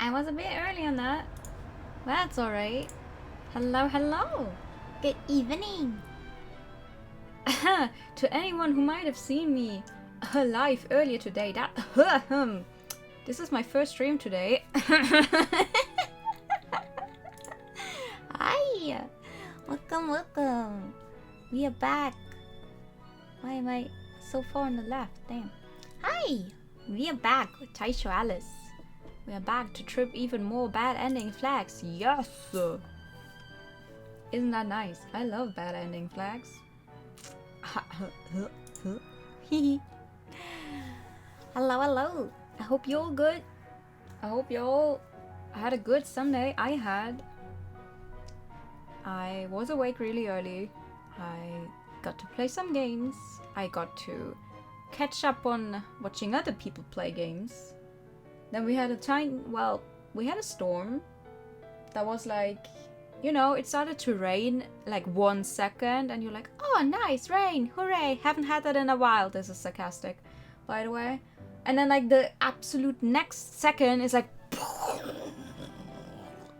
I was a bit early on that. That's alright. Hello, hello. Good evening. To anyone who might have seen me live earlier today, this is my first stream today. Hi. Welcome. We are back. Why am I so far on the left? Damn. Hi. We are back with Taisho Alice. We are back to trip even more bad ending flags. Yes! Isn't that nice? I love bad ending flags. Hello, hello. I hope you're all good. I hope you all had a good Sunday. I was awake really early. I got to play some games. I got to catch up on watching other people play games. Then we had we had a storm that was like, you know, it started to rain like 1 second and you're like, oh nice, rain, hooray, haven't had that in a while. This is sarcastic, by the way. And then like the absolute next second is like,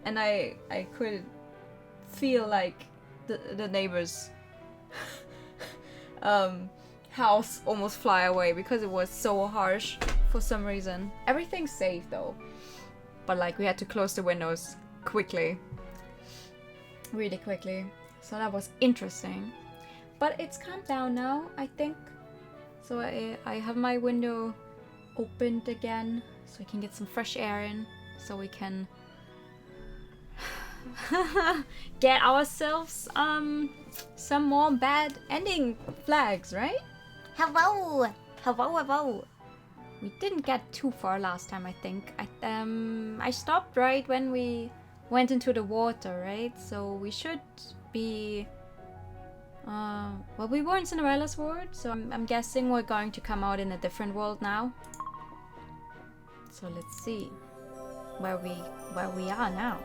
and I could feel like the neighbor's house almost fly away because it was so harsh for some reason. Everything's safe though, but like we had to close the windows quickly, really quickly, so that was interesting. But it's calmed down now, I think. So I have my window opened again so we can get some fresh air in, so we can get ourselves some more bad ending flags, right? Hello! Hello! We didn't get too far last time, I think. I stopped right when we went into the water, right? So we should be... well, we were in Cinderella's world, so I'm guessing we're going to come out in a different world now. So let's see where we are now.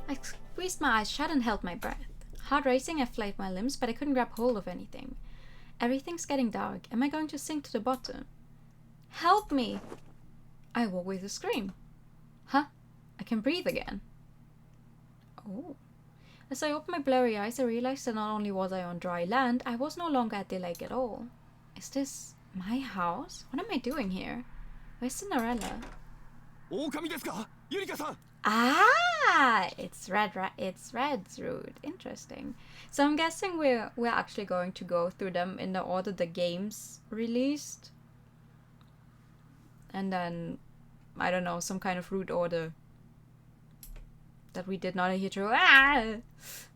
I squeezed my eyes shut and held my breath. Heart racing, I flayed my limbs, but I couldn't grab hold of anything. Everything's getting dark. Am I going to sink to the bottom? Help me! I woke with a scream. Huh? I can breathe again. Oh. As I opened my blurry eyes, I realized that not only was I on dry land, I was no longer at the lake at all. Is this my house? What am I doing here? Where's Cinderella? Ah! It's Red's route. Interesting. So I'm guessing we're actually going to go through them in the order the games released. And then, I don't know, some kind of route order that we did not adhere to. Ah!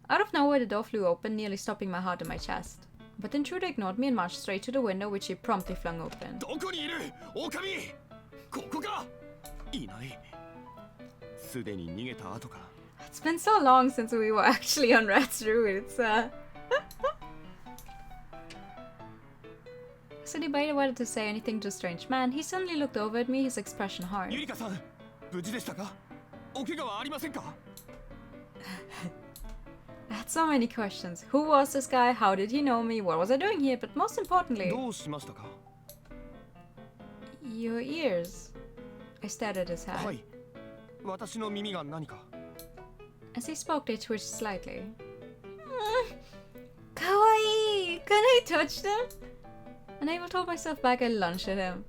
Out of nowhere, the door flew open, nearly stopping my heart in my chest. But the intruder ignored me and marched straight to the window, which he promptly flung open. It's been so long since we were actually on Red's route. It's So I debated whether to say anything to a strange man. He suddenly looked over at me, his expression hard. I had so many questions. Who was this guy? How did he know me? What was I doing here? But most importantly... Your ears. I stared at his head. As he spoke, they twitched slightly. Kawaii! Can I touch them? Unable to hold myself back, I lunged at him.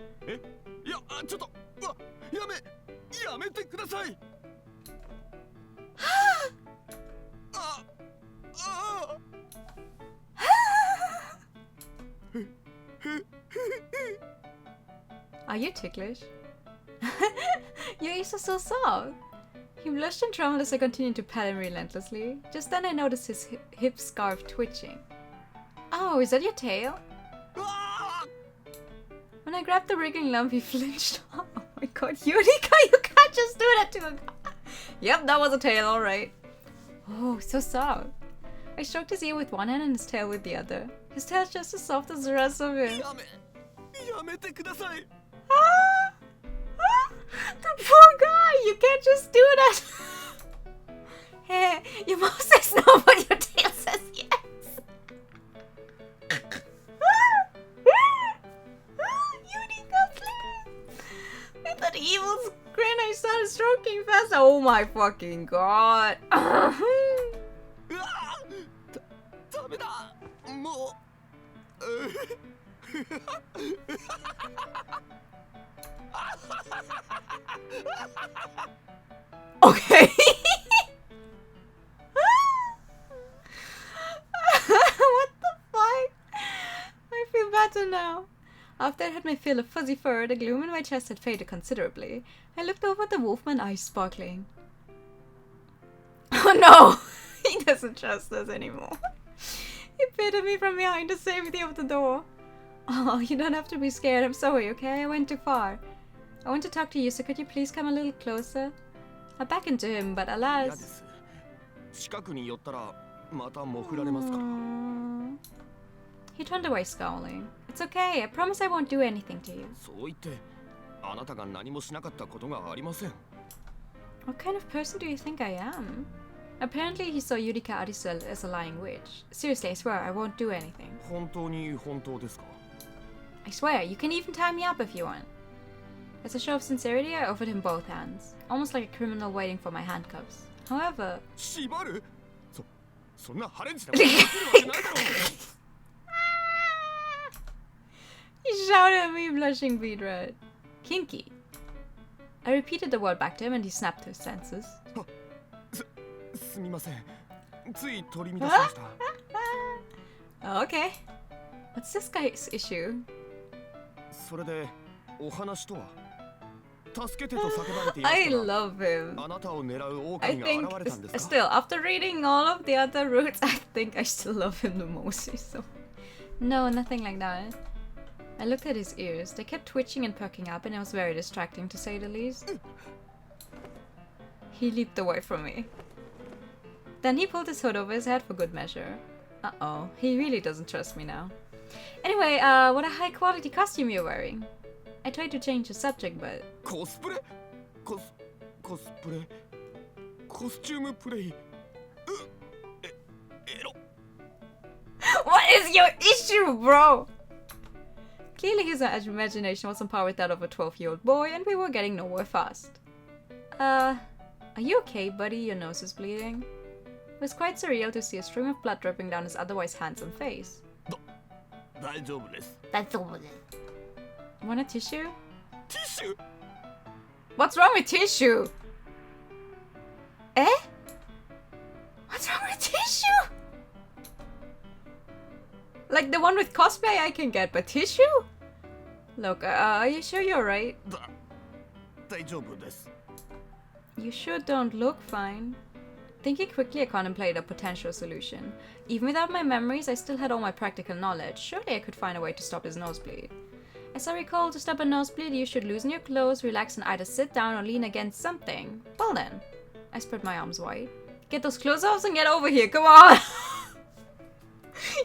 Are you ticklish? Your ears are so soft. He blushed and trembled as I continued to pat him relentlessly. Just then I noticed his hip scarf twitching. Oh, is that your tail? When I grabbed the wriggling lump, he flinched. Oh my god, Yurika, you can't just do that to him. Yep, that was a tail, alright. Oh, so soft. I stroked his ear with one hand and his tail with the other. His tail's just as soft as the rest of him. The poor guy! You can't just do that! Hey, your mouth says no, but your tail says yes! Unica, please! With that evil grin, I started stroking faster. Oh my fucking god. Okay. What the fuck? I feel better now. After I had my fill of fuzzy fur, the gloom in my chest had faded considerably. I looked over at the wolfman, eyes sparkling. Oh no! He doesn't trust us anymore. He peered at me from behind the safety of the door. Oh, you don't have to be scared. I'm sorry, okay? I went too far. I want to talk to you, so could you please come a little closer? I beckoned to him, but alas... He turned away scowling. It's okay, I promise I won't do anything to you. What kind of person do you think I am? Apparently he saw Yurika Arisel as a lying witch. Seriously, I swear, I won't do anything. I swear, you can even tie me up if you want. As a show of sincerity, I offered him both hands, almost like a criminal waiting for my handcuffs. However... He shouted at me, blushing bead red. Kinky. I repeated the word back to him and he snapped to his senses. Okay. What's this guy's issue? I love him. I think, still, after reading all of the other routes, I think I still love him the most. So, no, nothing like that. I looked at his ears. They kept twitching and perking up, and it was very distracting, to say the least. He leaped away from me. Then he pulled his hood over his head for good measure. Uh-oh, he really doesn't trust me now. Anyway, what a high-quality costume you're wearing. I tried to change the subject, but... Cosplay? Cosplay? Costume play? What is your issue, bro? Clearly his imagination was on par with that of a 12-year-old boy, and we were getting nowhere fast. Are you okay, buddy? Your nose is bleeding. It was quite surreal to see a stream of blood dripping down his otherwise handsome face. Want a tissue? Tissue? What's wrong with tissue? Eh? What's wrong with tissue? Like the one with cosplay I can get, but tissue? Look, are you sure you're right? You sure don't look fine. Thinking quickly, I contemplated a potential solution. Even without my memories, I still had all my practical knowledge. Surely I could find a way to stop his nosebleed. As I recall, to stop a nosebleed, you should loosen your clothes, relax, and either sit down or lean against something. Well then. I spread my arms wide. Get those clothes off and get over here, come on!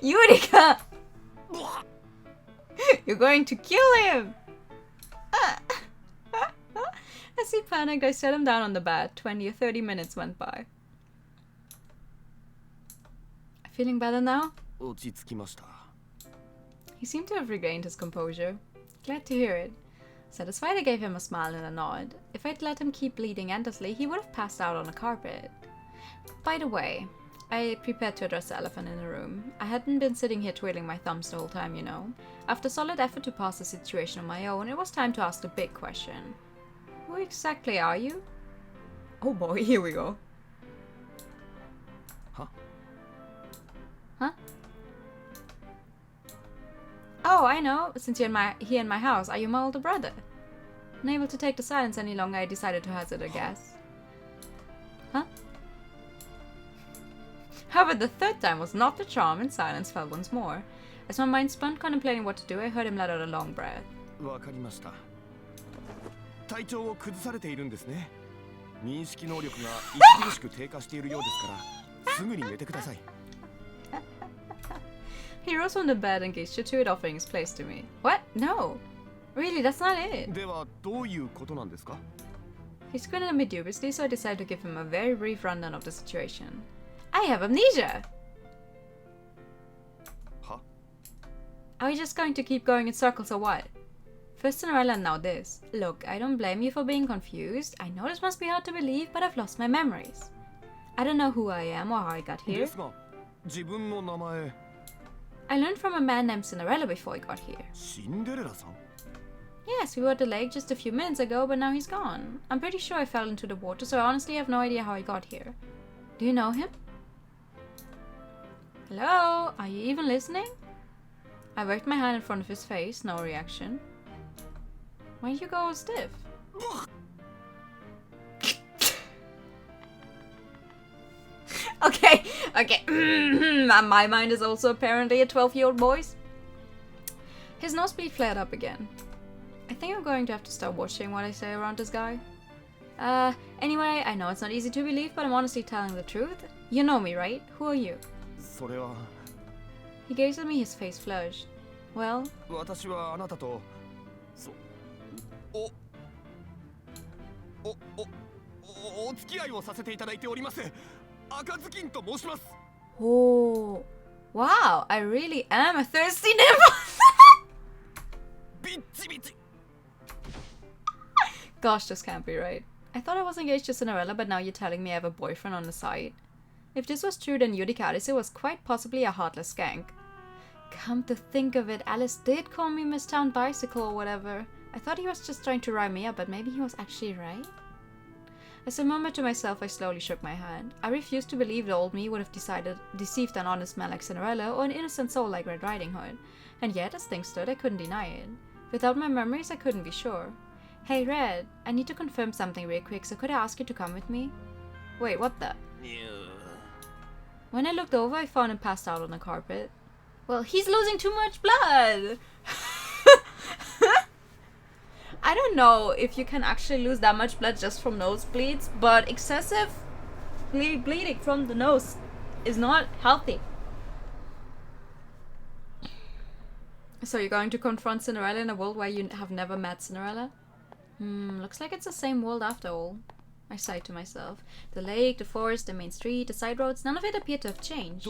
Yurika! You're going to kill him! As he panicked, I set him down on the bed. 20 or 30 minutes went by. Feeling better now? He seemed to have regained his composure. Glad to hear it. Satisfied, I gave him a smile and a nod. If I'd let him keep bleeding endlessly, he would have passed out on the carpet. By the way, I prepared to address the elephant in the room. I hadn't been sitting here twiddling my thumbs the whole time, you know. After solid effort to pass the situation on my own, it was time to ask the big question. Who exactly are you? Oh boy, here we go. Huh? Huh? Oh, I know. Since you're here in my house, are you my older brother? Unable to take the silence any longer, I decided to hazard a guess. Huh? However, the third time was not the charm, and silence fell once more. As my mind spun contemplating what to do, I heard him let out a long breath. He rose from the bed and gestured to it, offering his place to me. What? No! Really, that's not it. He squinted at me dubiously, so I decided to give him a very brief rundown of the situation. I have amnesia! Huh? Are we just going to keep going in circles or what? First Cinderella and now this. Look, I don't blame you for being confused. I know this must be hard to believe, but I've lost my memories. I don't know who I am or how I got here. I learned from a man named Cinderella before I got here. Yes, we were at the lake just a few minutes ago, but now he's gone. I'm pretty sure I fell into the water, so I honestly have no idea how I got here. Do you know him? Hello? Are you even listening? I waved my hand in front of his face, no reaction. Why did you go stiff? Okay. My mind is also apparently a 12-year-old boy's. His nosebleed flared up again. I think I'm going to have to start watching what I say around this guy. Anyway, I know it's not easy to believe, but I'm honestly telling the truth. You know me, right? Who are you? He gazed at me, his face flushed. Well? Oh, wow, I really am a thirsty nymph! Gosh, this can't be right. I thought I was engaged to Cinderella, but now you're telling me I have a boyfriend on the side. If this was true, then Yurika Arisu was quite possibly a heartless skank. Come to think of it, Alice did call me Miss Town Bicycle or whatever. I thought he was just trying to rile me up, but maybe he was actually right? As I murmured to myself, I slowly shook my head. I refused to believe the old me would have deceived an honest man like Cinderella or an innocent soul like Red Riding Hood. And yet, as things stood, I couldn't deny it. Without my memories, I couldn't be sure. Hey Red, I need to confirm something real quick, so could I ask you to come with me? Wait, what the? When I looked over, I found him passed out on the carpet. Well, he's losing too much blood! I don't know if you can actually lose that much blood just from nosebleeds, but excessive bleeding from the nose is not healthy. So you're going to confront Cinderella in a world where you have never met Cinderella? Looks like it's the same world after all. I sighed to myself. The lake, the forest, the main street, the side roads, none of it appeared to have changed.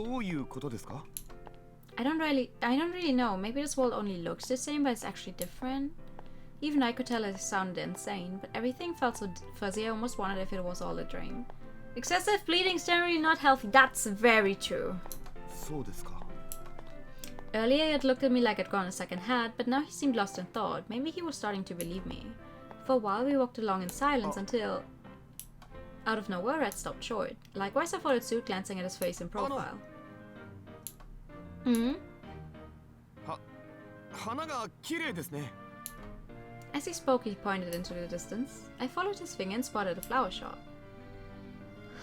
I don't really know. Maybe this world only looks the same, but it's actually different. Even I could tell it sounded insane, but everything felt so fuzzy I almost wondered if it was all a dream. Excessive bleeding is generally not healthy. That's very true. Earlier he had looked at me like I'd gone a second hat, but now he seemed lost in thought. Maybe he was starting to believe me. For a while we walked along in silence until, out of nowhere, Red stopped short. Likewise I followed suit, glancing at his face in profile. As he spoke, he pointed into the distance. I followed his finger and spotted a flower shop.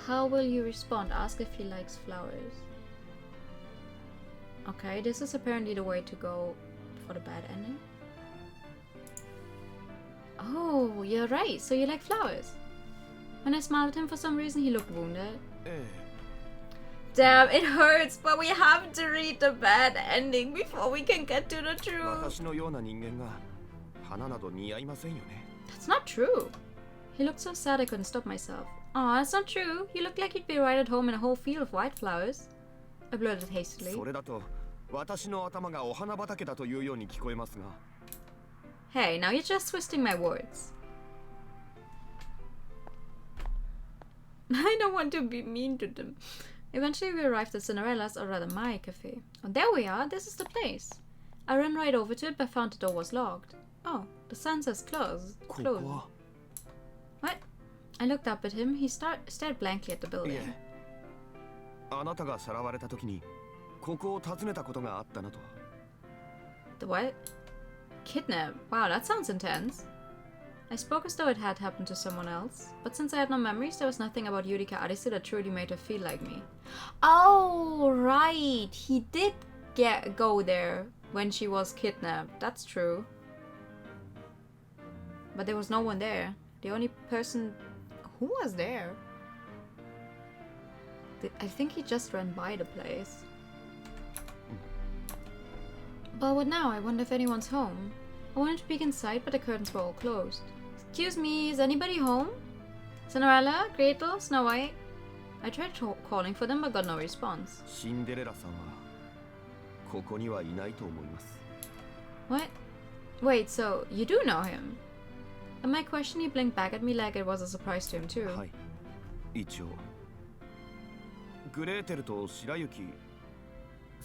How will you respond? Ask if he likes flowers. Okay, this is apparently the way to go for the bad ending. Oh, you're right. So you like flowers. When I smiled at him, for some reason, he looked wounded. Damn, it hurts, but we have to read the bad ending before we can get to the truth. That's not true. He looked so sad I couldn't stop myself. Aw, that's not true. You look like you'd be right at home in a whole field of white flowers. I blurted hastily. Hey, now you're just twisting my words. I don't want to be mean to them. Eventually we arrived at Cinderella's, or rather my cafe. Oh, there we are. This is the place. I ran right over to it, but found the door was locked. Oh, the sign says closed. What? I looked up at him. He stared blankly at the building. The what? Kidnap? Wow, that sounds intense. I spoke as though it had happened to someone else, but since I had no memories, there was nothing about Yurika Arisu that truly made her feel like me. Oh, right! He did go there when she was kidnapped. That's true. But there was no one there. The only person... Who was there? I think he just ran by the place. But what now? I wonder if anyone's home. I wanted to peek inside, but the curtains were all closed. Excuse me, is anybody home? Cinderella? Gretel? Snow White? I tried calling for them, but got no response. What? Wait, so you do know him? At my question, he blinked back at me like it was a surprise to him too. はい。一応。グレーテルと白雪。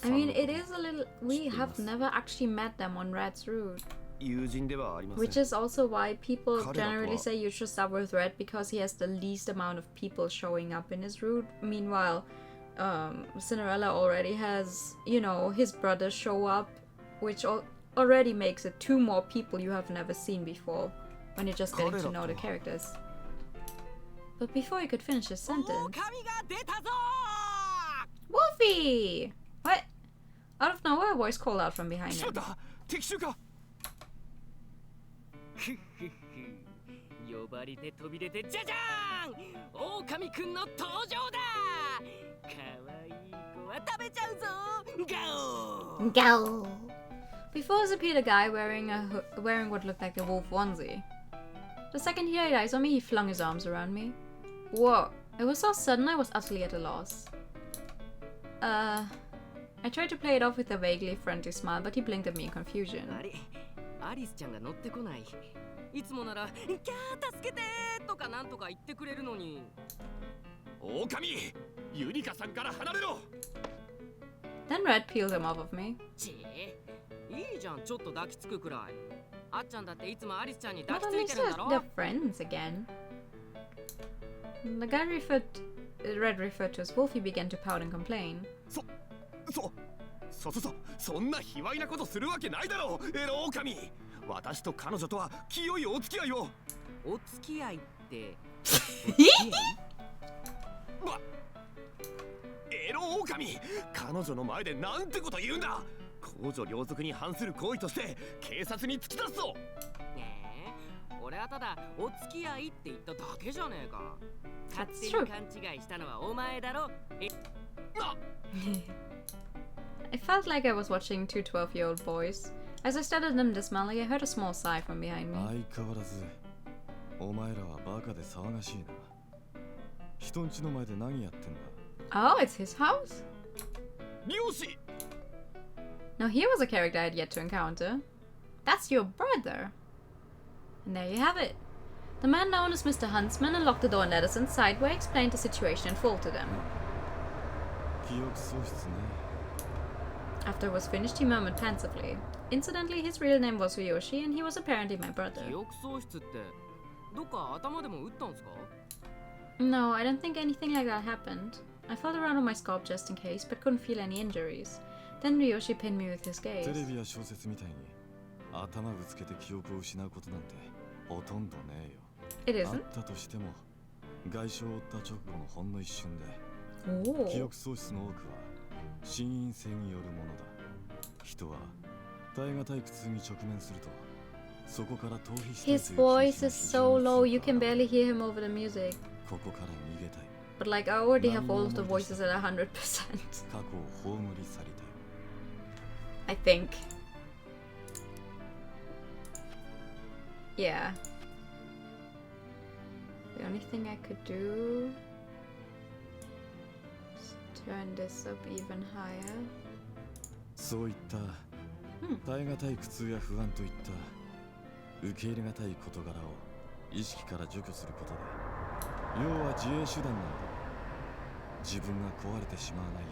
I mean, it is a little. We have never actually met them on Red's route. 友人ではありません。 Which is also why people generally say you should start with Red because he has the least amount of people showing up in his route. Meanwhile, Cinderella already has, you know, his brothers show up, which already makes it 2 more people you have never seen before when you're just getting to know the characters. But before he could finish his sentence... Wolfie! What? Out of nowhere, a voice called out from behind him. 呼ばれて飛び出てじゃじゃーん狼くんの登場だかわいい子は食べちゃうぞガオ Go! Before us appeared a guy wearing what looked like a wolf onesie. The second he laid eyes on me, he flung his arms around me. Whoa, it was so sudden I was utterly at a loss. I tried to play it off with a vaguely friendly smile, but he blinked at me in confusion. アリスちゃんが乗ってこない。いつもなら、キャー助けてとかなんとか言ってくれるのに。狼、ユリカさんから離れろ。Then Red peeled him off of me. いいじゃん、ちょっと抱きつくくらい。あっちゃんだっていつもアリスちゃんに But 抱きつい at て least るんだろ。 they're friends again. The guy Red referred to as Wolfie began to pout and complain. そんな卑猥なことするわけないだろう、エロ狼。私と彼女とは清いお付き合いを。お付き合いって。エロ狼、彼女の前でなんてこと言うんだ。公序良俗に反する行為として警察に突き出すぞ。俺はただお付き合いって言っただけじゃねえか。勝手に勘違いしたのはお前だろ。I felt like I was watching 2 12-year-old boys. As I studied them dismally, I heard a small sigh from behind me. 相変わらずお前らはバカで騒がしいな。人んちの前で何やってんだ。 Oh, it's his house? 漁師。 Now here was a character I had yet to encounter. That's your brother. And there you have it. The man known as Mr. Huntsman unlocked the door and led us inside, where I explained the situation in full to them. 記憶喪失ね。 After it was finished, he murmured pensively. Incidentally, his real name was Ryoshi, and he was apparently my brother. 記憶喪失ってどっか頭でも打ったんすか？ No, I don't think anything like that happened. I felt around on my scalp just in case, but couldn't feel any injuries. Then Ryoshi pinned me with his gaze. テレビや小説みたいに頭ぶつけて記憶を失うことなんてほとんどねえよ。It あ isn't? ったとしても外傷を負った直後のほんの一瞬で Oh. 記憶喪失の多くは心因性によるものだ。人は耐え難い苦痛に直面するとそこから逃避していく。 His voice is so low, you can barely hear him over the music. ここから逃げたい。 But like, I already have all of the voices at 100%. 過去を葬り去りたい。 I think. Yeah. The only thing I could do is turn this up even higher. そういった耐え難い苦痛や不安といった受け入れ難い事柄を意識から除去することで、要は自衛手段なんだ。自分が壊れてしまわないよ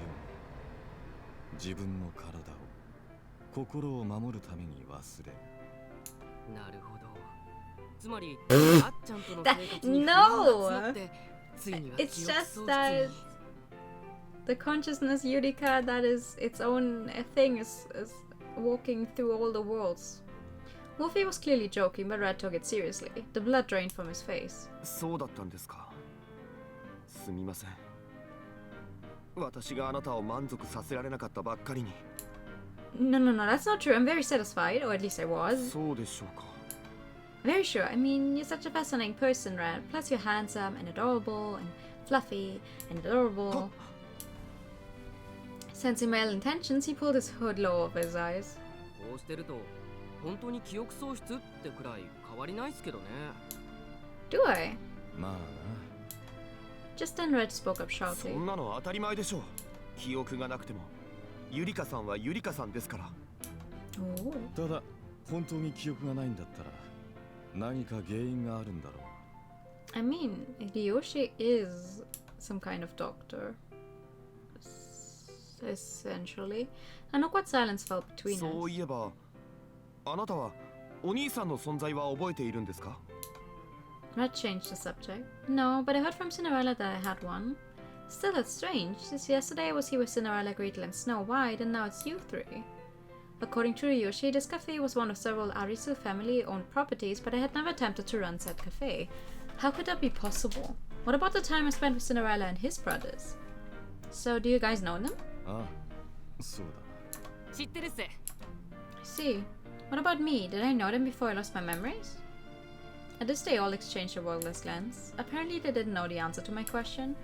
うに自分の体を心を守るために忘れる。なるほど。つまりあっちゃんとの生活に不安が募ってついには記憶喪失に。 It's just that the consciousness Yurika that is its own thing is walking through all the worlds. Wolfie was clearly joking, but Red took it seriously. The blood drained from his face. そうだったんですか。すみません。私があなたを満足させられなかったばっかりに。No, that's not true. I'm very satisfied, or at least I was. そうでしょうか。 Very sure. I mean, you're such a fascinating person, Red. Plus, you're handsome and adorable and fluffy and adorable. Sensing my ill intentions, he pulled his hood low over his eyes. こうしてると本当に記憶喪失ってくらい変わりないっすけどね。 Do I? まあな。 Just then, Red spoke up そ sharply. んなの当たり前でしょう。記憶がなくてもユリカさんはユリカさんですから。 Oh. ただ本当に記憶がないんだったら何か原因があるんだろう。 I mean, Ryoshi is some kind of doctor. Essentially. An awkward silence fell between そう us. いえばあなたはお兄さんの存在は覚えているんですか？ That changed the subject. No, but I heard from Cinderella that I had one. Still, that's strange, since yesterday I was here with Cinderella, Gretel, and Snow White, and now it's you three. According to Ryoshi, this cafe was one of several Arisu family-owned properties, but I had never attempted to run said cafe. How could that be possible? What about the time I spent with Cinderella and his brothers? So, do you guys know them? ああ、そうだ。知ってるっす。 I see. What about me? Did I know them before I lost my memories? At this they all exchanged a wordless glance. Apparently they didn't know the answer to my question.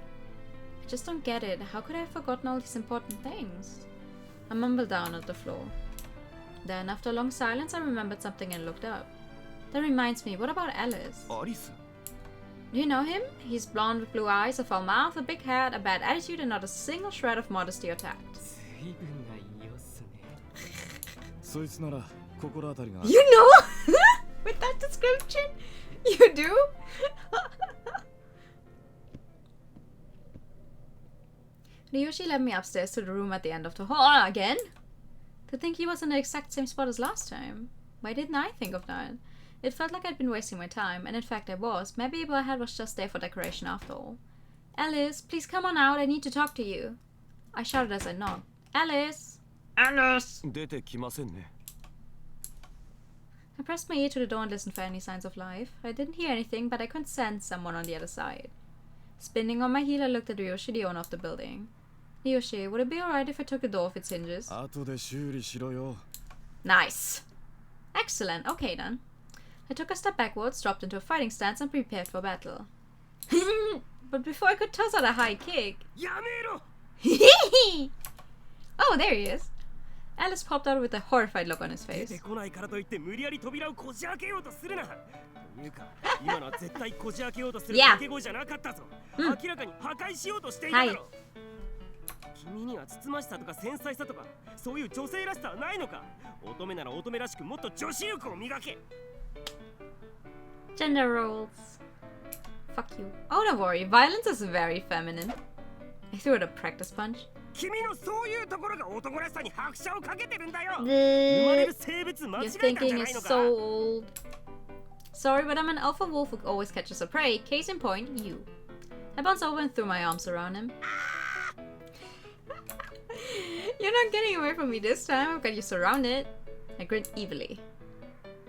I just don't get it. How could I have forgotten all these important things? I mumbled down at the floor. Then, after a long silence, I remembered something and looked up. That reminds me, what about Alice? アリス？ Do you know him? He's blonde with blue eyes, a foul mouth, a big head, a bad attitude, and not a single shred of modesty or tact. 随分ないいよっすね。そいつなら心当たりがある。 You know? With that description? You do? Ryoshi led me upstairs to the room at the end of the hall again. To think he was in the exact same spot as last time. Why didn't I think of that? It felt like I'd been wasting my time, and in fact I was. Maybe my head was just there for decoration after all. Alice, please come on out. I need to talk to you. I shouted as I knocked. Alice! Alice! 出てきませんね。 I pressed my ear to the door and listened for any signs of life. I didn't hear anything, but I could sense someone on the other side. Spinning on my heel, I looked at Ryoshi, the owner of the building. Ryoshi, would it be alright if I took the door off its hinges? 後で修理しろよ。 Nice! Excellent, okay then. I took a step backwards, dropped into a fighting stance, and prepared for battle. But before I could toss out a high kick... やめろ！ Oh, there he is. Alice popped out with a horrified look on his 出 face. てこないからといって無理やり扉をこじ開けようとするな。というか、今のは絶対こじ開けようとする掛け声じゃなかったぞ。明らかに破壊しようとしていただろ。君にはつつましさとか繊細さとか、そういう女性らしさはないのか。乙女なら乙女らしくもっと女子力を磨け。 Gender roles. Fuck you. Oh, don't worry. Violence is very feminine. I threw it a practice punch. 君のそういうところが男らしさに拍車をかけてるんだよ。 The... 生まれる性別間違 Your えたんじゃ thinking ない is のか。 so old. Sorry, but I'm an alpha wolf who always catches a prey. Case in point, you. I bounced over and threw my arms around him. You're not getting away from me this time. I've got you surrounded. I grinned evilly.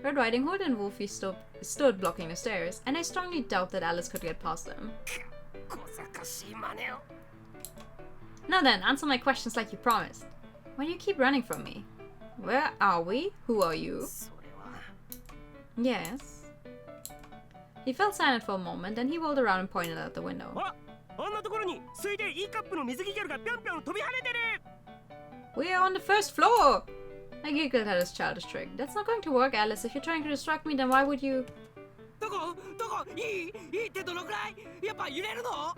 Red Riding Hood and Wolfie stood blocking the stairs, and I strongly doubt that Alice could get past them. 小賢しい真似を。 Now then, answer my questions like you promised. Why do you keep running from me? Where are we? Who are you? それは。 Yes. He fell silent for a moment, then he rolled around and pointed out the window. あんなところに水でいいカップの水着ギャルがぴょんぴょん飛び跳ねてる。 We're on the first floor! I giggled at his childish trick. That's not going to work, Alice. If you're trying to distract me, then why would you... どこいいってどのくらいやっぱ揺れるの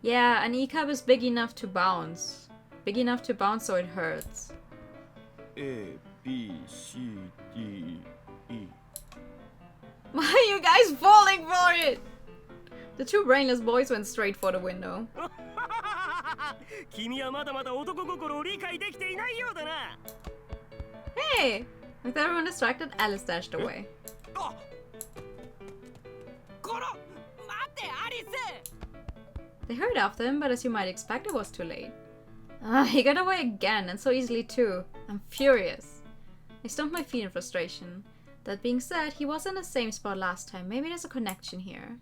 Yeah, an E-cup is big enough to bounce. Big enough to bounce so it hurts. A, B, C, D, E. Why are you guys falling for it? The two brainless boys went straight for the window. 君はまだまだ男心を理解できていないようだな。 Hey! With everyone distracted, Alice dashed away. あ、この待ってアリス They hurried after him, but as you might expect, it was too late. He got away again, and so easily too. I'm furious. I stomped my feet in frustration. That being said, he was in the same spot last time. Maybe there's a connection here.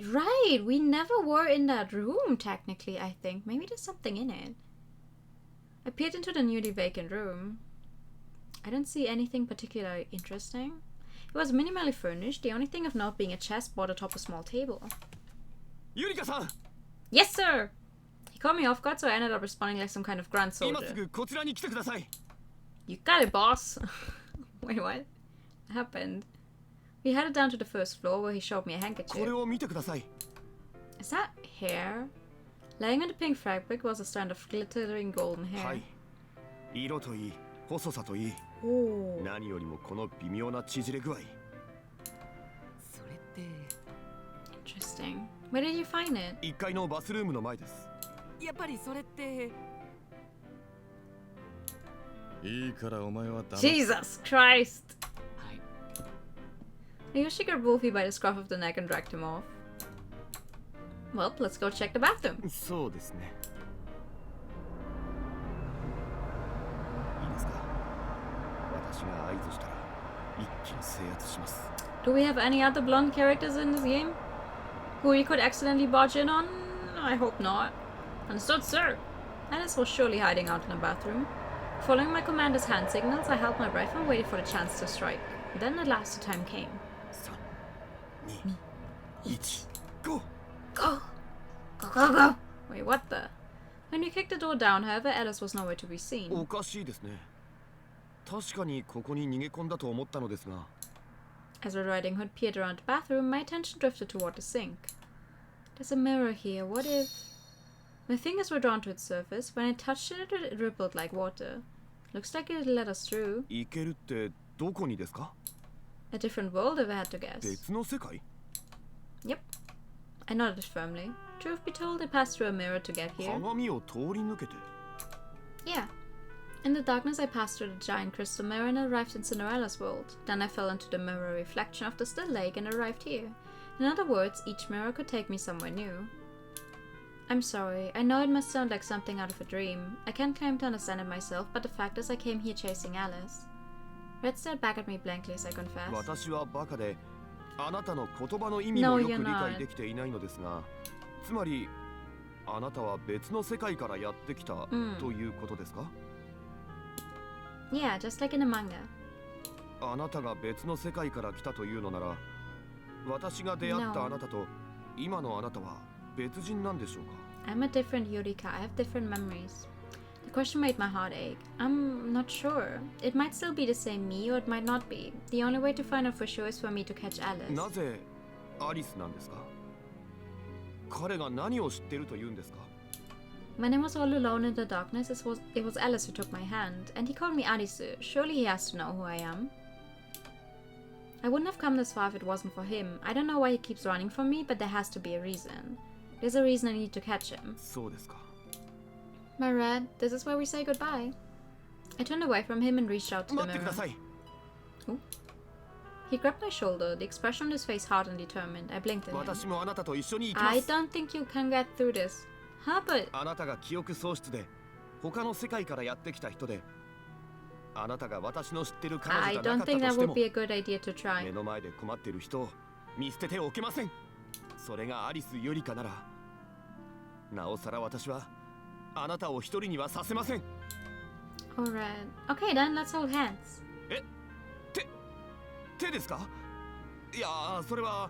Right, we never were in that room, technically, I think. Maybe there's something in it. I peered into the newly vacant room. I didn't see anything particularly interesting. It was minimally furnished, the only thing of note being a chessboard atop a small table. ゆりかさん、 Yes, sir! He caught me off guard, so I ended up responding like some kind of grunt 今す soldier. ぐこちらに来てください。 You got it, boss! Wait, what? What happened? We headed down to the first floor where he showed me a こ handkerchief. れを見てください。 Is that hair? Laying on the pink fabric was a strand of glittering golden は hair. い。色といい、細さといい。何よりもこの微妙な縮れ具合。それって Interesting. Where did you find it? 1階のバスルームの前です。やっぱりそれっていいからお前は黙 Jesus Christ! はい Yoshi grabbed Wolfie by the scruff of the neck and dragged him off. Well, let's go check the bathroom. そうですね。いいですか。私が合図したら一気に制圧します。 Do we have any other blonde characters in this game who we could accidentally barge in on? I hope not. Understood, sir. Alice was surely hiding out in the bathroom. Following my commander's hand signals, I held my breath and waited for the chance to strike. Then at last the time came. 3、2、1、GO! Go! Go, go, go! Wait, what the? When we kicked the door down, however, Alice was nowhere to be seen. おかしいですね。確かにここに逃げ込んだと思ったのですが。 As Red Riding Hood peered around the bathroom, my attention drifted toward the sink. There's a mirror here. What if... My fingers were drawn to its surface. When I touched it, it rippled like water. Looks like it'll let us through. 行けるってどこにですか? A different world, if I had to guess. 別の世界? Yep. I nodded firmly. Truth be told, I passed through a mirror to get here. 鏡を通り抜けて? Yeah. In the darkness, I passed through the giant crystal mirror and arrived in Cinderella's world. Then I fell into the mirror reflection of the still lake and arrived here. In other words, each mirror could take me somewhere new. I'm sorry. I know it must sound like something out of a dream. I can't claim to understand it myself, but the fact is I came here chasing Alice. Red stared back at me blankly as I confessed. 私はバカで、あなたの言葉の意味もよく理解できていないのですが、つまり、あなたは別の世界からやってきたということですか? Yeah, just like in the manga. あなたが別の世界から来たというのなら、私が出会ったあなたと今のあなたは別人なんでしょうか? I'm a different Yurika. I have different memories. The question made my heart ache. I'm not sure. It might still be the same me or it might not be. The only way to find out for sure is for me to catch Alice. なぜアリスなんですか? 彼が何を知っていると言うんですか? When I was all alone in the darkness, it was Alice who took my hand, and he called me Arisu. Surely he has to know who I am. I wouldn't have come this far if it wasn't for him. I don't know why he keeps running from me, but there has to be a reason. There's a reason I need to catch him. そうですか. My Red, this is where we say goodbye. I turned away from him and reached out to the 待ってくだ mirror. さい. Ooh. He grabbed my shoulder, the expression on his face hard and determined. I blinked at him. 私もあなたと一緒に行きます. I don't think you can get through this. Huh, but... あなたが記憶喪失で他の世界からやってきた人で、あなたが私の知ってる彼女 I じゃな don't かった think と that して would も、 be a good idea to 目 try. の前で困っている人を見捨てておけません。それがアリスよりかなら、なおさら私はあなたを一人にはさせません。 Alright. Okay, then let's hold hands. え、手ですか? いや、それは。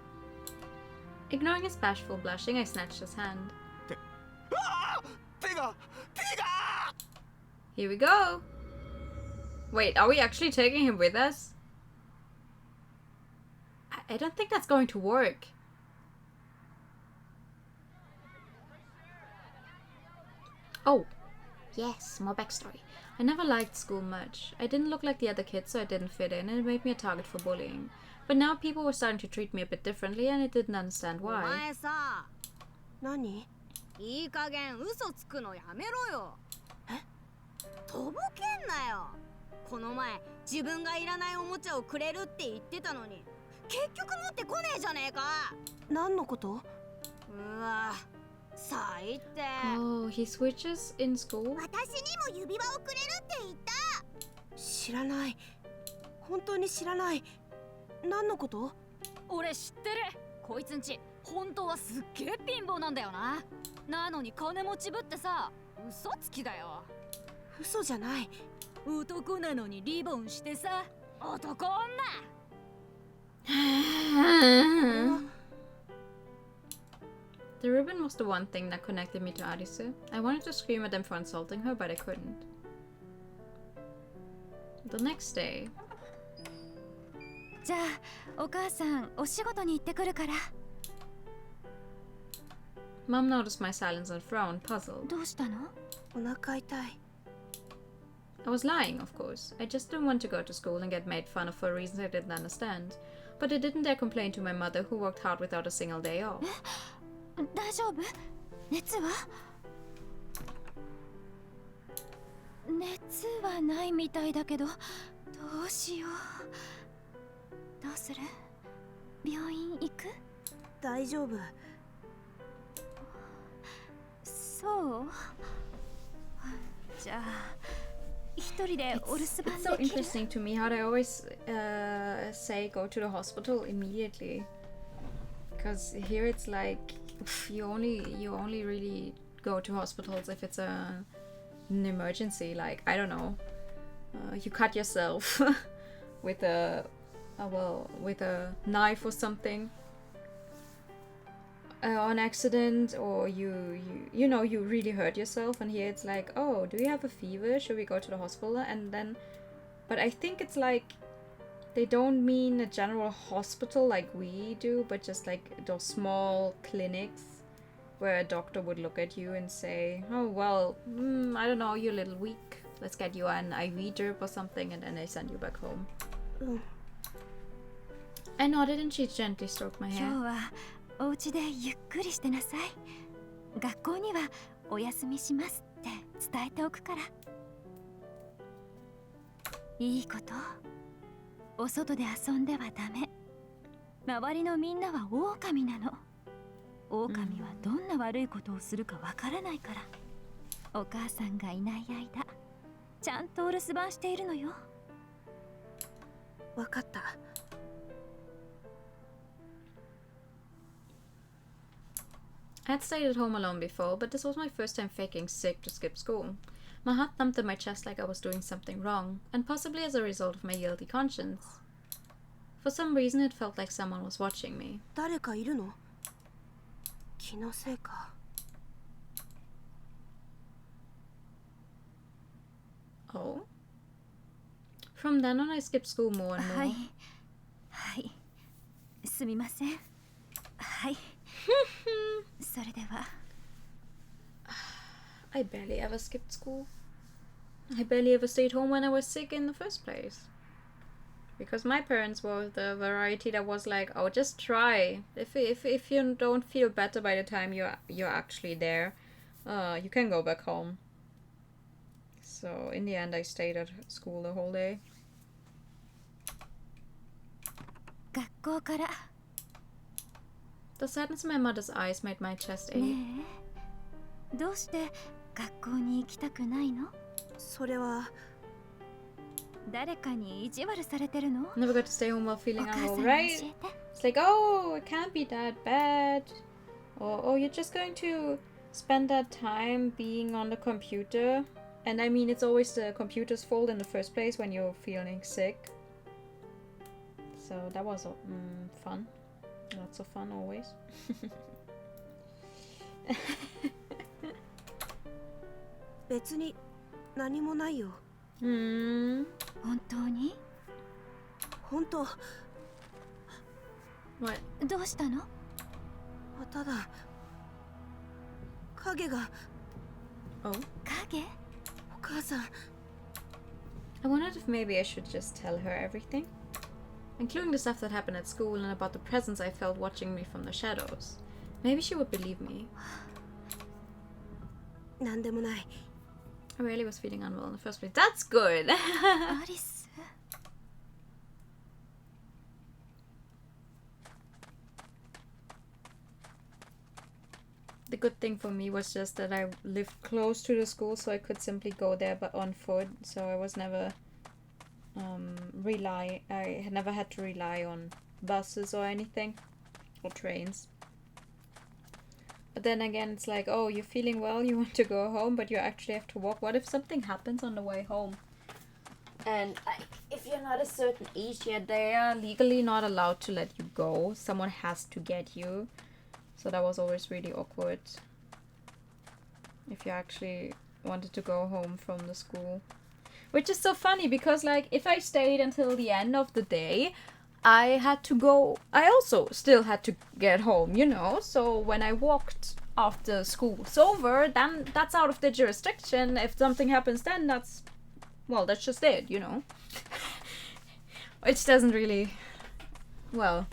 Ignoring his bashful blushing, I snatched his hand. 手が Here we go! Wait, are we actually taking him with us? I don't think that's going to work. Oh, yes, more backstory. I never liked school much. I didn't look like the other kids, so I didn't fit in, and it made me a target for bullying. But now people were starting to treat me a bit differently, and I didn't understand お why. 前さ、何？いい加減嘘つくのやめろよ。とぼけんなよ。この前自分がいらないおもちゃをくれるって言ってたのに、結局持ってこねえじゃねえか。何のこと？うわ、最低。Oh, he switches in school? 私にも指輪をくれるって言った。知らない。本当に知らない。何のこと？俺知ってる。こいつんち本当はすっげえ貧乏なんだよな。なのに金持ちぶってさ、嘘つきだよ。嘘じゃない。男なのにリボンしてさ、男女。The ribbon was the one thing that connected me to Arisu. I wanted to scream at them for insulting her, but I couldn't. The next day. じゃあお母さんお仕事に行ってくるから。Mom noticed my silence and frowned, puzzled. どうしたの？お腹痛い。I was lying, of course. I just didn't want to go to school and get made fun of for reasons I didn't understand. But I didn't dare complain to my mother, who worked hard without a single day off. 大丈夫？熱は？熱はないみたいだけど、どうしよう。どうする？病院行く？大丈夫。そう。じゃあ、一人でお留守番 It's で so きる？ interesting to me how they always say go to the hospital immediately. Because here it's like you only really go to hospitals if it's an emergency. Like, I don't know, you cut yourself with a knife or something on accident, or you really hurt yourself, and here it's like, oh, do you have a fever? Should we go to the hospital? And then, but I think it's like they don't mean a general hospital like we do, but just like those small clinics where a doctor would look at you and say, oh, well, I don't know, you're a little weak. Let's get you an IV drip or something, and then they send you back home. I nodded and she gently stroked my hair. 今日はお家でゆっくりしてなさい。学校にはお休みしますって伝えておくから。いいこと。お外で遊んではダメ。周りのみんなは狼なの。狼はどんな悪いことをするかわからないから。お母さんがいない間、ちゃんとお留守番しているのよ。わかった。I had stayed at home alone before, but this was my first time faking sick to skip school. My heart thumped in my chest like I was doing something wrong, and possibly as a result of my guilty conscience. For some reason, it felt like someone was watching me. 誰かいるの？気のせいか。Oh? From then on, I skipped school more and more. はい。はい。すみません。はい。それでは。I barely ever skipped school. I barely ever stayed home when I was sick in the first place. Because my parents were the variety that was like, oh, just try. If you don't feel better by the time you're actually there, you can go back home. So in the end, I stayed at school the whole day. 学校から。The sadness in my mother's eyes made my chest ache. ねえ、どうして学校に行きたくないの？それは。誰かに意地悪されてるの？ Never got to stay home while feeling お母さん unwell, に right? 教えて。It's like, oh, it can't be that bad. Or, oh, you're just going to spend that time being on the computer. And I mean, it's always the computer's fault in the first place when you're feeling sick. So that was fun. Lots of fun always. 別に何もないよ。本当に？本当。What? どうしたの？ただ影が。Oh? 影？お母さん。I wondered if maybe I should just tell her everything. Including the stuff that happened at school and about the presence I felt watching me from the shadows. Maybe she would believe me. なんでもない。I really was feeling unwell in the first place. That's good! アリス。The good thing for me was just that I lived close to the school, so I could simply go there but on foot. So I was never I had never had to rely on buses or anything, or trains. But then again, it's like, oh, you're feeling well, you want to go home, but you actually have to walk. What if something happens on the way home? And if you're not a certain age yet, they are legally not allowed to let you go. Someone has to get you. So that was always really awkward. If you actually wanted to go home from the school. Which is so funny because, like, if I stayed until the end of the day, I also still had to get home, you know? So when I walked after school was over, then that's out of the jurisdiction. If something happens then, that's well, that's just it, you know. Which doesn't really... Well...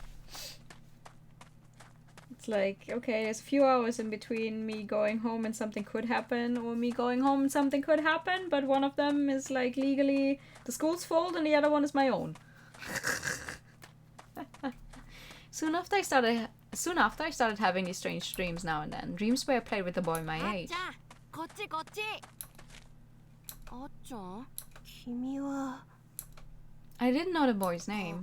It's like, okay, there's a few hours in between me going home and something could happen, or me going home and something could happen, but one of them is like legally the school's fault and the other one is my own. Soon after I started having these strange dreams now and then. Dreams where I played with a boy my age. こっちこっち。あっちゃん。君は I didn't know the boy's name.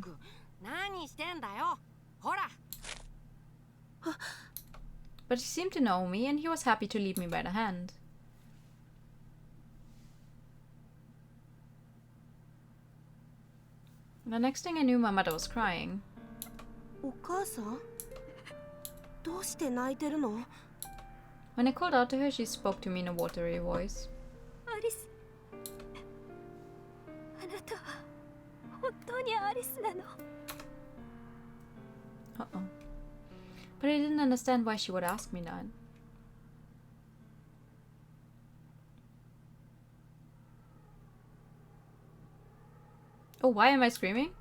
何してんだよ。ほら。But he seemed to know me and he was happy to lead me by the hand. The next thing I knew, my mother was crying. お母さんどうして泣いてるの When I called out to her, she spoke to me in a watery voice. アリス、あなたは本当にアリスなの？ Uh-oh. But I didn't understand why she would ask me that. Oh, why am I screaming?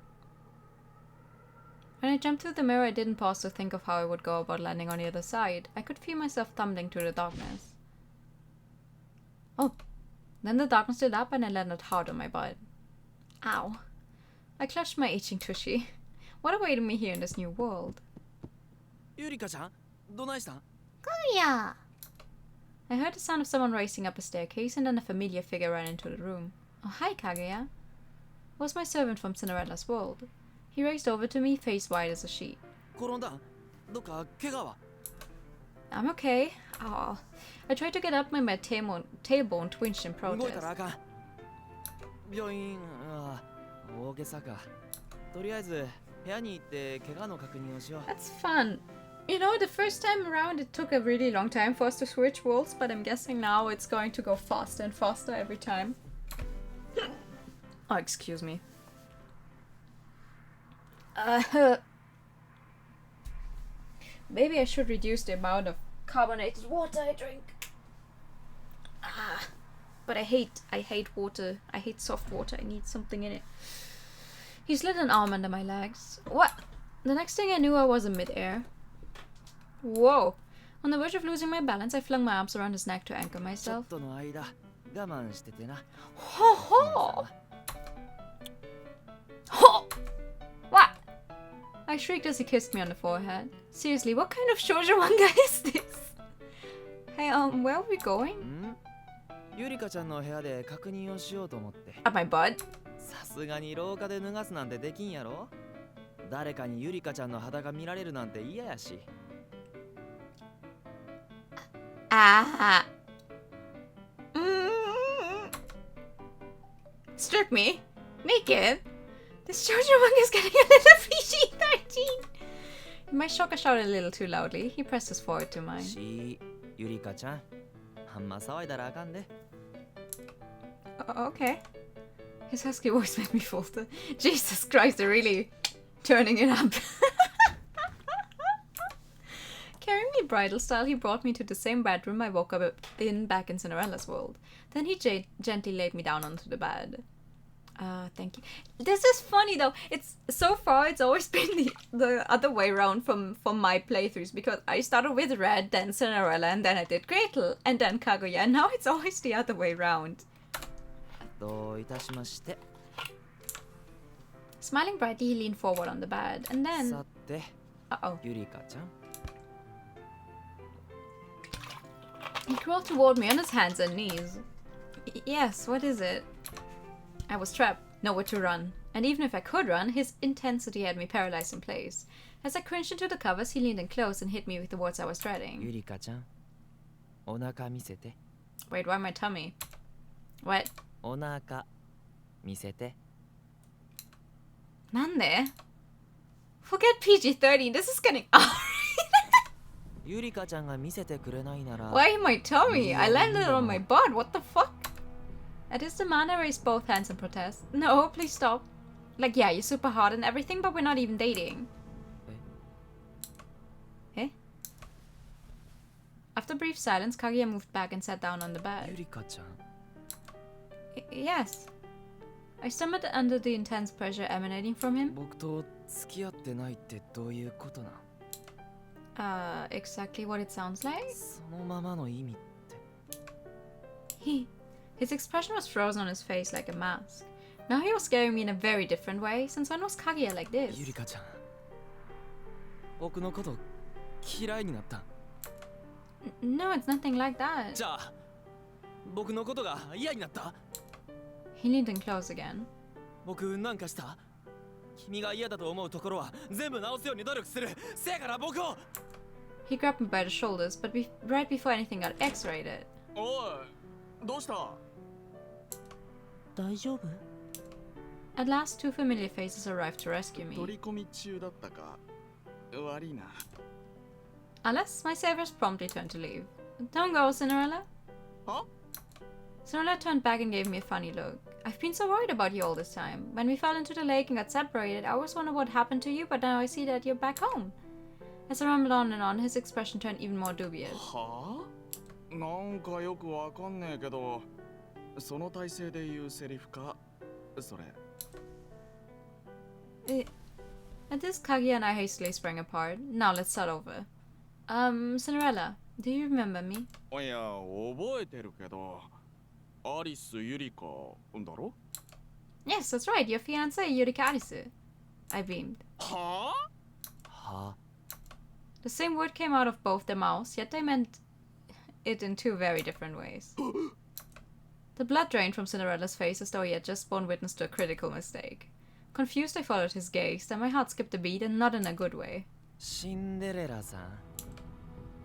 When I jumped through the mirror, I didn't pause to think of how I would go about landing on the other side. I could feel myself tumbling through the darkness. Oh, then the darkness lit up and I landed hard on my butt. Ow. I clutched my itching tushy. What awaited me here in this new world? Yurika-chan, どないしたん? Kaguya! I heard the sound of someone racing up a staircase and then a familiar figure ran into the room. Oh, hi, Kaguya. It was my servant from Cinderella's world. He raced over to me, face white as a sheet. 転んだん? どっか怪我は? I'm okay. Oh, I tried to get up when my tailbone twitched in 動い protest. たらあかん。病院、大げさか。とりあえず部屋に行って怪我の確認をしよう。 That's fun. You know, the first time around it took a really long time for us to switch worlds, but I'm guessing now it's going to go faster and faster every time. Oh, excuse me. Maybe I should reduce the amount of carbonated water I drink. But I hate water. I hate soft water. I need something in it. He slid an arm under my legs. What? The next thing I knew, I was in midair. Whoa. On the verge of losing my balance, I flung my arms around his neck to anchor ちょっ myself. との間、我慢しててな。 Ho ho! Ho! What? I shrieked as he kissed me on the forehead. Seriously, what kind of shoujo manga is this? Hey, where are we going? ん? ゆりかちゃんの部屋で確認をしようと思って。 At my butt? さすがに廊下で脱がすなんてできんやろ? 誰かにゆりかちゃんの裸見られるなんて嫌やし。 Ah. Strip me? Naked? This shoujo manga is getting a little PG-13. In my shock, I shouted a little too loudly. He pressed his forehead to mine. ゆりかちゃん、あんま騒いだらあかんで。 Okay. His husky voice made me falter. Jesus Christ, they're really turning it up. Carrying me bridal style, he brought me to the same bedroom I woke up in back in Cinderella's world. Then he gently laid me down onto the bed. Thank you. This is funny though. It's so far it's always been the other way around from my playthroughs, because I started with Red, then Cinderella, and then I did Gretel, and then Kaguya, and now it's always the other way around. どういたしまして。 Smiling brightly, he leaned forward on the bed, and then... さて、 Uh-oh. ゆりかちゃん。 He crawled toward me on his hands and knees. Yes, what is it? I was trapped, nowhere to run. And even if I could run, his intensity had me paralyzed in place. As I cringed into the covers, he leaned in close and hit me with the words I was ゆ dreading. りかちゃん、お腹見せて。 Wait, why my tummy? What? お腹見せて。 Nande? Forget PG-13, this is getting R. ゆりかちゃんが見せてくれないなら。 Why my tummy? I landed on my butt, what the fuck? At his demand, I raised both hands in protest. No, please stop. Like, yeah, you're super hot and everything, but we're not even dating. Eh? After brief silence, Kaguya moved back and sat down on the ゆ bed. りかちゃん。 Yes. I stumbled under the intense pressure emanating from him. 僕と付き合ってないってどういうことな？ Exactly what it sounds like. そのままの意味って。His expression was frozen on his face like a mask. Now he was scaring me in a very different way. Since when was Kaguya like this? ゆりかちゃん、僕のこと嫌いになった。No, it's nothing like that. じゃあ、僕のことが嫌になった？ He leaned in close again. 僕なんかした？君が嫌だと思うところは全部直すように努力する。せやから僕を。He grabbed me by the shoulders, but right before anything got X-rated. おい、どうした？大丈夫？ At last, two familiar faces arrived to rescue me. 取り込み中だったか。悪いな。Alas, my saviors promptly turned to leave. Don't go, Cinderella. Huh? Cinderella turned back and gave me a funny look. I've been so worried about you all this time. When we fell into the lake and got separated, I always wondered what happened to you, but now I see that you're back home. As I rambled on and on, his expression turned even more dubious. はあ？なんかよくわかんねえけど、その体勢で言うセリフか、それ。At this, Kaguya and I hastily sprang apart. Now let's start over. Cinderella, do you remember me? いや、覚えてるけど、アリス・ユリカだろ？ Yes, that's right, your fiancée, Yurika Arisu. I beamed. はは？ The same word came out of both their mouths, yet they meant it in two very different ways. The blood drained from Cinderella's face as though he had just borne witness to a critical mistake. Confused, I followed his gaze, then my heart skipped a beat, and not in a good way. シンデレラさん。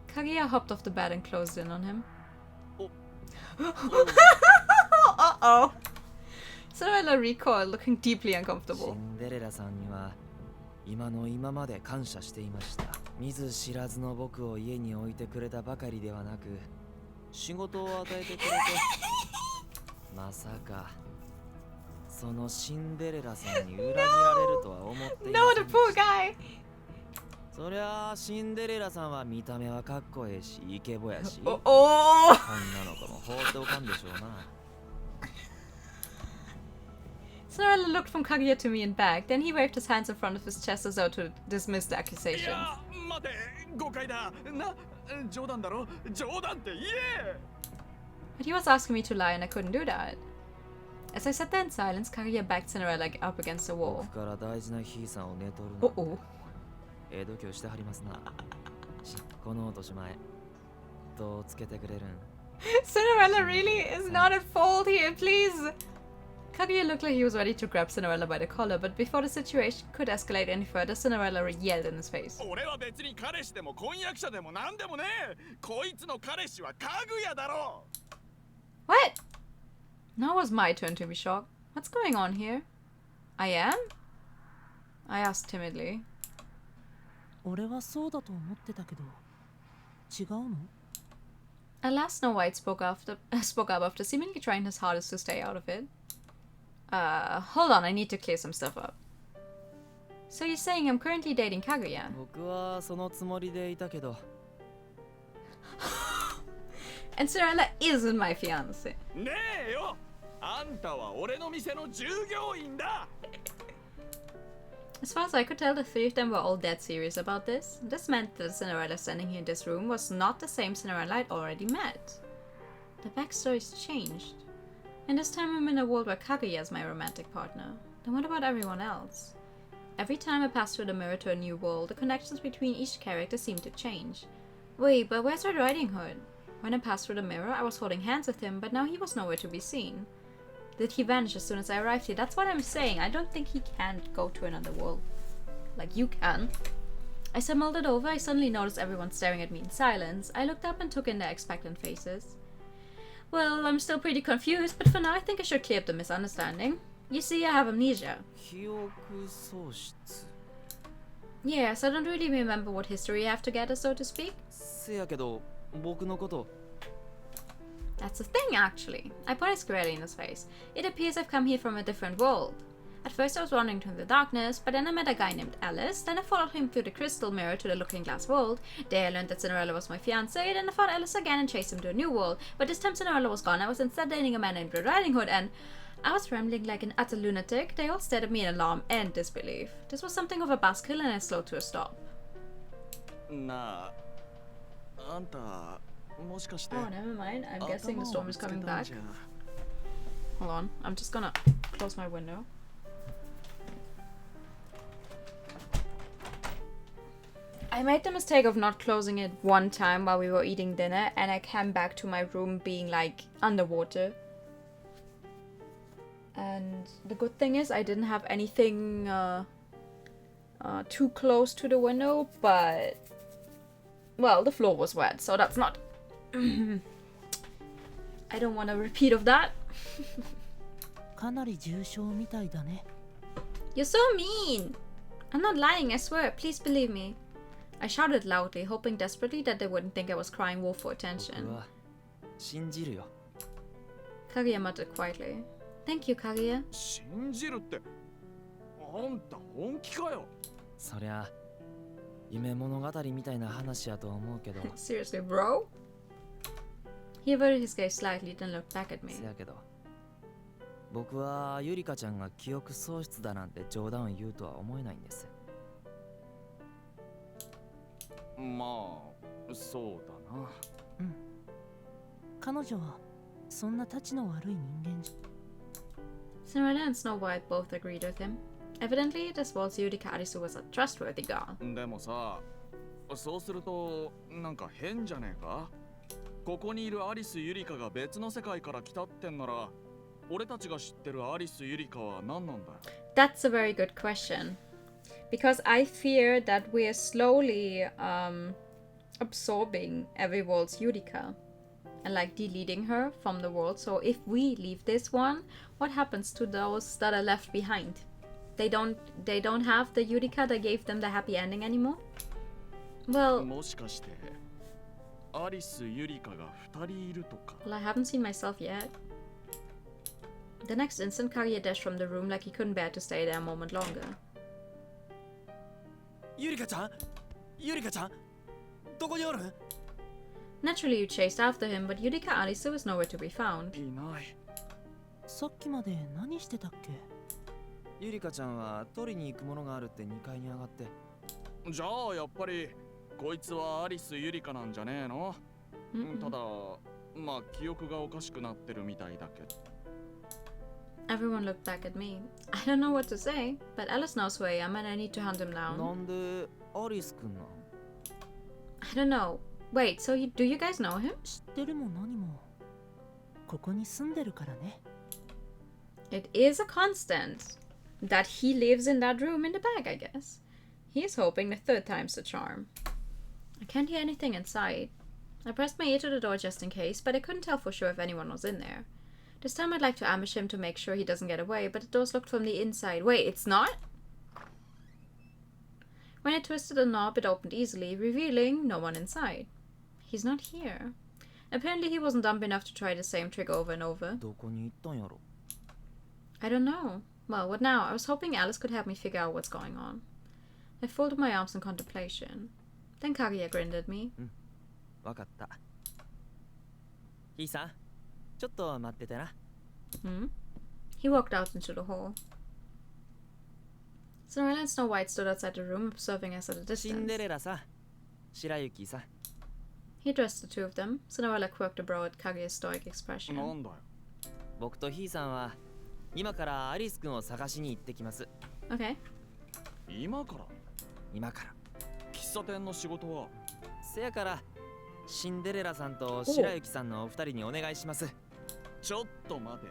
Kaguya hopped off the bed and closed in on him. Oh. Uh-oh. Cinderella recoiled, looking deeply シ uncomfortable. ンデレラさんには今の今まで感謝していました。見ず知らずの僕を家に置いてくれたばかりではなく、仕事を与えてくれて、まさかそのシンデレラさんに裏切られるとは思っていま No, せ the ん。 poor guy! そりゃあシンデレラさんは見た目はかっこええしイケボやし、 Oh! 女の子も放っておかんでしょうな。 Cinderella looked from Kaguya to me and back, then he waved his hands in front of his chest as though to dismiss the い accusations. や、待て、誤解だ。な、冗談だろ？冗談って言え！ But he was asking me to lie and I couldn't do that. As I sat there in silence, Kaguya backed Cinderella up against the wall. 僕から大事なひいさんを寝取るの。 Uh-oh. ええ度胸してはりますな。この落とし前、どうつけてくれるん？ Cinderella really is not at fault here, please! Kaguya looked like he was ready to grab Cinderella by the collar, but before the situation could escalate any further, Cinderella yelled in his face. 俺は別に彼氏でも婚約者でもなんでもねえ。こいつの彼氏はかぐやだろ。 What? Now it was my turn to be shocked. What's going on here? I am? I asked timidly. 俺はそうだと思ってたけど、違うの？ At last, Snow White spoke up after seemingly trying his hardest to stay out of it. Hold on, I need to clear some stuff up. So you're saying I'm currently dating Kaguya? 僕はそのつもりでいたけど。And Cinderella isn't my fiancé. ねえよ。あんたは俺の店の従業員だ。 As far as I could tell, the three of them were all dead serious about this. This meant that the Cinderella standing here in this room was not the same Cinderella I'd already met. The backstory's changed. And this time I'm in a world where Kaguya is my romantic partner. Then what about everyone else? Every time I pass through the mirror to a new world, the connections between each character seem to change. Wait, but where's Red Riding Hood? When I passed through the mirror, I was holding hands with him, but now he was nowhere to be seen. Did he vanish as soon as I arrived here? That's what I'm saying. I don't think he can go to another world. Like you can. As I mulled it over, I suddenly noticed everyone staring at me in silence. I looked up and took in their expectant faces. Well, I'm still pretty confused, but for now I think I should clear up the misunderstanding. You see, I have amnesia. 記憶喪失。 Yes, I don't really remember what history I have together, so to speak. せやけど、僕のこと。 That's the thing, actually. I pointed squarely in his face. It appears I've come here from a different world. At first I was wandering through the darkness, but then I met a guy named Alice, then I followed him through the crystal mirror to the looking glass world. There I learned that Cinderella was my fiancée, then I found Alice again and chased him to a new world. But this time Cinderella was gone, I was instead dating a man named Red Riding Hood, and... I was rambling like an utter lunatic. They all stared at me in alarm and disbelief. This was something of a buzzkill and I slowed to a stop. Na, anta, moshikashite. Oh, never mind. I'm guessing the storm is coming back. Hold on. I'm just gonna close my window. I made the mistake of not closing it one time while we were eating dinner, and I came back to my room being like underwater. And the good thing is I didn't have anything too close to the window, but well, the floor was wet, so that's not I don't want a repeat of that. You're so mean. I'm not lying, I swear. Please believe me. I shouted loudly, hoping desperately that they wouldn't think I was crying wolf for attention. Kaguya muttered quietly. Thank you, Kaguya. 信じるって、あんた本気かよ。そりゃ夢物語みたいな話やと思うけど。Seriously, bro? He averted his gaze slightly, then looked back at me. せやけど、僕はゆりかちゃんが記憶喪失だなんて冗談を言うとは思えないんです。まあ、そうだな。うん。彼女はそんなたちの悪い人間じゃ。Cinderella and Snow White both agreed with him. Evidently, this was Yurika Arisu was a trustworthy girl. でもさ、そうするとなんか変じゃねえか？ここにいるアリス・ユリカが別の世界から来たってんなら、俺たちが知ってるアリス・ユリカは何なんだよ？ That's a very good question. Because I fear that we are slowly absorbing every world's Yurika and like deleting her from the world. So if we leave this one, what happens to those that are left behind? They don't have the Yurika that gave them the happy ending anymore? Well, もしかしてアリス・ユリカが2人いるとか？ well, I haven't seen myself yet. The next instant, Kaguya dashed from the room like he couldn't bear to stay there a moment longer. ゆりかちゃん、ゆりかちゃん、どこにおる？ Naturally, you chased after him, but Yurika Arisu was nowhere to be found. いない。さっきまで何してたっけ？ゆりかちゃんは取りに行くものがあるって2階に上がって。じゃあやっぱりこいつはアリス・ユリカなんじゃねえの？ただ、まあ記憶がおかしくなってるみたいだけど。Everyone looked back at me. I don't know what to say, but Alice knows who I am and I need to hunt him down. なんでアリスくんなん？ I don't know. Wait, so do you guys know him? 知ってるも何も。ここに住んでるからね。It is a constant that he lives in that room in the back, I guess. He is hoping the third time's the charm. I can't hear anything inside. I pressed my ear to the door just in case, but I couldn't tell for sure if anyone was in there. This time I'd like to ambush him to make sure he doesn't get away, but the door's locked from the inside. Wait, it's not? When I twisted the knob, it opened easily, revealing no one inside. He's not here. Apparently he wasn't dumb enough to try the same trick over and over. どこに行ったんやろ？ I don't know. Well, what now? I was hoping Alice could help me figure out what's going on. I folded my arms in contemplation. Then Kaguya grinned at me. わかった。いいさ、ちょっと待っててな。He walked out into the hall. Cinderella and Snow White stood outside the room, observing us at a シン distance. デレラさ、白雪さ。He addressed the two of them. Cinderella quirked a brow at Kaguya's stoic expression. なんだよ。僕とヒーさんは今からアリスくんを探しに行ってきます。Okay. 今から？今から。喫茶店の仕事は？せやからシンデレラさんと白雪さんのお二人にお願いします。ちょっと待て。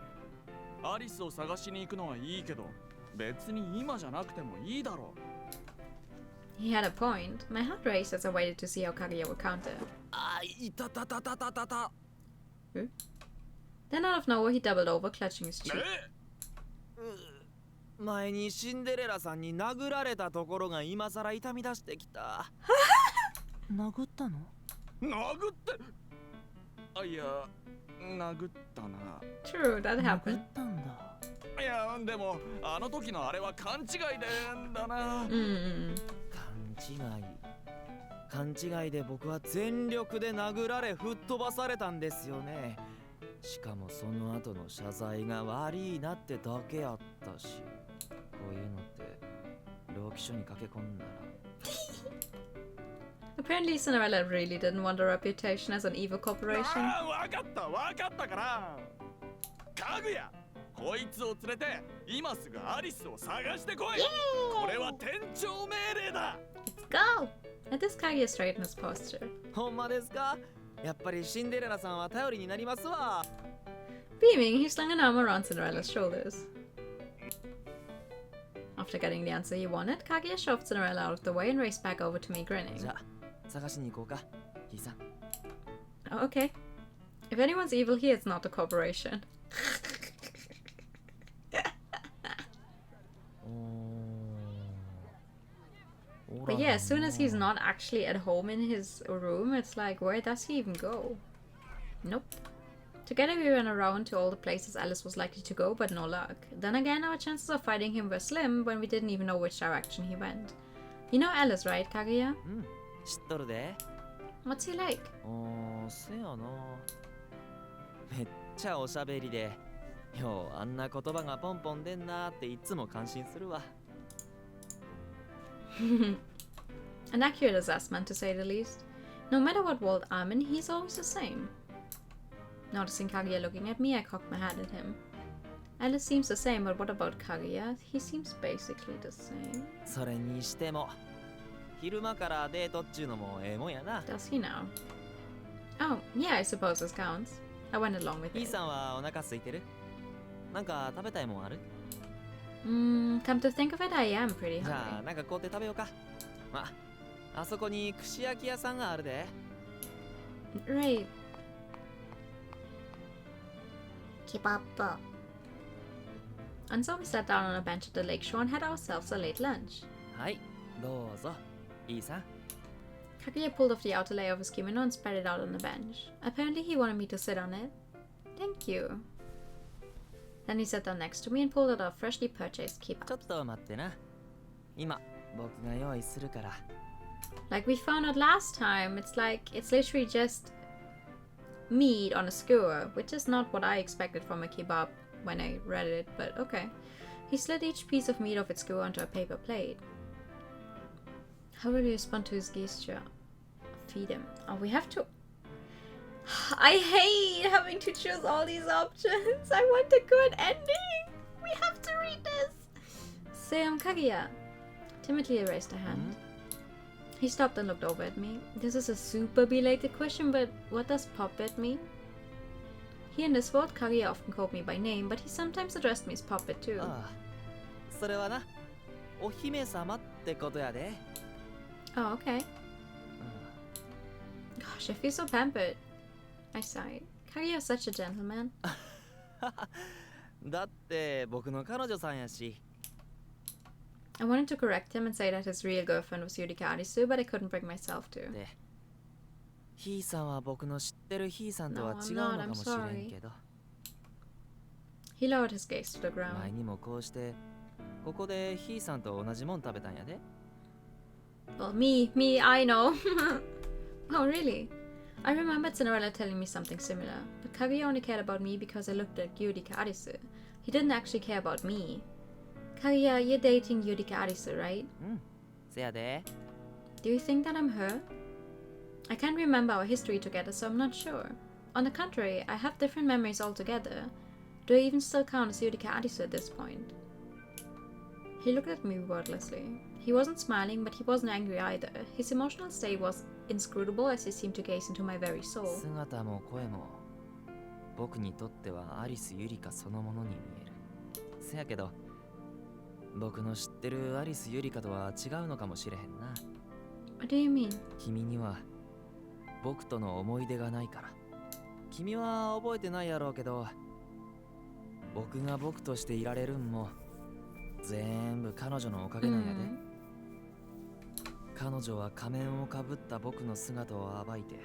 アリスを探しに行くのはいいけど、別に今じゃなくてもいいだろう。 He had a point. My heart raced as I waited to see how Kaguya would counter. あ、いたたたたたたた。Then out of nowhere he doubled over, clutching his cheek. 前にシンデレラさんに殴られたところが今さら痛み出してきた。殴ったの？殴って？あ、いや、殴ったな。 True, that 殴 happened. ったんだ。いや、でもあの時のあれは勘違いでだな。勘違いで僕は全力で殴られ吹っ飛ばされたんですよね。しかもその後の謝罪が悪いなってだけやったし、こういうのって老基所に駆け込んだら。Apparently Cinderella really didn't want a reputation as an evil corporation. わかったから。かぐや、こいつを連れて今すぐアリスを探してこい。これは店長命令だ。Let's go! Let this Kaguya straighten his posture. ほんまですか？やっぱりシンデレラさんは頼りになりますわ。Beaming, he slung an arm around Cinderella's shoulders. After getting the answer he wanted, Kaguya shoved Cinderella out of the way and raced back over to me grinning. じゃあ探しに行こうか、ひいさん。Oh, okay. If anyone's evil here, it's not a corporation. But yeah, as soon as he's not actually at home in his room, it's like, where does he even go? Nope. Together we went around to all the places Alice was likely to go, but no luck. Then again, our chances of finding him were slim when we didn't even know which direction he went. You know Alice, right, Kaguya? 知っとるで。 What's he like? せやな。めっちゃおしゃべりで、ようあんな言葉がポンポン出んなっていつも感心するわ。An accurate assessment, to say the least. No matter what world I'm in, he's always the same. Noticing Kaguya looking at me, I cocked my head at him. Alice seems the same, but what about Kaguya? He seems basically the same. それにしても、昼間からデートっちゅうのもええもんやな。Does he now? Oh, yeah, I suppose this counts. I went along with ひい it. さんはお腹空いてる？なんか食べたいもんある？ Come to think of it, I am pretty じゃあ hungry. なんか買うて食べようか。あそこに串焼き屋さんがあるで。 Right. Kebab. And so we sat down on a bench at the lakeshore and had ourselves a late lunch. はい、どうぞ。いいさん。 Kaguya pulled off the outer layer of his kimono and spread it out on the bench. Apparently he wanted me to sit on it. Thank you. Then he sat down next to me and pulled out a freshly purchased ちょ kebab. っと待ってな。今、僕が用意するから。 Like we found out last time, it's literally just meat on a skewer, which is not what I expected from a kebab when I read it, but okay. He slid each piece of meat off its skewer onto a paper plate. How will you respond to his gesture? Feed him. Oh, we have to... I hate having to choose all these options. I want a good ending. We have to read this. Seiyam Kaguya. Timidly raised a hand. He stopped and looked over at me. This is a super belated question, but what does puppet mean? Here in this world, Kaguya often called me by name, but he sometimes addressed me as puppet too. ああ、それはな、お姫様ってことやで。Oh, okay. Gosh, I feel so pampered. I sighed. Kaguya is such a gentleman. だって僕の彼女さんやし。 I wanted to correct him and say that his real girlfriend was Yurika Arisu, but I couldn't bring myself to. で、ひいさんは僕の知ってるひいさんとは違うのかもしれんけど。 He lowered his gaze to the 前 ground. にもこうしてここでひいさんと同じもん食べたんやで。 Well, me, I know. Oh, really? I remembered Cinderella telling me something similar, but Kaguya only cared about me because I looked like Yurika Arisu. He didn't actually care about me. Kaguya, you're dating Yurika Arisu, right? せやで。 Do you think that I'm her? I can't remember our history together, so I'm not sure. On the contrary, I have different memories altogether. Do I even still count as Yurika Arisu at this point? He looked at me wordlessly. He wasn't smiling, but he wasn't angry either. His emotional state was inscrutable as he seemed to gaze into my very soul. 姿も声も僕にとってはアリス・ユリカそのものに見える。せやけど僕の知ってるアリス・ユリカとは違うのかもしれへんな。 What do you mean? 君には僕との思い出がないから。君は覚えてないやろうけど、僕が僕としていられるんも全部彼女のおかげなんやで。彼女は仮面をかぶった僕の姿を暴いて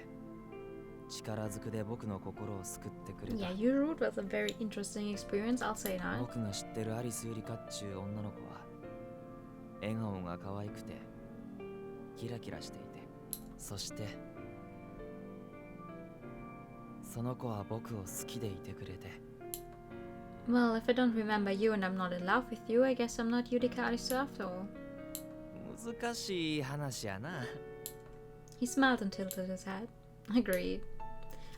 力ずくで僕の心を救ってくれた。 Yeah, your route was a very interesting experience, I'll say that. 僕が知ってるアリス・ユリカっちゅう女の子は笑顔が可愛くてキラキラしていて、そしてその子は僕を好きでいてくれて。Well, if I don't remember you and I'm not in love with you, I guess I'm not Yurika Arisu after all. 難しい話やな。He smiled and tilted his head. Agreed.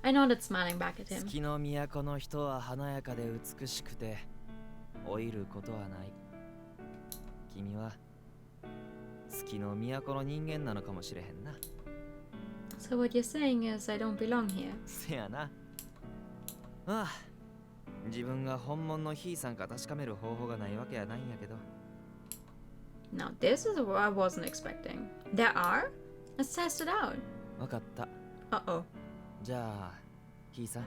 I nodded, smiling back at him. 月の都の人は華やかで美しくて老いることはない。君は月の都の人間なのかもしれへんな。So what you're saying is I don't belong here. せやな。ああ、自分が本物のヒーさんか確かめる方法がないわけやないんやけど。Now this is what I wasn't expecting. There are? Let's test it out. わかった。Uh-oh. じゃあ、ヒーさん。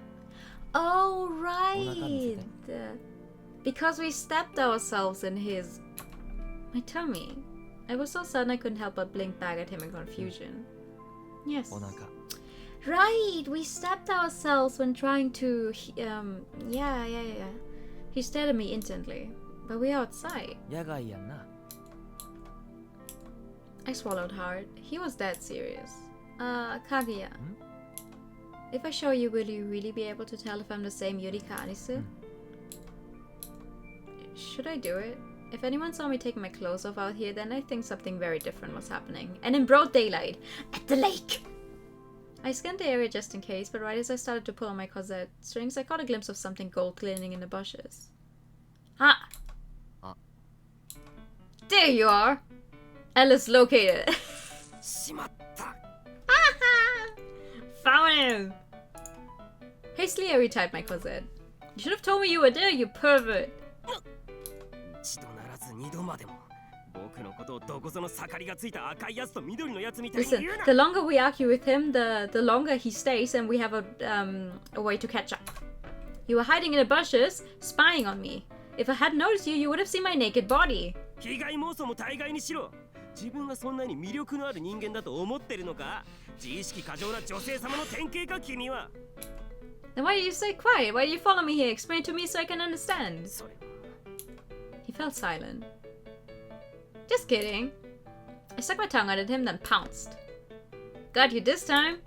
Oh, right. Because we stabbed ourselves in his... my tummy. I was so sudden I couldn't help but blink back at him in confusion. Yes. お腹。 Right, we stabbed ourselves when trying to... yeah. He stared at me instantly. But we are outside. 野外やんな。I swallowed hard. He was dead serious. Kaguya. If I show you, will you really be able to tell if I'm the same Yurika Arisu? Should I do it? If anyone saw me taking my clothes off out here, then I think something very different was happening. And in broad daylight, at the lake! I scanned the area just in case, but right as I started to pull on my corset strings, I caught a glimpse of something gold glistening in the bushes. Ah! There you are! Alice located. Found him! Hastily, I retied my corset. You should have told me you were there, you pervert! Listen, the longer we argue with him, the longer he stays, and we have a way to catch up. You were hiding in the bushes, spying on me. If I hadn't noticed you, you would have seen my naked body. 自分がそんなに魅力のある人間だと思ってるのか？自意識過剰な女性様の典型か君は。 Then why did you stay quiet? Why did you follow me here? Explain to me so I can understand. He fell silent. Just kidding. I stuck my tongue out at him, then pounced. Got you this time.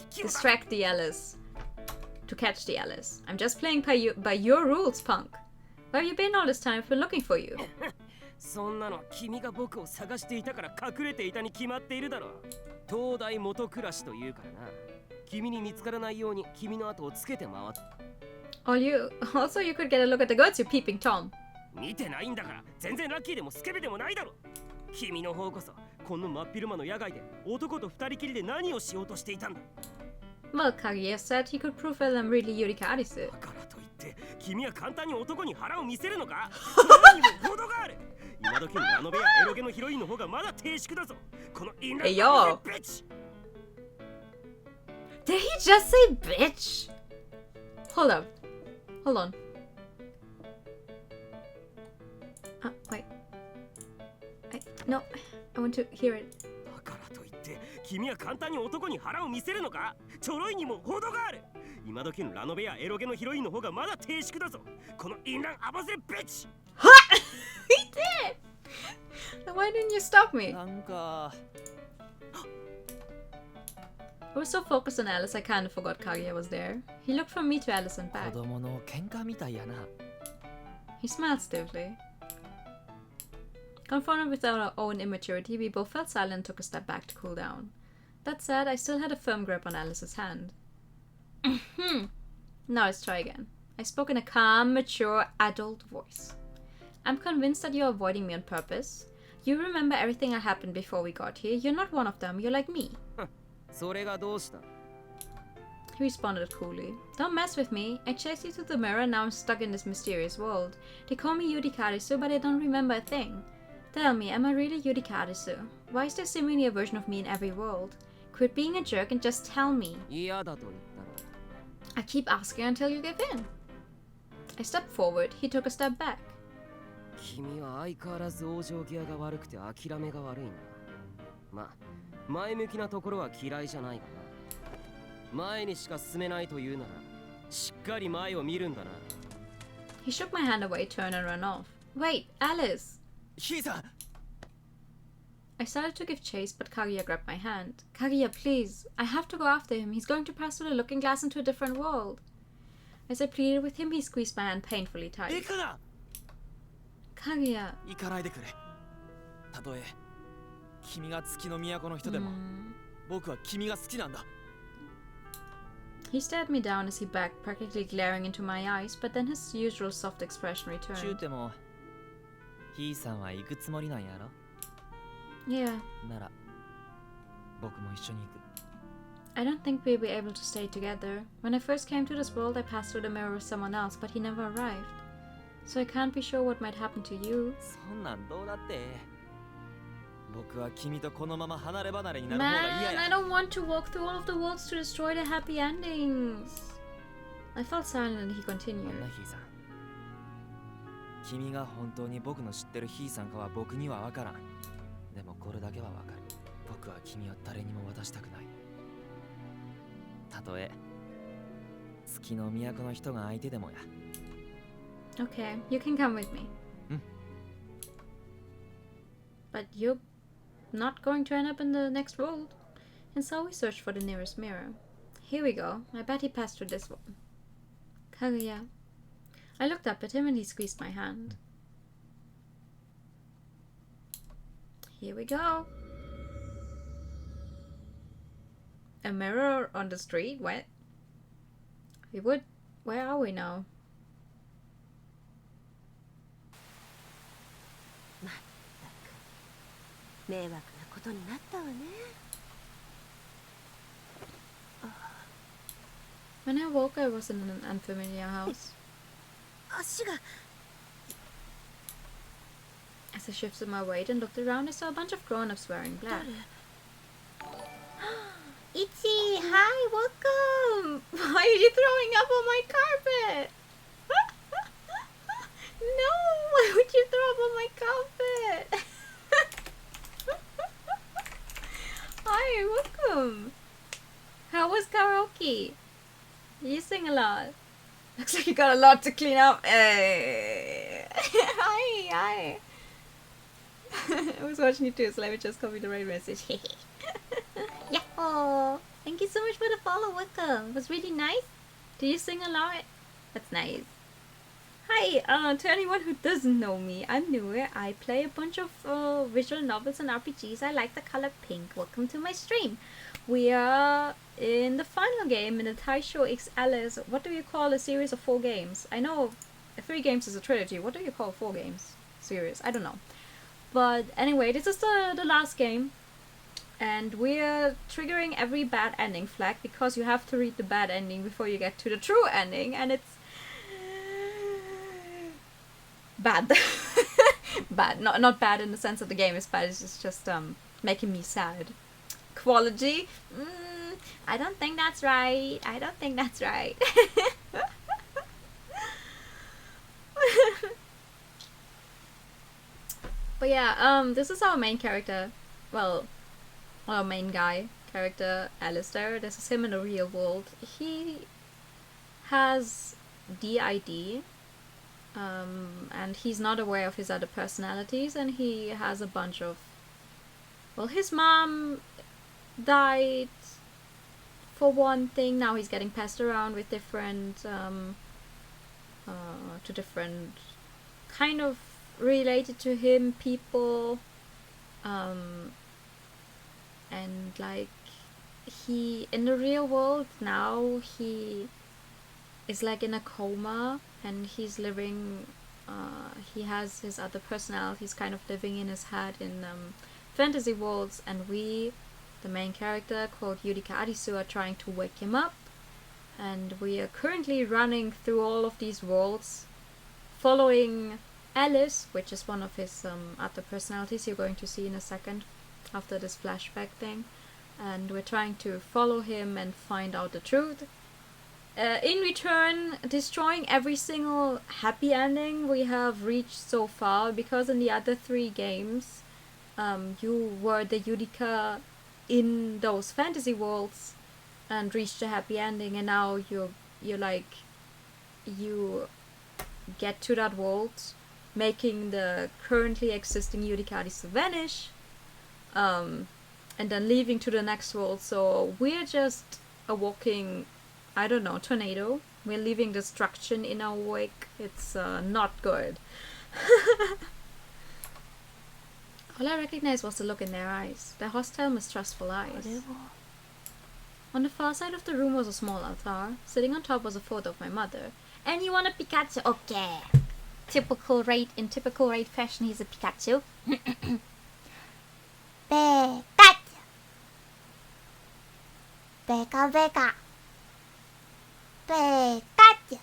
Distract the Alice. To catch the Alice. I'm just playing by your rules, punk. Where have you been all this time? I've been looking for you. そんなの君が僕を探していたから隠れていたに決まっているだろう。東大元暮らしというからな。君に見つからないように君の後をつけて回って。Also, you could get a look at the goods, you peeping Tom. 見てないんだから全然ラッキーでもスケベでもないだろ。君の方こそこの真っ昼間の野外で男と二人きりで何をしようとしていたんだ。Well, Kaguya said he could prove that I'm really Yurika Arisu. だからといって君は簡単に男に腹を見せるのか？それにも程がある。今時のラノベやエロゲのヒロインの方がまだ低粛だぞ。このインランドビッチ。Did he just say bitch? Hold up. Hold on. Wait. No, I want to hear it. だからといって君は簡単に男に腹を見せるのか？ちょろいにも程がある。今時のラノベやエロゲのヒロインの方がまだ低粛だぞ。このインランアバゼビッチ。He did! Then why didn't you stop me? なんか I was so focused on Alice, I kind of forgot Kaguya was there. He looked from me to Alice and 子 back. 供の喧嘩みたいやな。 He smiled stiffly. Confronted with our own immaturity, we both felt silent and took a step back to cool down. That said, I still had a firm grip on Alice's hand. Now let's try again. I spoke in a calm, mature, adult voice. I'm convinced that you're avoiding me on purpose. You remember everything that happened before we got here. You're not one of them. You're like me. それがどうした？ He responded coolly. Don't mess with me. I chased you to the mirror and now I'm stuck in this mysterious world. They call me Yurika Arisu, but I don't remember a thing. Tell me, am I really Yurika Arisu? Why is there seemingly a version of me in every world? Quit being a jerk and just tell me. 嫌だと言ったら。 I keep asking until you give in. I stepped forward. He took a step back. 君は相変わらず往生際が悪くて諦めが悪いな。まあ、前向きなところは嫌いじゃないがな。前にしか進めないというなら、しっかり前を見るんだな。He shook my hand away, turned and ran off. Wait, Alice! ヒーさん I started to give chase, but Kaguya grabbed my hand. Kaguya, please. I have to go after him. He's going to pass through the looking glass into a different world. As I pleaded with him, he squeezed my hand painfully tight. Kaguya. 行かないでくれ。たとえ君が月の都の人でも、僕は君が好きなんだ。 He stared me down as he backed, practically glaring into my eyes, but then his usual soft expression 中 returned. でも、ひいさんは行くつもりなんやろ Yeah. なら、僕も一緒に行く。 I don't think we'll be able to stay together. When I first came to this world, I passed through the mirror with someone else, but he never arrived. So I can't be sure what might happen to you. そんなんどうだって。僕は君とこのまま離れ離れになる方が嫌 Man, や。 I don't want to walk through all of the worlds to destroy the happy endings. I felt silent and he あん continued. なひいさん。君が本当に僕の知ってるひいさんかは僕には分からん。でもこれだけは分かる。僕は君を誰にも渡したくない。たとえ月の都の人が相手でもや。 Okay, you can come with me. But you're not going to end up in the next world. And so we searched for the nearest mirror. Here we go. I bet he passed through this one. Kaguya. I looked up at him and he squeezed my hand. Here we go. A mirror on the street? What? Where are we now? 迷惑なことになったわね。 When I woke, I was in an unfamiliar house. 足が As I shifted my weight and looked around, I saw a bunch of grown-ups wearing black. Itchy! Hi! Welcome! Why are you throwing up on my carpet? No! Why would you throw up on my carpet? Hi! Welcome! How was karaoke? You sing a lot. Looks like you got a lot to clean up. Hey. Hi! I was watching you too, so let me just copy the right message. Yahoo! Thank you so much for the follow, welcome. It was really nice. Do you sing a lot? That's nice. Hi, to anyone who doesn't know me, I'm newer. I play a bunch of visual novels and RPGs. I like the color pink. Welcome to my stream. We are in the final game in the Taisho X Alice. What do you call a series of 4 games? I know 3 games is a trilogy. What do you call 4 games series? I don't know. But anyway, this is the last game. And we're triggering every bad ending flag because you have to read the bad ending before you get to the true ending. And it's bad. Bad. Not bad in the sense of the game is bad. It's just making me sad. Quality? I don't think that's right. I don't think that's right. But yeah, this is our main character. Well, our main guy character, Alistair. This is him in the real world. He has DID. And he's not aware of his other personalities, and he has a bunch of... Well, his mom died for one thing. Now he's getting passed around with different to different kind of related to him people, and like he in the real world now he is like in a coma, and he's living he has his other personalities kind of living in his head in fantasy worlds, and we, the main character called Yurika Arisu, are trying to wake him up. And we are currently running through all of these worlds, following Alice, which is one of his other personalities you're going to see in a second after this flashback thing. And we're trying to follow him and find out the truth. In return, destroying every single happy ending we have reached so far, because in the other 3 games, you were the Yurika in those fantasy worlds and reached a happy ending, and now you get to that world, making the currently existing Yurika Arisu vanish, and then leaving to the next world. So we're just a walking, I don't know, tornado. We're leaving destruction in our wake. It's not good. All I recognized was the look in their eyes, their hostile, mistrustful eyes. On the far side of the room was a small altar. Sitting on top was a photo of my mother. And you want a Pikachu? Okay. Typical Raid fashion, he's a Pikachu. Pikachu. Peka Peka. Pikachu.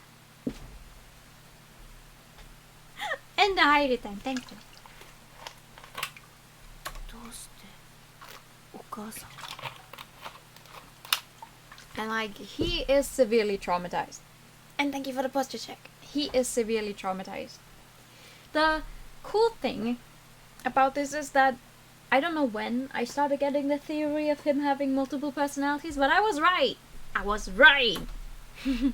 And the high time, thank you. And like, he is severely traumatized. And thank you for the posture check. He is severely traumatized. The cool thing about this is that I don't know when I started getting the theory of him having multiple personalities, but I was right. I was right. I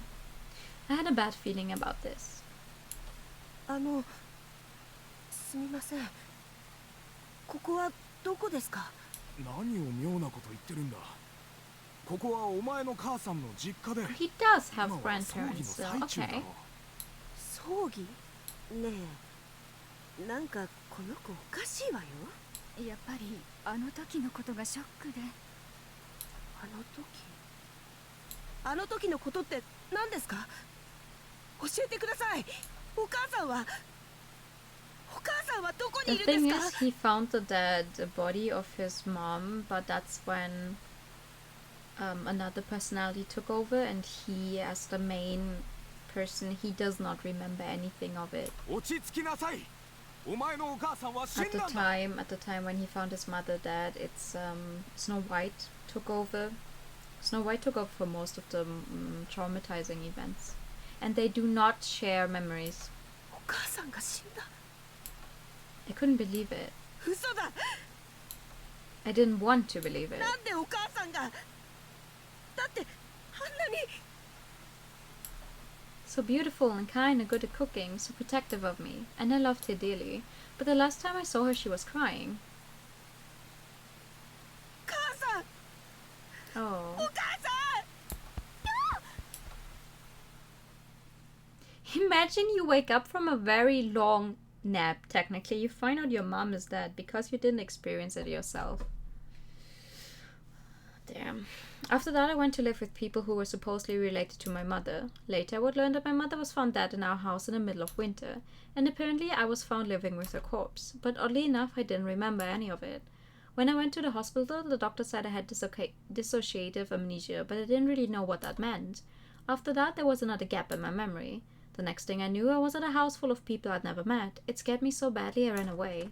had a bad feeling about this. すみません。ここはどこですか？何を妙なこと言ってるんだ。ここはお前の母さんの実家で。He does have grandparents, so okay. 葬儀？ねえ、なんかこの子おかしいわよ。やっぱりあの時のことがショックで。あの時のことって何ですか？教えてください。お母さんはどこにい The るん thing ですか？ is, he found the dead body of his mom, but that's when another personality took over, and he, as the main person, he does not remember anything of it. 落ち着きなさい。お前のお母さんは死ん At だ the んだ。 time when he found his mother dead, it's Snow White took over. Snow White took over for most of the traumatizing events, and they do not share memories. お母さんが死んだ。 I couldn't believe it. 嘘だ。 I didn't want to believe it. なんでお母さんが？だってあんなに。 So beautiful and kind and good at cooking, so protective of me, and I loved her dearly. But the last time I saw her, she was crying. 母さん。 Oh. お母さん。 Imagine you wake up from a very long nap, technically. You find out your mom is dead because you didn't experience it yourself. Damn. After that, I went to live with people who were supposedly related to my mother. Later, I would learn that my mother was found dead in our house in the middle of winter, and apparently I was found living with her corpse. But oddly enough, I didn't remember any of it. When I went to the hospital, the doctor said I had dissociative amnesia, but I didn't really know what that meant. After that, there was another gap in my memory. The next thing I knew, I was at a house full of people I'd never met. It scared me so badly I ran away.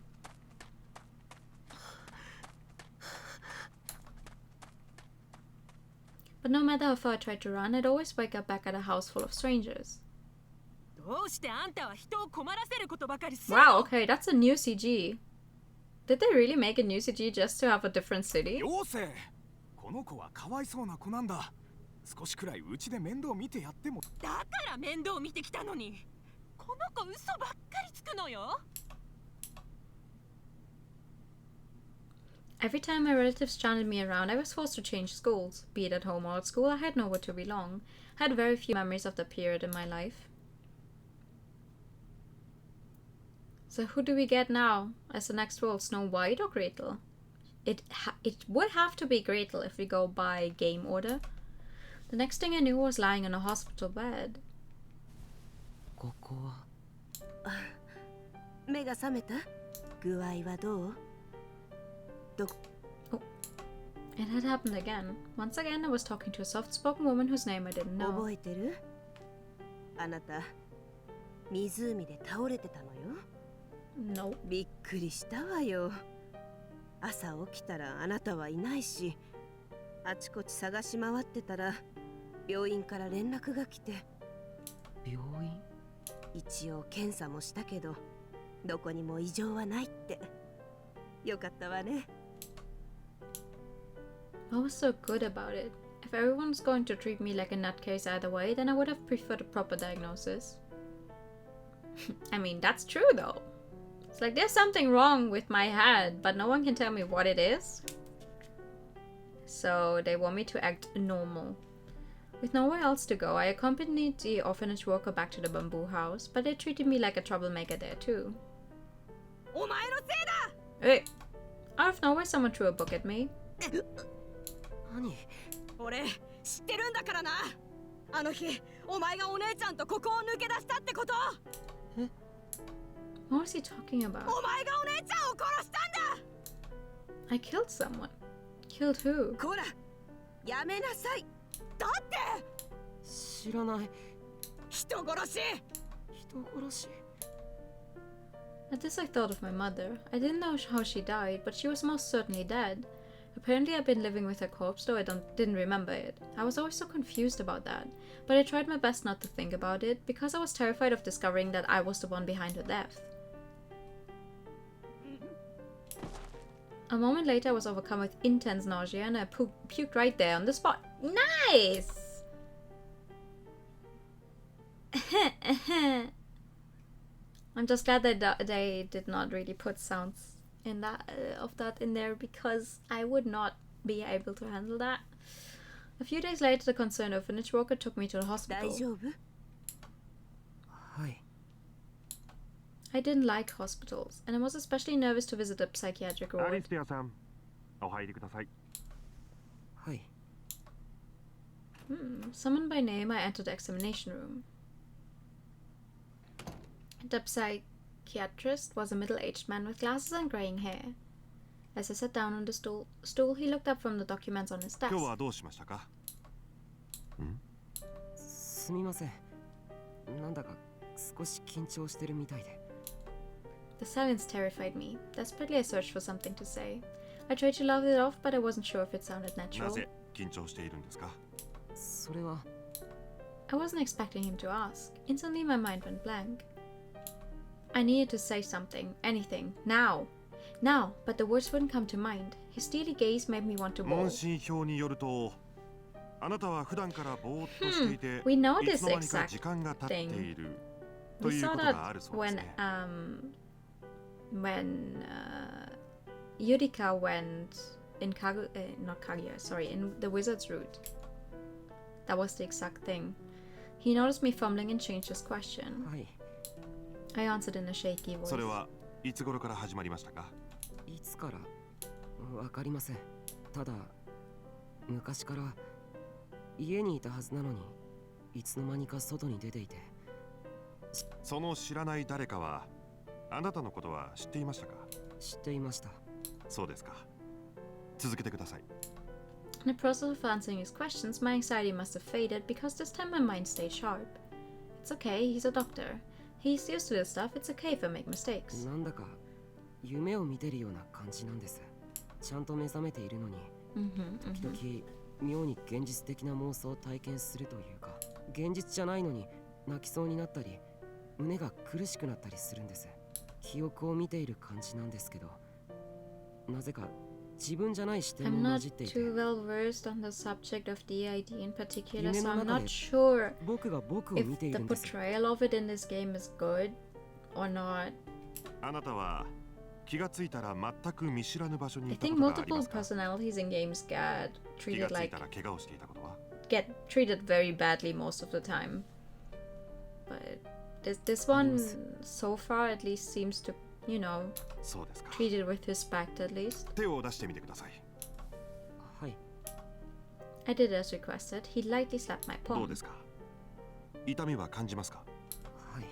But no matter how far I tried to run, I'd always wake up back at a house full of strangers. Wow, okay, that's a new CG. Did they really make a new CG just to have a different city? この子はかわいそうな子なんだ。少しくらいうちで面倒見てやっても。だから面倒見てきたのに。この子嘘ばっかりつくのよ。 Every time my relatives chanted me around, I was forced to change schools. Be it at home or at school, I had nowhere to belong. I had very few memories of that period in my life. So who do we get now as the next world, Snow White or Gretel? It would have to be Gretel if we go by game order. The next thing I knew was lying in a hospital bed. ここは目が覚めた？具合はどう？ Oh, it had happened again. Once again, I was talking to a soft-spoken woman whose name I didn't know. 覚えてる？あなた湖で倒れてたのよ。 No. びっくりしたわよ。朝起きたらあなたはいないし、あちこち探し回ってたら病院から連絡が来て。病院？一応検査もしたけど、どこにも異常はないって。よかったわね。 What was so good about it? If everyone's going to treat me like a nutcase either way, then I would have preferred a proper diagnosis. I mean, that's true though. It's like there's something wrong with my head, but no one can tell me what it is. So they want me to act normal. With nowhere else to go, I accompanied the orphanage worker back to the bamboo house, but they treated me like a troublemaker there too. Hey! Out of nowhere, someone threw a book at me. 俺知ってるんだからな。あの日お前がお姉ちゃんとここを抜け出したってこと。 What was he talking about? お前がお姉ちゃんを殺したんだ。 I killed someone. Killed who? こらやめなさい。だって知らない。人殺し。人殺し。 At this I thought of my mother. I didn't know how she died, but she was most certainly dead. Apparently I've been living with her corpse, though I didn't remember it. I was always so confused about that, but I tried my best not to think about it, because I was terrified of discovering that I was the one behind her death. A moment later I was overcome with intense nausea and I puked right there on the spot. Nice! I'm just glad that they did not really put sounds in that of that in there, because I would not be able to handle that. A few days later, the concerned orphanage worker took me to the hospital. 大丈夫？はい。 I didn't like hospitals, and I was especially nervous to visit a psychiatric アリ ward. ステアさん、お入りください。はい。 Summoned by name, I entered the examination room. The psychiatrist was a middle-aged man with glasses and graying hair. As I sat down on the stool, he looked up from the documents on his desk. 今日はどうしましたか？すみません。なんだか少し緊張してるみたいで。 The silence terrified me. Desperately, I searched for something to say. I tried to laugh it off, but I wasn't sure if it sounded な natural. ぜ緊張しているんですか？それは I wasn't expecting him to ask. Instantly, my mind went blank. I needed to say something, anything, now. Now, but the words wouldn't come to mind. His steely gaze made me want to 問 bawl. 診票によると、あなたは普段からぼーっとしていて、 We know い this つの間にか exact 時間が経っていると We いう saw ことがある that そうです when ね。when Yurika went in not Kaguya, sorry, in the wizard's route. That was the exact thing. He noticed me fumbling and changed his question. はい。 I answered in a shaky voice. それはいつ頃から始まりましたか？いつからわかりません。ただ昔から家にいたはずなのにいつの間にか外に出ていて。その知らない誰かはあなたのことは知っていましたか？知っていました。そうですか。続けてください。 In the process of answering his questions, my anxiety must have faded because this time my mind stayed sharp. It's okay, he's a doctor. He's used to this stuff. It's okay if I make mistakes. なんだか夢を見てるような感じなんです。ちゃんと目覚めているのに、時々妙に現実的な妄想を体験するというか、現実じゃないのに泣きそうになったり、胸が苦しくなったりするんです。記憶を見ている感じなんですけど、なぜか自分じゃない視点 I'm も混 not じっていて、 too well versed on the subject of DID in particular, 夢 so の I'm 中 not で sure 僕が僕を見 if てい the るんです。 portrayal of it in this game is good or not. あなたは気がついたら全く見知らぬ場所に I いた think ことがあり multiple ますか？ personalities in games get 気が treated つい like たら怪我をしていたことは？ get treated very badly most of the time. But this one so far at least seems to, you know, そうですか。 treated with respect at least. 手を出してみてください。はい。 I did as requested. He lightly slapped my どう palm. ですか？痛みは感じますか？はい。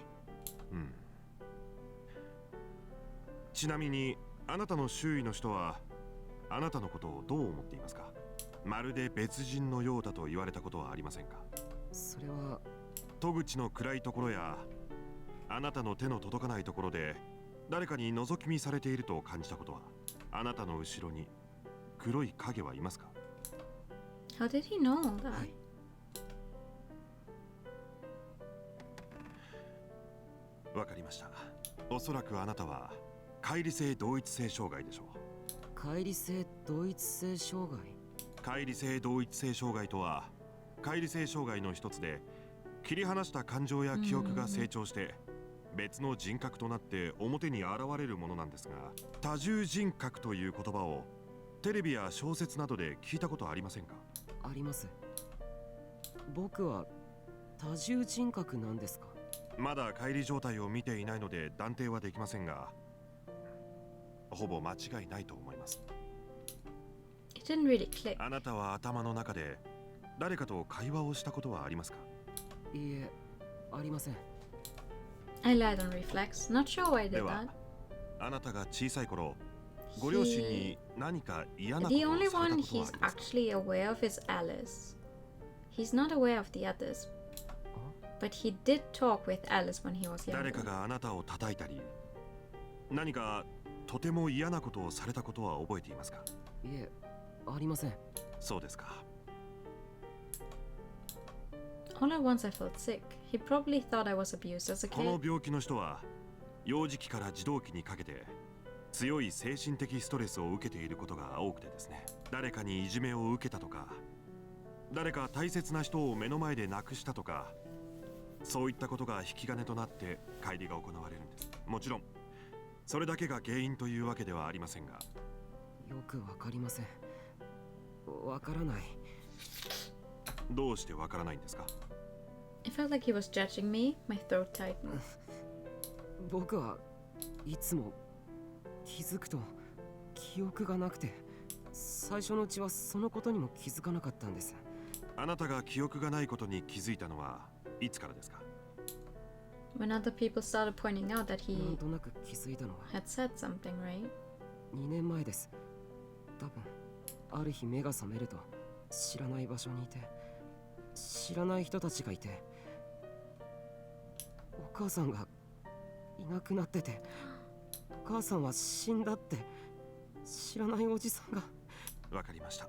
ちなみにあなたの周囲の人はあなたのことをどう思っていますか？まるで別人のようだと言われたことはありませんか？それは戸口の暗いところやあなたの手の届かないところで誰かに覗き見されていると感じたことは？あなたの後ろに黒い影はいますか？ How did he know that? はい。わかりました。おそらくあなたは乖離性同一性障害でしょう。乖離性同一性障害。乖離性同一性障害とは乖離性障害の一つで切り離した感情や記憶が成長して別の人格となって表に現れるものなんですが、多重人格という言葉をテレビや小説などで聞いたことありませんか？あります。僕は多重人格なんですか？まだ乖離状態を見ていないので断定はできませんが、ほぼ間違いないと思います。It didn't really click. あなたは頭の中で誰かと会話をしたことはありますか？いいえ、ありません。I lied on reflex. Not sure why I で did は that. あなたが小さい頃、ご両親に何か嫌なこ The とを only された one ことは he's ありますか？ actually aware of is Alice. He's not aware of the others. But he did talk with Alice when he was 誰 younger. かがあなたを叩いたり、何かとても嫌なことをされたことは覚えていますか？いえ、ありません。そうですか。 All at once I felt sick. He probably thought I was abused as a この kid. 病気の人は幼児期から児童期にかけて強い精神的ストレスを受けていることが多くてですね。誰かにいじめを受けたとか、誰か大切な人を目の前で亡くしたとか、そういったことが引き金となって乖離が行われるんです。もちろんそれだけが原因というわけではありませんが。よくわかりません。わからない。どうしてわからないんですか？ It felt like he was judging me. My throat tightened. 僕はいつも気づくと記憶がなくて、最初のうちはそのことにも気づかなかったんです。あなたが記憶がないことに気づいたのはいつからですか？ When other people started pointing out that なん he となく気づいたのは had said something, right? 2年前です。多分ある日目が覚めると知らない場所にいて、知らない人たちがいて、お母さんがいなくなってて、お母さんは死んだって知らないおじさんが。わかりました。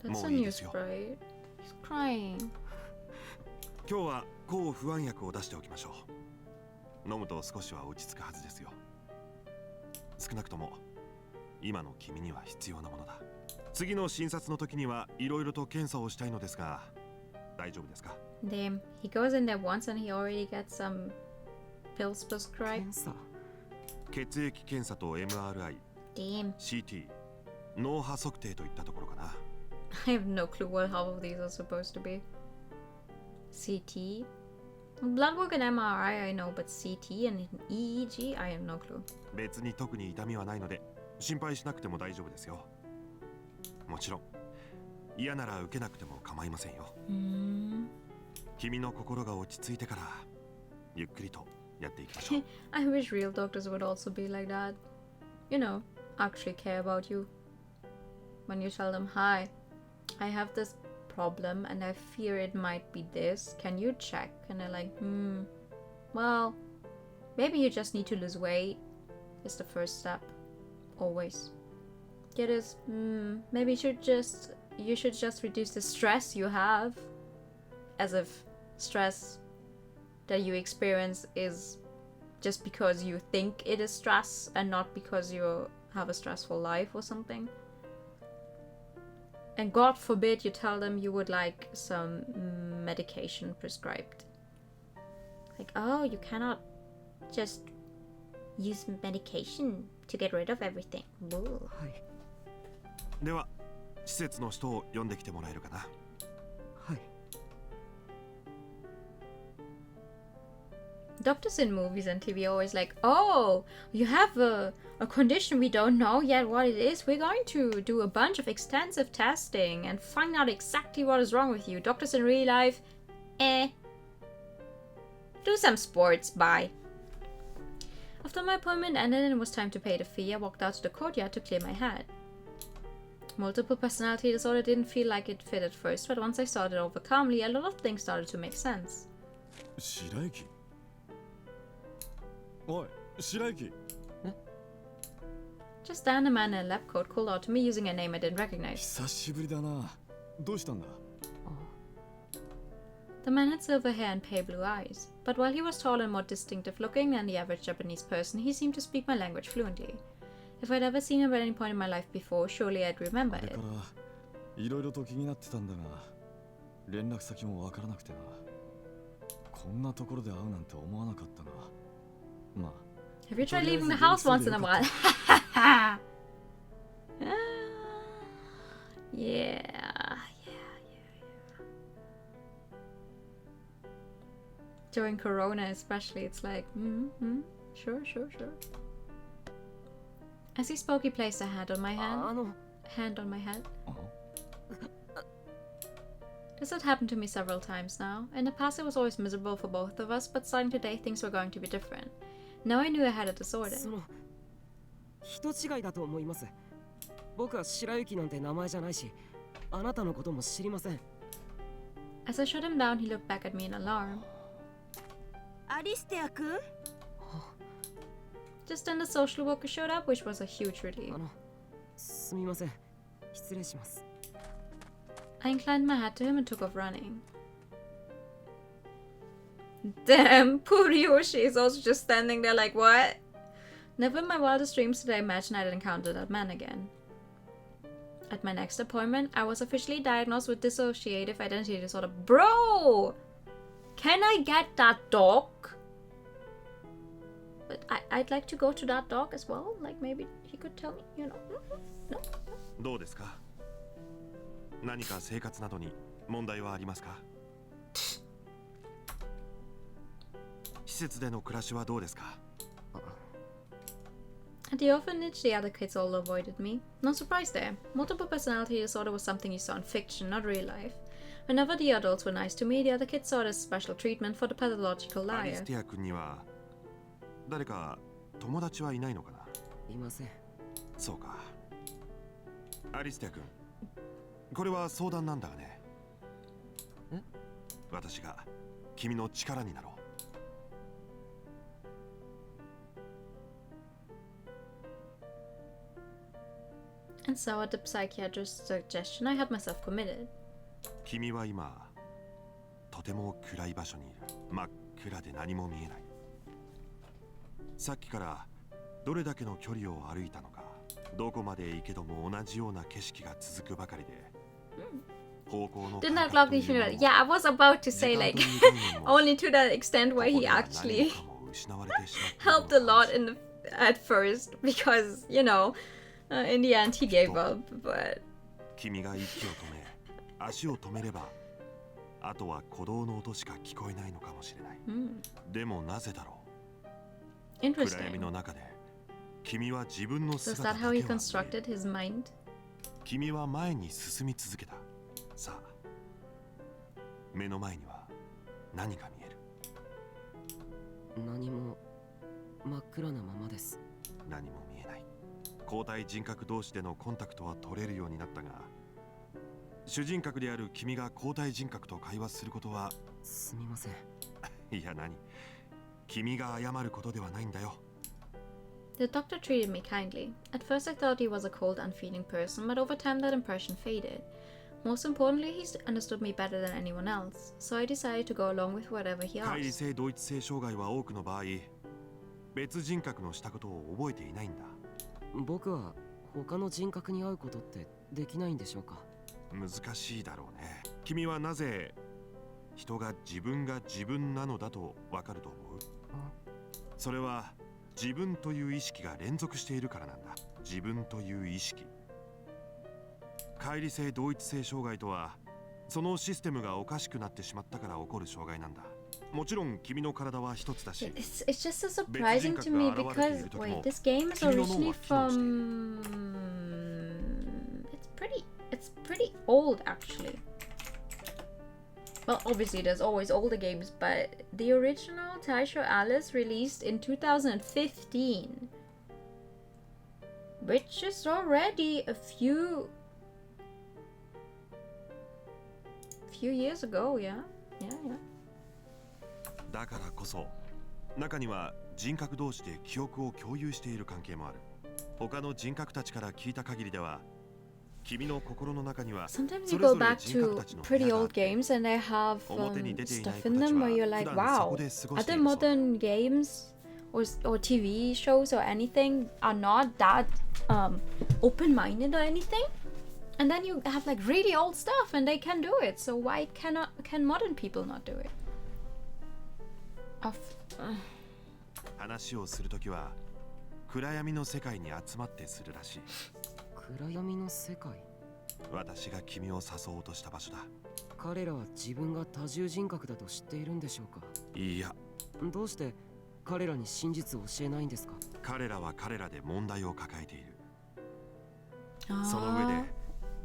That's a もういい new ですよ。 sprite. He's crying. 今日は抗不安薬を出しておきましょう。飲むと少しは落ち着くはずですよ。少なくとも今の君には必要なものだ。次の診察の時にはいろいろと検査をしたいのですが、大丈夫ですか？ Damn, he goes in there once and he already gets some pills prescribed. 検査。血液検査と MRI、 Damn, CT、脳波測定といったところかな。 I have no clue what half of these are supposed to be. CT? Blood work and MRI I know, but CT and EEG I have no clue. 別に特に痛みはないので心配しなくても大丈夫ですよ。もちろん嫌なら受けなくても構いませんよ。君の心が落ち着いてからゆっくりとやっていきましょう。I wish real doctors would also be like that. You know, actually care about you. When you tell them, hi, I have this problem and I fear it might be this. Can you check? And they're like, well, maybe you just need to lose weight. Is the first step. Always. Get is, maybe you should just reduce the stress you have. As if stress that you experience is just because you think it is stress and not because you have a stressful life or something. And God forbid you tell them you would like some medication prescribed. Like, oh, you cannot just use medication to get rid of everything. Whoa. はい。では施設の人を呼んできてもらえるかな。はい。 Doctors in movies and TV are always like, oh, you have a condition we don't know yet what it is. We're going to do a bunch of extensive testing and find out exactly what is wrong with you. Doctors in real life, do some sports, bye. After my appointment ended and it was time to pay the fee, I walked out to the courtyard to clear my head. Multiple personality disorder didn't feel like it fit at first, but once I started over calmly, a lot of things started to make sense. 白雪。おい、白雪。 Just then, a man in a lab coat called out to me using a name I didn't recognize. 久しぶりだな。どうしたんだ？ The man had silver hair and pale blue eyes, but while he was tall and more distinctive looking than the average Japanese person, he seemed to speak my language fluently. If I'd ever seen him at any point in my life before, surely I'd remember あれ it. からいろいろと気になってたんだが、連絡先もわからなくてな。こんなところで会うなんて思わなかったが、まあ Have you tried leaving the house once in a while? Yeah. During Corona especially, it's like, sure. As he spoke, he placed a hand on my hand on my head. This had happened to me several times now. In the past it was always miserable for both of us, but starting today things were going to be different. Now I knew I had a disorder. 人違いだと思います。僕は白雪なんて名前じゃないし、あなたのことも知りません。As I shut him down, he looked back at me in alarm. アリステア君? Just then the social worker showed up, which was a huge relief. すみません。失礼します。I inclined my head to him and took off running. Damn, poor Ryoshi is also just standing there like, what? Never in my wildest dreams did I imagine I'd encounter that man again. At my next appointment, I was officially diagnosed with dissociative identity disorder. Bro! Can I get that dog? But I'd like to go to that dog as well. Like, maybe he could tell me, you know. No? どうですか？何か生活などに問題はありますか？施設での暮らしはどうですか？ At the orphanage, the other kids all avoided me. No surprise there. Multiple personality disorder was something you saw in fiction, not real life. Whenever the adults were nice to me, the other kids saw it as special treatment for the pathological アリ liar. スティア君には誰か友達はいないのかな？いません。そうか。アリスティア君、これは相談なんだがね。私が君の力になろう。And so at the psychiatrist's suggestion, I had myself committed. 君は今とても暗い場所にいる。真っ暗で何も見えない。さっきからどれだけの距離を歩いたのか、どこまで行けども同じような景色が続くばかりで。方向の Didn't that clock you feel that? Yeah, I was about to say like only to that extent where he actually helped a lot at first because, you know, in the end he gave up, but 君が息を止め、足を止めれば、あとは鼓動の音しか聞こえないのかもしれない。でもなぜだろう。暗闇の中で、君は自分の姿だけを見て、君は前に進み続けた。さあ、目の前には何が見える？何も真っ暗なままです。何も見えない。交代人格同士でのコンタクトは取れるようになったが、主人格である君が交代人格と会話することは。すみません。いや何？君が謝ることではないんだよ。The doctor treated me kindly. At first I thought he was a cold, unfeeling person, but over time that impression faded. Most importantly, he understood me better than anyone else, so I decided to go along with whatever he 乖離 asked. 性同一性障害は多くの場合、別人格のしたことを覚えていないんだ。僕は他の人格に会うことってできないんでしょうか？難しいだろうね。君はなぜ人が自分なのだとわかると思う？それは自分という意識が連続しているからなんだ。自分という意識。乖離性同一性障害とは、そのシステムがおかしくなってしまったから起こる障害なんだ。もちろん君の体は一つだし。It's just so surprising to me because wait, this game is originally from. It's pretty old actually. Well, obviously there's always older games, but the original Taisho Alice released in 2015, which is already a few years ago. Yeah. だからこそ、中には人格同士で記憶を共有している関係もある。他の人格たちから聞いた限りでは、君の心の中には Sometimes you go back to pretty old games and they have stuff in them where you're like, wow, other modern games or TV shows or anything are not that open-minded or anything. And then you have like really old stuff and they can do it. So why can modern people not do it? Off. 話をするときは暗闇の世界に集まってするらしい。暗闇の世界。私が君を誘おうとした場所だ。彼らは自分が多重人格だと知っているんでしょうか。いや、どうして彼らに真実を教えないんですか。彼らは彼らで問題を抱えている。その上で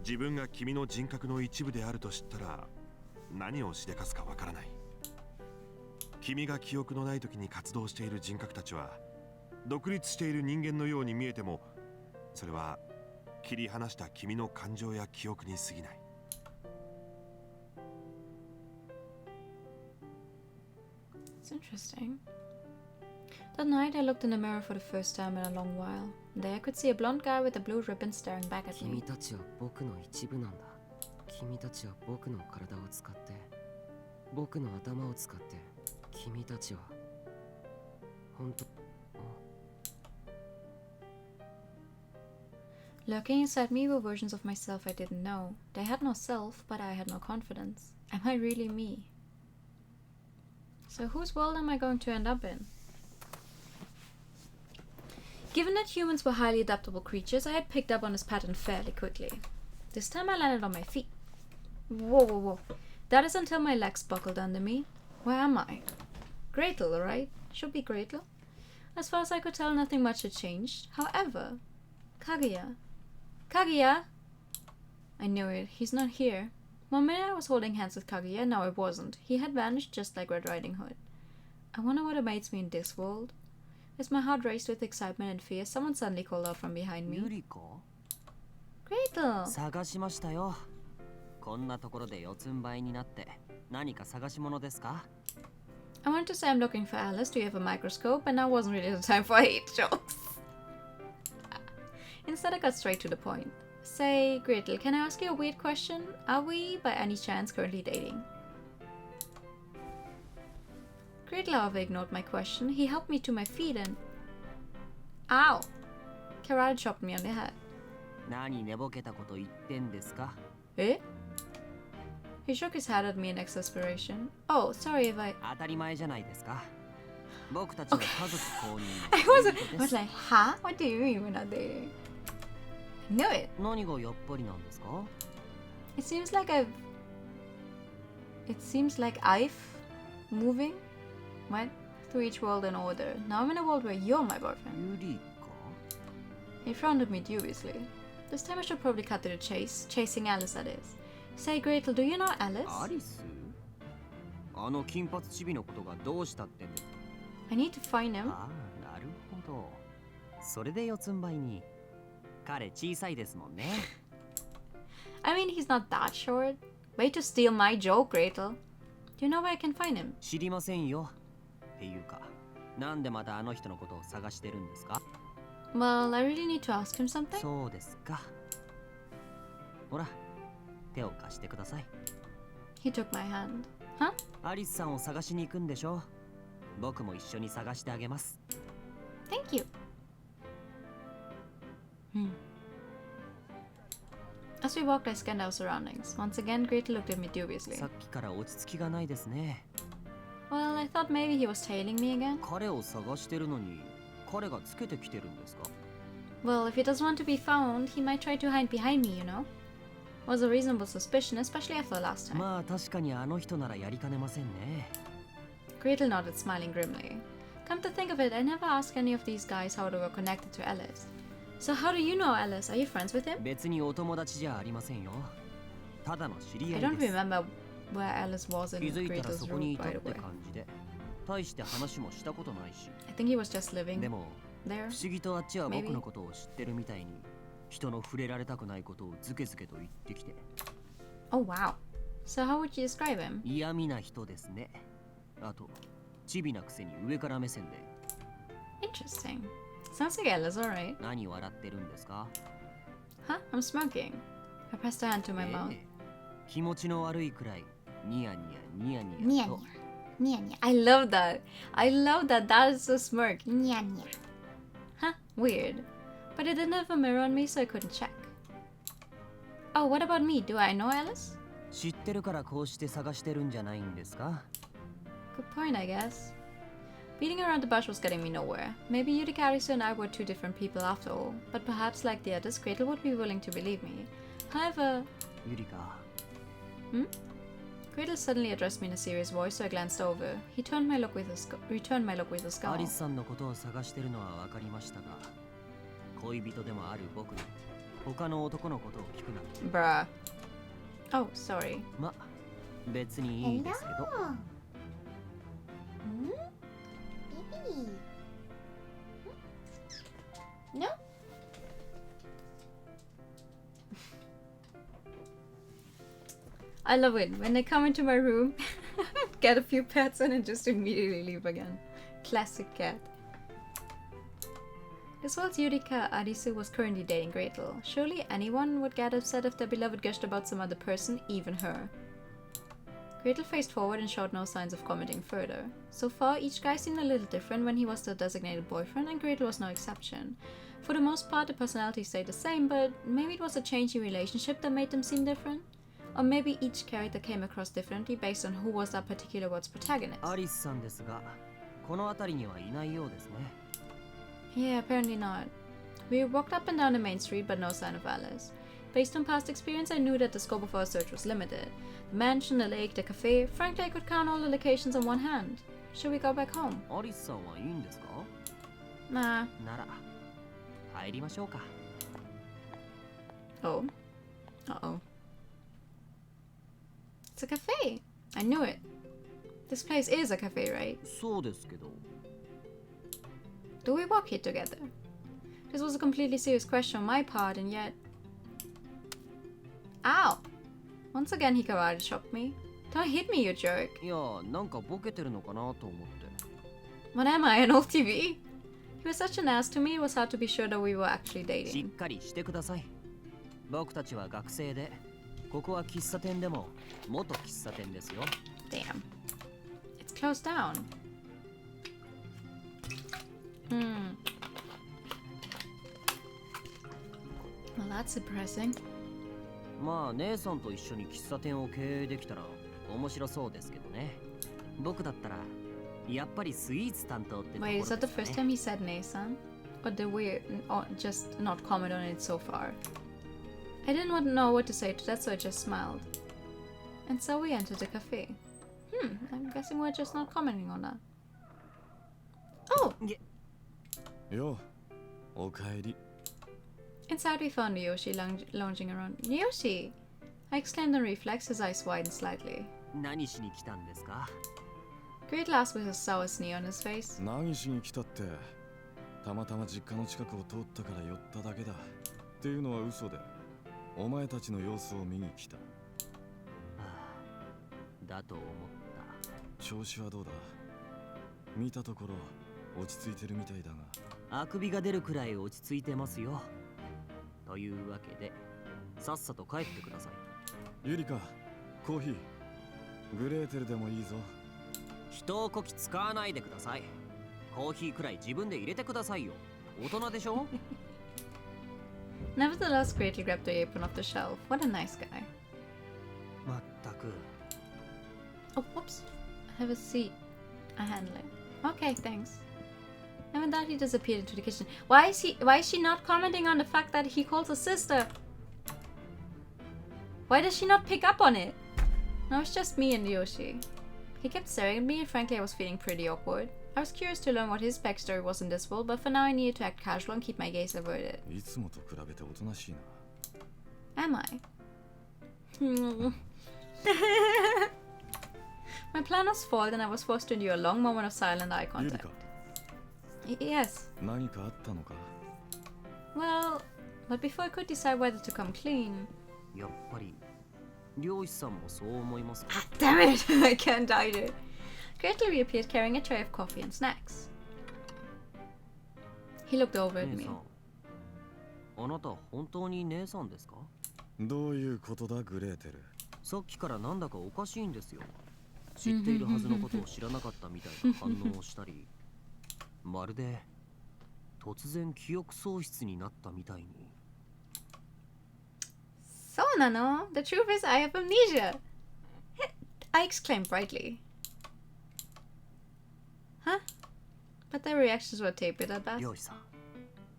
自分が君の人格の一部であると知ったら何をしでかすかわからない。君が記憶のない時に活動している人格たちは独立している人間のように見えても、それは切り離した君の感情や記憶に過ぎない。It's interesting. That night I looked in the mirror for the first time in a long while. There I could see a blonde guy with a blue ribbon staring back at 君 me. たちは僕の一部なんだ。君たちは僕の体を使って、僕の頭を使って、君たちは本当。Lurking inside me were versions of myself I didn't know. They had no self, but I had no confidence. Am I really me? So whose world am I going to end up in? Given that humans were highly adaptable creatures, I had picked up on this pattern fairly quickly. This time I landed on my feet. Whoa, whoa, whoa. That is until my legs buckled under me. Where am I? Gretel, right? Should be Gretel. As far as I could tell, nothing much had changed. However, Kaguya. Kaguya! I knew it. He's not here. One minute I was holding hands with Kaguya, now I wasn't. He had vanished just like Red Riding Hood. I wonder what awaits me in this world. As my heart raced with excitement and fear, someone suddenly called out from behind me. Gretel! 探しましたよ。こんなところで四つん這いになって何か探し物ですか? I wanted to say I'm looking for Alice. Do you have a microscope? And now wasn't really the time for hate jokes. Instead, I got straight to the point. Say, Gretel, can I ask you a weird question? Are we, by any chance, currently dating? Gretel, however, ignored my question. He helped me to my feet and... Ow! Karate chopped me on the head. 何寝ぼけたこと言ってんですか? Eh? He shook his head at me in exasperation. Oh, sorry if I... 当たり前じゃないですか。僕たちは家族公認 I was like, huh? What do you mean we're not dating? I knew it. 何がやっぱりなんですか? It seems like I've moving, what? Through each world in order. Now I'm in a world where you're my boyfriend. ユリか? He frowned at me dubiously. This time I should probably cut to the chase. Chasing Alice, that is. Say, Gretel, do you know Alice? アリス? あの金髪チビのことがどうしたってんですか? I need to find him. ああ、なるほど。それで四つん這いに。彼小さいですもんね。I mean, he's not that short. Way to steal my joke, Gretel. Do you know where I can find him? 知りませんよ。っていうか、なんでまたあの人のことを探してるんですか? Well, I really need to ask him something. そうですか。ほら、手を貸してください。He took my hand. Huh? アリスさんを探しに行くんでしょ? 僕も一緒に探してあげます。Thank you. As we walked, I scanned our surroundings. Once again, Gretel looked at me dubiously. さっきから落ち着きがないですね。Well, I thought maybe he was tailing me again. 彼を探してるのに、彼がつけてきてるんですか? Well, if he doesn't want to be found, he might try to hide behind me, you know? Was a reasonable suspicion, especially after last time. まあ確かにあの人ならやりかねませんね。Gretel nodded, smiling grimly. Come to think of it, I never asked any of these guys how they were connected to Alice. So how do you know Alice? Are you friends with him? 別にお友達じゃありませんよ。ただの知り合 I い don't です。 remember where Alice was in 気づいたら Gretel's そこに room, いた by っ the て way. 感じで。大して話もしたことないし。I think he was just living でも、 there. 不思議とあっちは Maybe. 僕のことを知ってるみたいに、人の触れられたくないことをズケズケと言ってきて。Oh, wow. So how would you describe him? 嫌味な人ですね。あと、チビなくせに上から目線で。Interesting. Sounds like Alice, alright. 何笑ってるんですか? Huh? I'm smoking. I pressed a hand to my mouth. 気持ちの悪いくらい、ニヤニヤニヤニヤと。 Nya nya. I love that. I love that. That is a smirk. Nya nya. Huh? Weird. But it didn't have a mirror on me, so I couldn't check. Oh, what about me? Do I know Alice? 知ってるからこうして探してるんじゃないんですか? Good point, I guess. Beating around the bush was getting me nowhere. Maybe Yurika, Arisu and I were two different people after all, but perhaps like the others, Gretel would be willing to believe me. However... Yurika. Gretel suddenly addressed me in a serious voice, so I glanced over. He returned my look with a scowl. アリスさんのことを探してるのは分かりましたが、恋人でもある僕に他の男のことを聞くなんて。Bruh. Oh, sorry. ま、別にいいですけど。No? I love it when they come into my room, get a few pets and then just immediately leave again. Classic cat. This was Yurika Arisu was currently dating Gretel. Surely anyone would get upset if their beloved gushed about some other person, even her. Gretel faced forward and showed no signs of commenting further. So far, each guy seemed a little different when he was the designated boyfriend, and Gretel was no exception. For the most part, the personalities stayed the same, but maybe it was a change in relationship that made them seem different? Or maybe each character came across differently based on who was that particular word's protagonist. アリスさんですが、この辺りにはいないようですね。Yeah, apparently not. We walked up and down the main street, but no sign of Alice. Based on past experience, I knew that the scope of our search was limited. The mansion, the lake, the cafe, frankly I could count all the locations on one hand. Should we go back home? アリスさんはいいんですか? Nah. なら、入りましょうか。Oh. Uh-oh. It's a cafe. I knew it. This place is a cafe, right? そうですけど。Do we walk here together? This was a completely serious question on my part, and yet... Ow! Once again he karate chopped me. Don't hit me, you jerk. いや、なんかボケてるのかなと思って。What am I, an old TV? He was such an ass to me, it was hard to be sure that we were actually しっ dating. かりしてください。僕たちは学生で、ここは喫茶店でも元喫茶店ですよ。Damn. It's closed down. Well, that's depressing. まあ、姉さんと一緒に喫茶店を経営できたら面白そうですけどね。僕だったら、やっぱりスイーツ担当ってところ Wait, で is す that ね。 the first time he said Nesan? Or did we just not comment on it so far? I didn't know what to say to that, so I just smiled. And so we entered the cafe. I'm guessing we're just not commenting on that. Oh! よ、おかえり。 Inside we found Yoshi lounging around. Yoshi! I exclaimed on reflex, his eyes widened slightly. 何しに来たんですか? Great laughed with a sour sneer on his face. 何しに来たって、たまたま実家の近くを通ったから寄っただけだ。っていうのは嘘で、お前たちの様子を見に来た。だと思った。調子はどうだ? 見たところ落ち着いてるみたいだが。あくびが出るくらい落ち着いてますよ。というわけで、さっさと帰ってください。ユリカ、コーヒー。グレーテルでもいいぞ。人をこき使わないでください。コーヒーくらい自分で入れてくださいよ。大人でしょ? Nevertheless, Greatly grabbed the apron off the shelf. What a nice guy. まったく。 Oh, whoops. Have a seat. I handle it. Okay, thanks. And with that, he disappeared into the kitchen. Why is she not commenting on the fact that he calls her sister? Why does she not pick up on it? No, it's just me and Yoshi. He kept staring at me, and frankly, I was feeling pretty awkward. I was curious to learn what his backstory was in this world, but for now, I needed to act casual and keep my gaze averted. いつもと比べておとなしいな。 Am I? My plan was foiled, and I was forced to endure a long moment of silent eye ユリ contact. カ、 Yes. 何かあったのか? Well, but before I could decide whether to come clean... やっぱり、漁師さんもそう思いますか? Damn it! I can't hide it. Greatly reappeared carrying a tray of coffee and snacks. He looked over at 姉 me. さん、あなた本当に姉さんですか? どういうことだ、グレーテル。さっきからなんだかおかしいんですよ。知っているはずのことを知らなかったみたいな反応をしたり、まるで突然記憶喪失になったみたいに。So, Nano, the truth is I have amnesia. I exclaimed brightly. Huh? But their reactions were tepid at best. 漁師さん、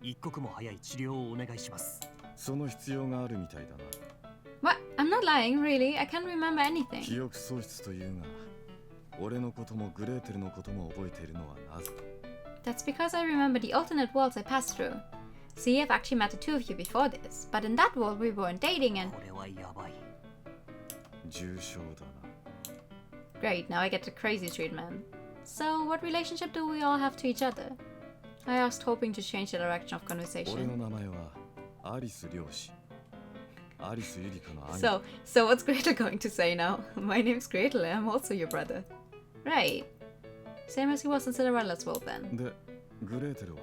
一刻も早い治療をお願いします。その必要があるみたいだな。What? I'm not lying, really. I can't remember anything. 記憶喪失というが、俺のこともグレーテルのことも覚えているのはなぜ？ That's because I remember the alternate worlds I passed through. See, I've actually met the two of you before this, but in that world we weren't dating and... これはやばい。重症だな。Great, now I get the crazy treatment. So, what relationship do we all have to each other? I asked, hoping to change the direction of 俺の conversation. 名前はアリス漁師。アリスユリカの兄。 So what's Gretel going to say now? My name's Gretel and I'm also your brother. Right. Same as he was in Cinderella's world then. で、グレーテルは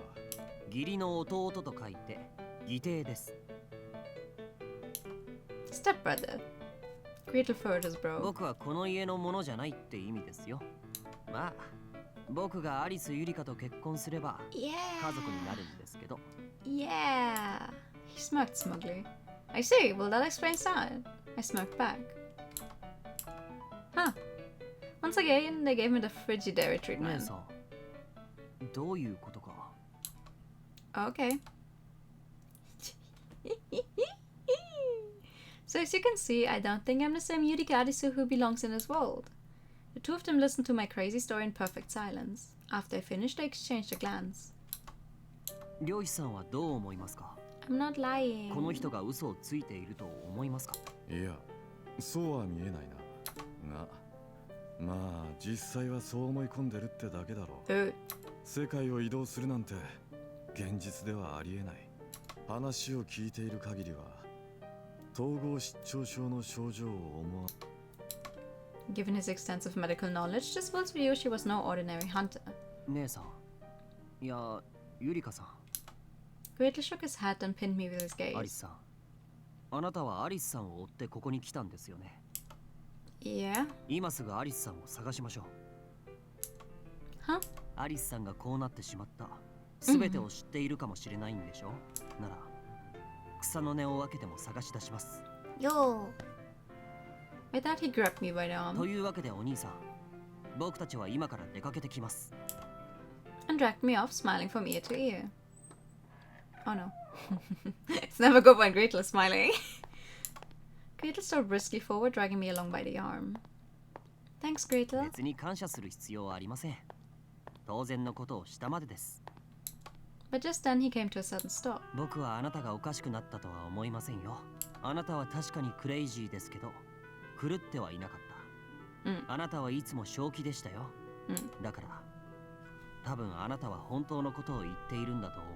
義理の弟と書いて義弟です。Stepbrother. Gretel Furters, bro. 僕はこの家のものじゃないって意味ですよ。まあ、僕がアリスユリカと結婚すれば Yeah. 家族になるんですけど。Yeah. He smirked smugly. I see. Well, that explains that. I smirked back. Huh. Once again, they gave me the Frigidaire 姉 treatment. さん、どういうことか。Okay. So as you can see, I don't think I'm the same Yurika Arisu who belongs in this world. The two of them listened to my crazy story in perfect silence. After I finished, they exchanged a glance. 漁師さんはどう思いますか？ I'm not lying. この人が嘘をついていると思いますか？いや、そうは見えないな。が、まあ実際はそう思い込んでるってだけだろう。世界を移動するなんて現実ではありえない。話を聞いている限りは統合失調症の症状を思わ。Given his extensive medical knowledge, this was for you she was no ordinary hunter. 姉さん、いや、ユリカさん。Gretel shook his head and pinned me with his アリス gaze. さん、あなたはアリスさんを追ってここに来たんですよね。Yeah? 今すぐアリスさんを探しましょう。Huh? アリスさんがこうなってしまった全てを知っているかもしれないんでしょ、なら草の根を分けても探し出します。Yo. With that, he grabbed me by the と arm いうわけでお兄さん、僕たちは今から出かけてきます。 and dragged me off, smiling from ear to ear. Oh no. It's never good when Gretel is smiling. Gretel strode briskly forward, dragging me along by the arm. Thanks, Gretel. 別に感謝する必要はありません。当然のことをしたまでです。 But just then he came to a sudden stop. 僕はあなたがおかしくなったとは思いませんよ。あなたは確かにクレイジーですけど、狂ってはいなかった。あなたはいつも正気でしたよ。だから、多分あなたは本当のことを言っているんだと思う。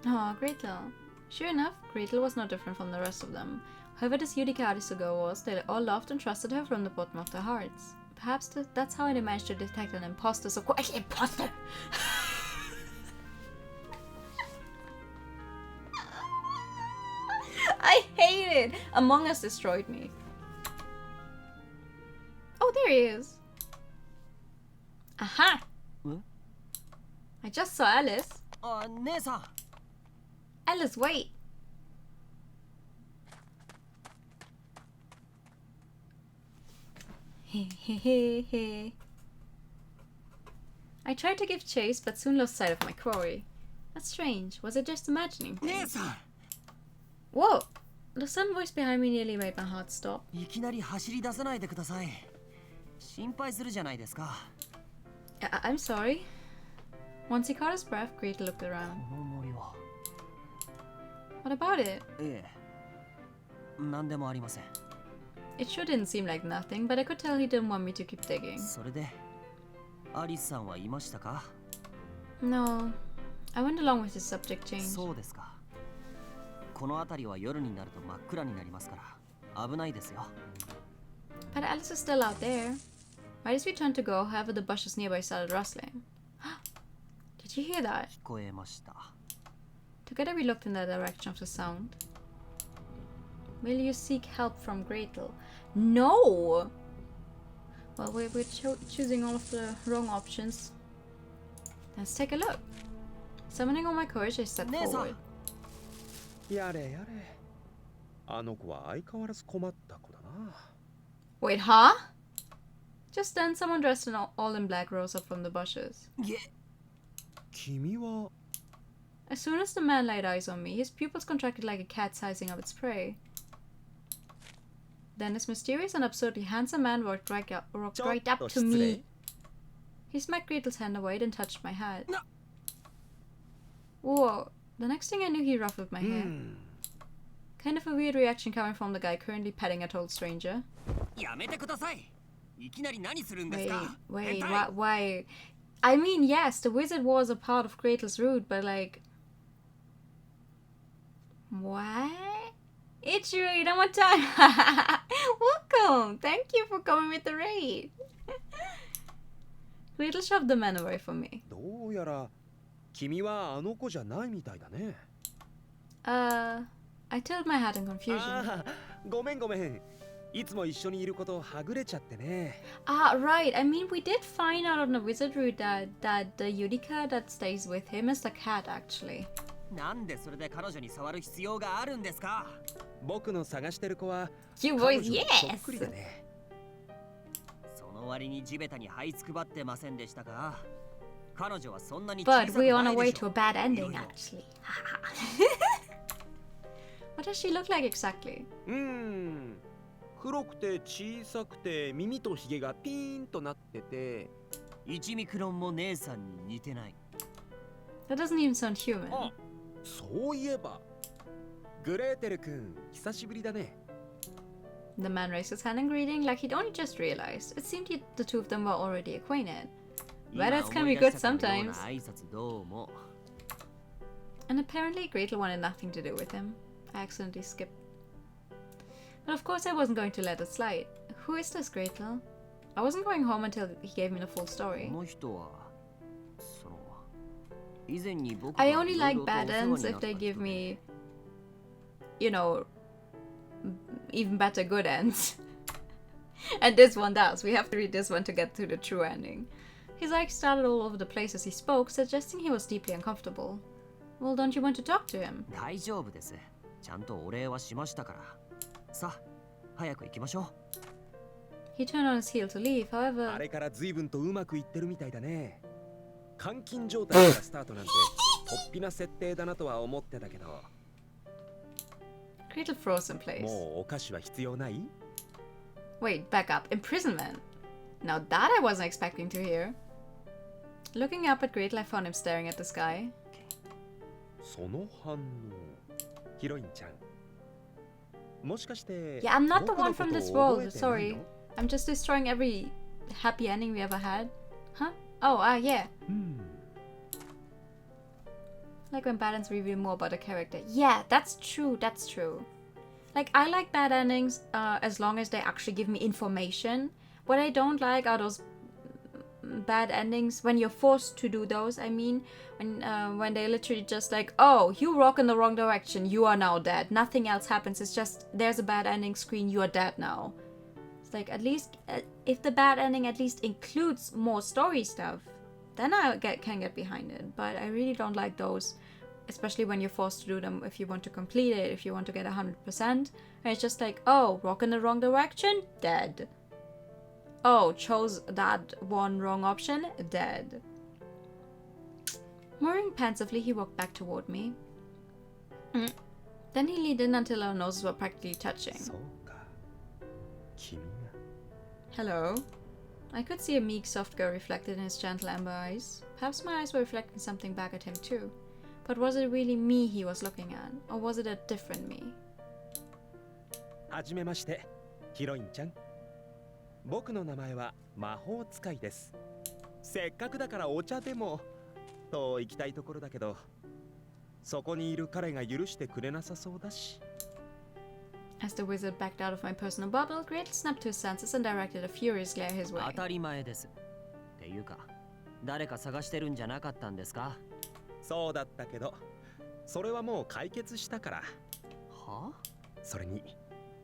Oh, Gretel. Sure enough, Gretel was no different from the rest of them. However, this Yurika Arisugo was, they all loved and trusted her from the bottom of their hearts. Perhaps that's how they managed to detect an imposter so quickly. Imposter! I hate it! Among Us destroyed me. Oh, there he is. Aha! I just saw Alice. あ、姉さん。Alice, wait! I tried to give chase, but soon lost sight of my quarry. That's strange. Was I just imagining things? Whoa! The sudden voice behind me nearly made my heart stop. いきなり走り出さないでください。心配するじゃないですか。I'm sorry. Once he caught his breath, Gretel looked around. この森は。What about it? ええ。何でもありません。It sure didn't seem like nothing, but I could tell he didn't want me to keep digging. それで、アリスさんはいましたか？ No. I went along with his subject change. そうですか。この辺りは夜になると真っ暗になりますから危ないですよ。But Alice is still out there. Right as we turned to go, however, the bushes nearby started rustling. Did you hear that? 聞こえました。 Together we looked in the direction of the sound. Will you seek help from Gretel? No! Well, we're choosing all of the wrong options. Let's take a look. Summoning all my courage, I stepped forward. やれやれ。あの子は相変わらず困った子だな。Wait, huh? Just then, someone dressed in all in black rose up from the bushes. Kimi wa... As soon as the man laid eyes on me, his pupils contracted like a cat sizing up its prey. Then this mysterious and absurdly handsome man walked right up to me. He smacked Gretel's hand away and touched my hat. Whoa. The next thing I knew, he ruffled my hair. Kind of a weird reaction coming from the guy currently petting a total stranger. Wait, why? I mean, yes, the wizard was a part of Gretel's route, but like... What? Ichiro, one time. Welcome! Thank you for coming with the raid. Gretel shoved the man away from me. どうやら君はあの子じゃないみたいだね。I tilted my hat in confusion. ごめん。いつも一緒にいることはぐれちゃってね。Right. I mean, we did find out on the wizard route that the Yurika that stays with him is the cat, actually. なんでそれで彼女に触る必要があるんですか？僕の探してる子は You boys, yes. そっくりだね。その割に地べたに這いつくばってませんでしたか？彼女はそんなに小さく But ない we're on で our way しょ。 to a bad ending, actually. What does she look like exactly? 黒くて小さくて耳とひげがピーンとなってて。1ミクロンも姉さんに似てない。That doesn't even sound human. あ、そういえば。グレーテル君、久しぶりだね。The man raised his hand in greeting like he'd only just realized. It seemed the two of them were already acquainted. But that can be good sometimes. And apparently Gretel wanted nothing to do with him. I accidentally skipped. But of course I wasn't going to let it slide. Who is this Gretel? I wasn't going home until he gave me the full story. I only like bad ends if they give me, you know, even better good ends. And this one does. We have to read this one to get to the true ending. His eyes started all over the place as he spoke, suggesting he was deeply uncomfortable. Well, don't you want to talk to him? 大丈夫です。ちゃんとお礼はしましたから。さあ、早く行きましょう。He turned on his heel to leave, however... あれから随分とうまくいってるみたいだね。監禁状態からスタートなんて、突飛な設定だなとは思ってたけど。Gretel froze in place. もうお菓子は必要ない？ Wait, back up. Imprisonment? Now that I wasn't expecting to hear. Looking up at Gretel, I found him staring at the sky. その反応。ヒロインちゃん。もしかして。Yeah, I'm not the one from this world. Sorry. I'm just destroying every happy ending we ever had. Huh? Oh, yeah. Like when bad ends reveal more about a character. Yeah, that's true. That's true. Like, I like bad endings as long as they actually give me information. What I don't like are those bad endings when you're forced to do those. I mean, when they literally just like, oh, you walk in the wrong direction, you are now dead. Nothing else happens. It's just there's a bad ending screen. You are dead now. It's like at least if the bad ending at least includes more story stuff, then I can get behind it. But I really don't like those, especially when you're forced to do them. If you want to complete it, if you want to get 100%, and it's just like, oh, walk in the wrong direction, dead. Oh, chose that one wrong option, dead. Murmuring pensively, he walked back toward me. Then he leaned in until our noses were practically touching. Hello. I could see a meek, soft girl reflected in his gentle amber eyes. Perhaps my eyes were reflecting something back at him too. But was it really me he was looking at? Or was it a different me? はじめまして、ヒロインちゃん。僕の名前は魔法使いです。せっかくだからお茶でもと行きたいところだけど、そこにいる彼が許してくれなさそうだし。As the wizard backed out of my personal bubble, Gretel snapped to his senses and directed a furious glare his way. 当たり前です。っていうか、誰か探してるんじゃなかったんですか？そうだったけど、それはもう解決したから。は？それに、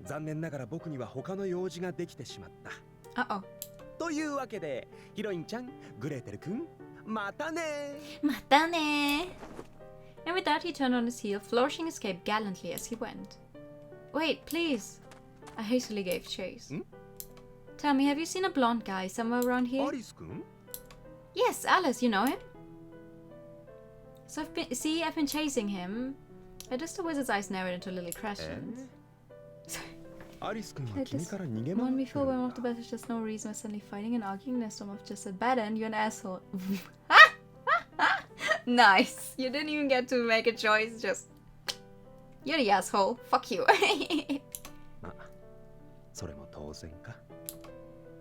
残念ながら僕には他の用事ができてしまった。Uh-oh. というわけで、ヒロインちゃん、グレーテル君、またね。またね。And with that, he turned on his heel, flourishing his cape gallantly as he went. Wait, please. I hastily gave chase. Tell me, have you seen a blonde guy somewhere around here? Yes, Alice, you know him? So I've been chasing him. I just the wizard's eyes narrowed into Lily Crescent. One before when one of the best, just no reason we're suddenly fighting and arguing. There's someone just said bad and you're an asshole. Nice. You didn't even get to make a choice, just you're the asshole. Fuck you.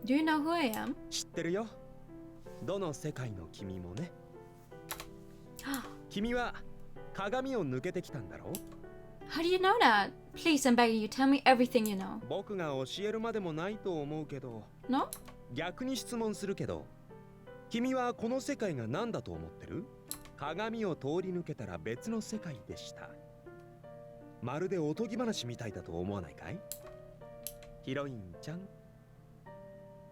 Do you know who I am? How do you know that? Please, I'm begging you, tell me everything you know. No? 逆に質問するけど、君はこの世界が何だと思ってる？鏡を通り抜けたら別の世界でした。まるでおとぎ話みたいだと思わないかい？ヒロインちゃん。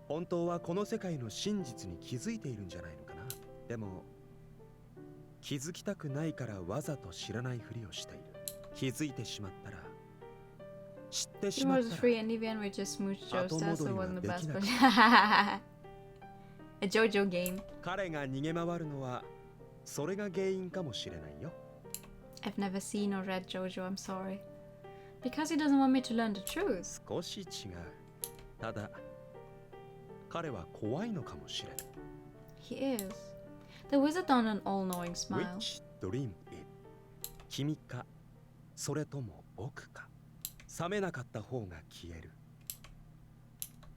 本当はこの世界の真実に気づいているんじゃないのかな。でも気づきたくないからわざと知らないふりをしている。気づいてしまったら知ってしまったら後戻りはできない。A JoJo game. 彼が逃げ回るのはそれが原因かもしれないよ。I've never seen or read JoJo, I'm sorry. Because he doesn't want me to learn the truth. 少し違う。ただ彼は怖いのかもしれない。He is. The wizard donned an all-knowing smile. Which dream it? 君かそれとも僕か。冷めなかった方が消える。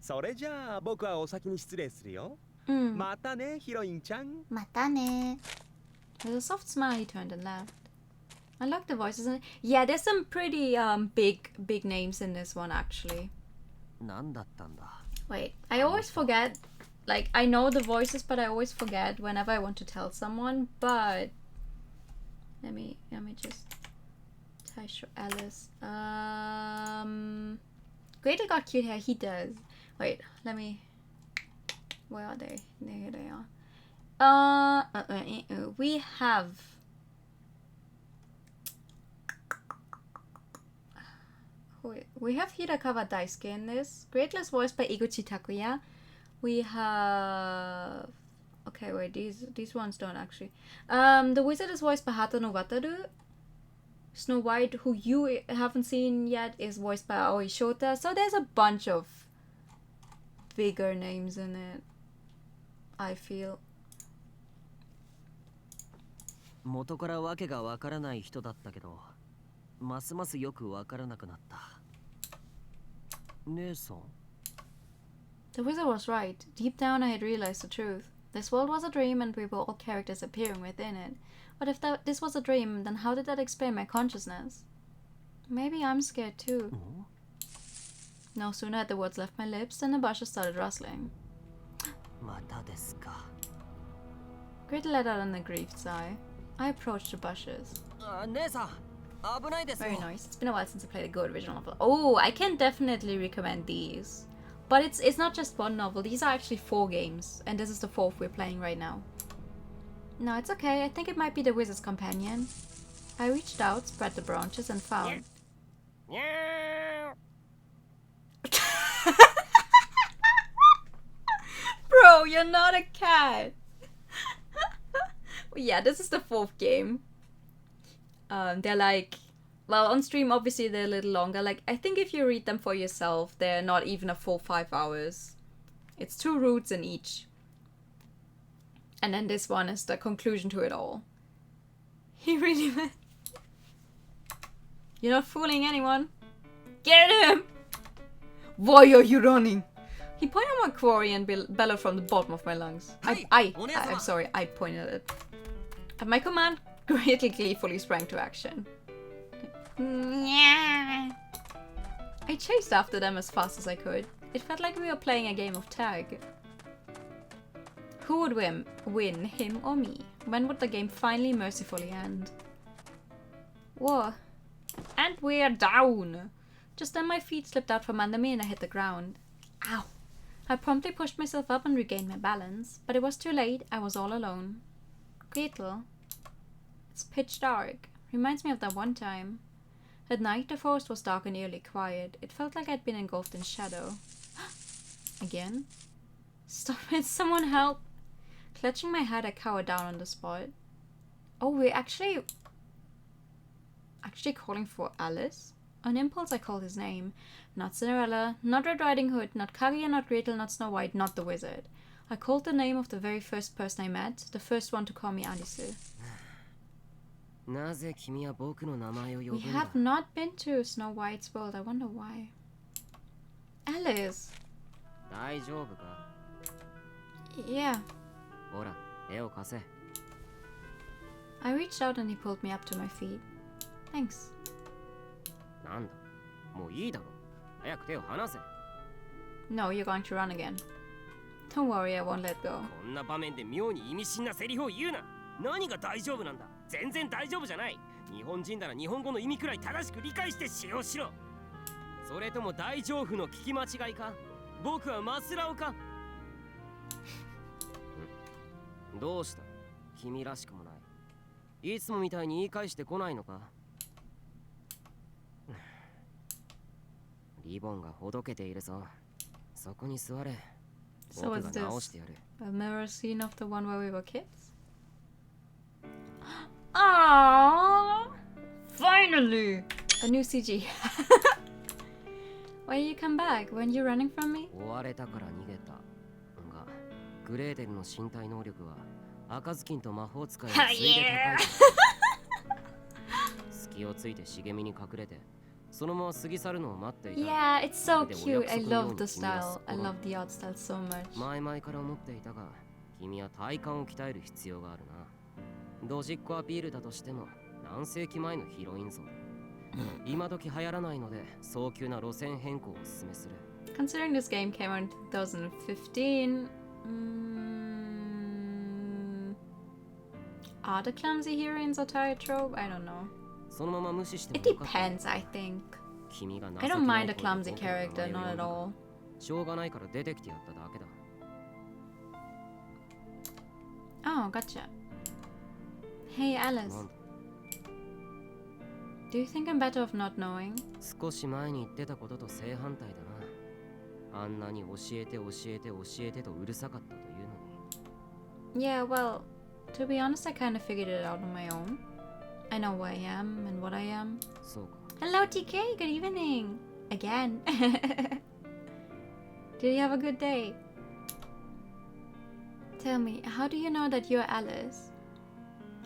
それじゃあ僕はお先に失礼するよ。またね、ヒロインちゃん。またね。With a soft smile, he turned and laughed. I like the voices. Yeah, there's some pretty big names in this one actually. 何だったんだ? Wait, I always forget. Like I know the voices, but I always forget whenever I want to tell someone. But let me just. Taisho, Alice. Greater got cute hair. He does. Wait, let me. Where are they? There they are. We have. We have Hirakawa Daisuke in this. Greatless voiced by Iguchi Takuya. We have. Okay, wait. These ones don't actually. The wizard is voiced by Hatano Wataru. Snow White, who you haven't seen yet, is voiced by Aoi Shota. So there's a bunch of bigger names in it, I feel. 元からわけがわからない人だったけど、ますますよくわからなくなった。姉さん? The wizard was right. Deep down I had realized the truth. This world was a dream and we were all characters appearing within it. But if this was a dream, then how did that explain my consciousness? Maybe I'm scared too. No sooner had the words left my lips than the bushes started rustling. またですか. Gretel let out an aggrieved sigh. I approached the bushes. 姉さん、危ないですよ. Very nice. It's been a while since I played a good original novel. Oh, I can definitely recommend these. But it's not just one novel. These are actually 4 games, and this is the 4th we're playing right now. No, it's okay. I think it might be the wizard's companion. I reached out, spread the branches, and found. Bro, you're not a cat. Yeah, this is the 4th game. They're like, well, on stream obviously they're a little longer. Like, I think if you read them for yourself, they're not even a full 5 hours. It's 2 routes in each. And then this one is the conclusion to it all. He really went. You're not fooling anyone. Get him! Why are you running? He pointed at my quarry and bellowed from the bottom of my lungs. I'm sorry, I pointed at it. At my command, Gretel gleefully sprang to action. I chased after them as fast as I could. It felt like we were playing a game of tag. Who would win, him or me? When would the game finally mercifully end? Whoa. And we're down! Just then my feet slipped out from under me and I hit the ground. Ow! I promptly pushed myself up and regained my balance, but it was too late. I was all alone. Gretel. It's pitch dark. Reminds me of that one time. At night the forest was dark and eerily quiet. It felt like I'd been engulfed in shadow. Again? Stop it, someone help! Clutching my head, I cower down on the spot. Oh, we're actually calling for Alice? On impulse, I called his name. Not Cinderella, not Red Riding Hood, not Kaguya, not Gretel, not Snow White, not the wizard. I called the name of the very first person I met, the first one to call me Alice. We have not been to Snow White's world, I wonder why. Alice! Yeah. I reached out and he pulled me up to my feet. Thanks. No, you're going to run again. Don't worry, I won't let go. こんな場面で妙に意味深なセリフを言うな。何が大丈夫なんだ。全然大丈夫じゃない。日本人なら日本語の意味くらい正しく理解して使用しろ。それとも大丈夫の聞き間違いか。僕はマスラオか。どうした。君らしくもない。いつもみたいに言い返してこないのか。リボンがほどけているぞ。そこに座れ。 So is this a mirror scene of the one where we were kids? Aww! Finally! A new CG. Why you come back? Weren't you running from me? 追われたから逃げた。が、グレーテルの身体能力は赤ずきんと魔法使いのついで高い。隙をついて茂みに隠れて。 Yeah, it's so cute. I love the style. I love the art style so much. 前々から思っていたが、君は体幹を鍛える必要があるな。ドジっ子アピールだとしても、何世紀前のヒロイン像。今時流行らないので、早急な路線変更をお勧めする。Considering this game came out in 2015, are the clumsy heroines a tired trope? I don't know. It depends, I think. I don't mind a clumsy character, not at all. Oh, gotcha. Hey, Alice. Do you think I'm better off not knowing? Yeah, well, to be honest, I kind of figured it out on my own. I know who I am and what I am. Hello, TK. Good evening. Again. Did you have a good day? Tell me, how do you know that you're Alice?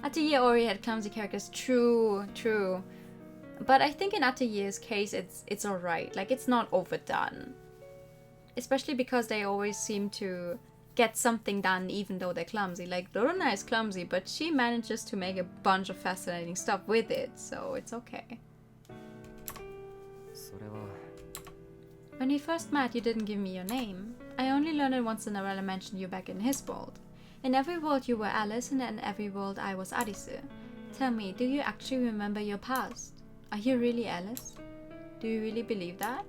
Atelier already had clumsy characters. True, true. But I think in Atelier's case, it's alright. Like, it's not overdone. Especially because they always seem to get something done even though they're clumsy. Like, Lorna is clumsy, but she manages to make a bunch of fascinating stuff with it, so it's okay. When we first met, you didn't give me your name. I only learned it once Cinderella mentioned you back in his world. In every world you were Alice, and in every world I was Arisu. Tell me, do you actually remember your past? Are you really Alice? Do you really believe that?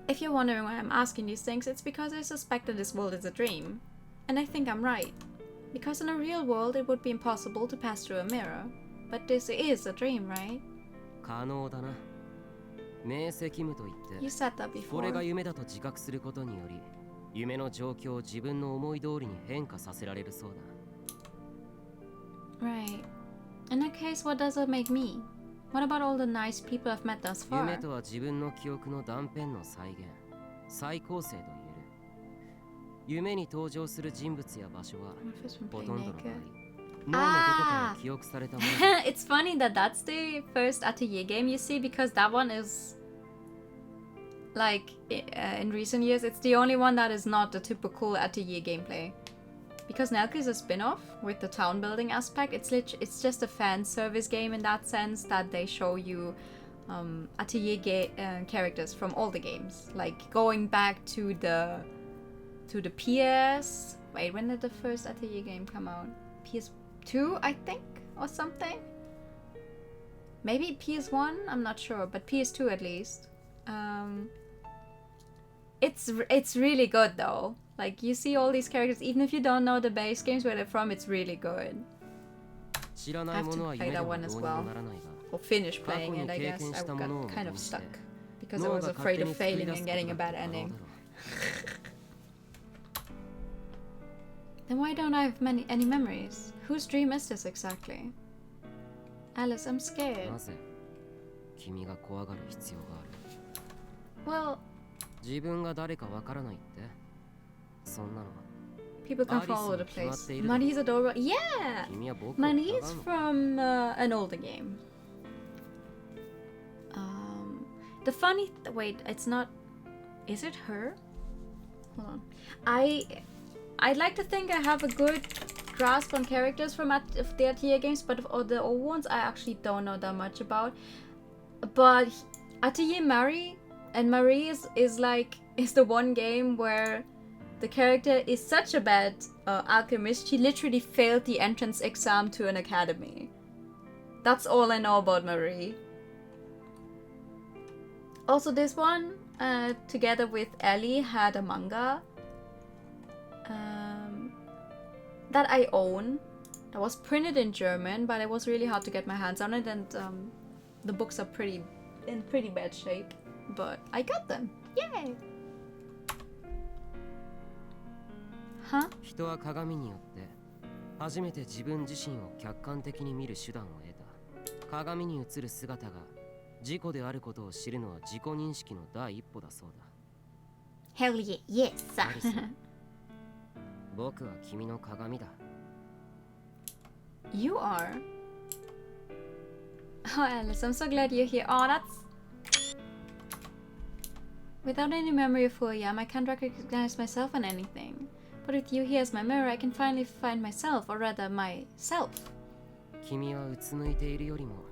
If you're wondering why I'm asking these things, it's because I suspect that this world is a dream. And I think I'm right. Because in a real world, it would be impossible to pass through a mirror. But this is a dream, right? You said that before. Right. In that case, what does it make me? What about all the nice people I've met thus far? Ah! It's funny that that's the first Atelier game you see, because that one is like in recent years it's the only one that is not the typical Atelier gameplay. Because Nelke is a spin-off with the town building aspect. It's just a fan service game in that sense, that they show you Atelier characters from all the games, like going back to the PS. Wait, when did the first Atelier game come out? PS2, I think, or something. Maybe PS1. I'm not sure, but PS2 at least. It's really good though. Like, you see all these characters, even if you don't know the base games where they're from, it's really good. I have to play that one as well. Or finish playing it, I guess. I got kind of stuck because I was afraid of failing and getting a bad ending. Then why don't I have any memories? Whose dream is this exactly? Alice, I'm scared. Well, people come from all over the place. Money's adorable. Yeah! Money's from an older game. The funny... wait, it's not... Is it her? Hold on. I'd like to think I have a good grasp on characters from the Atelier games, but of the old ones I actually don't know that much about. But Atelier Marie, and Marie is the one game where the character is such a bad alchemist, she literally failed the entrance exam to an academy. That's all I know about Marie. Also, this one, together with Ellie, had a manga that I own. That was printed in German, but it was really hard to get my hands on it, and the books are in pretty bad shape. But I got them. Yay! Huh? 人は鏡によって初めて自分自身を客観的に見る手段を得た。鏡に映る姿が自己であることを知るのは自己認識の第一歩だそうだ。Hell yeah, yes! 僕は君の鏡だ。You are? Oh, Alice, I'm so glad you're here. Oh, that's... Without any memory of who I am, I can't recognize myself in anything. But with you here as my mirror, I can finally find myself, or rather, myself. 君はうつむいているよりも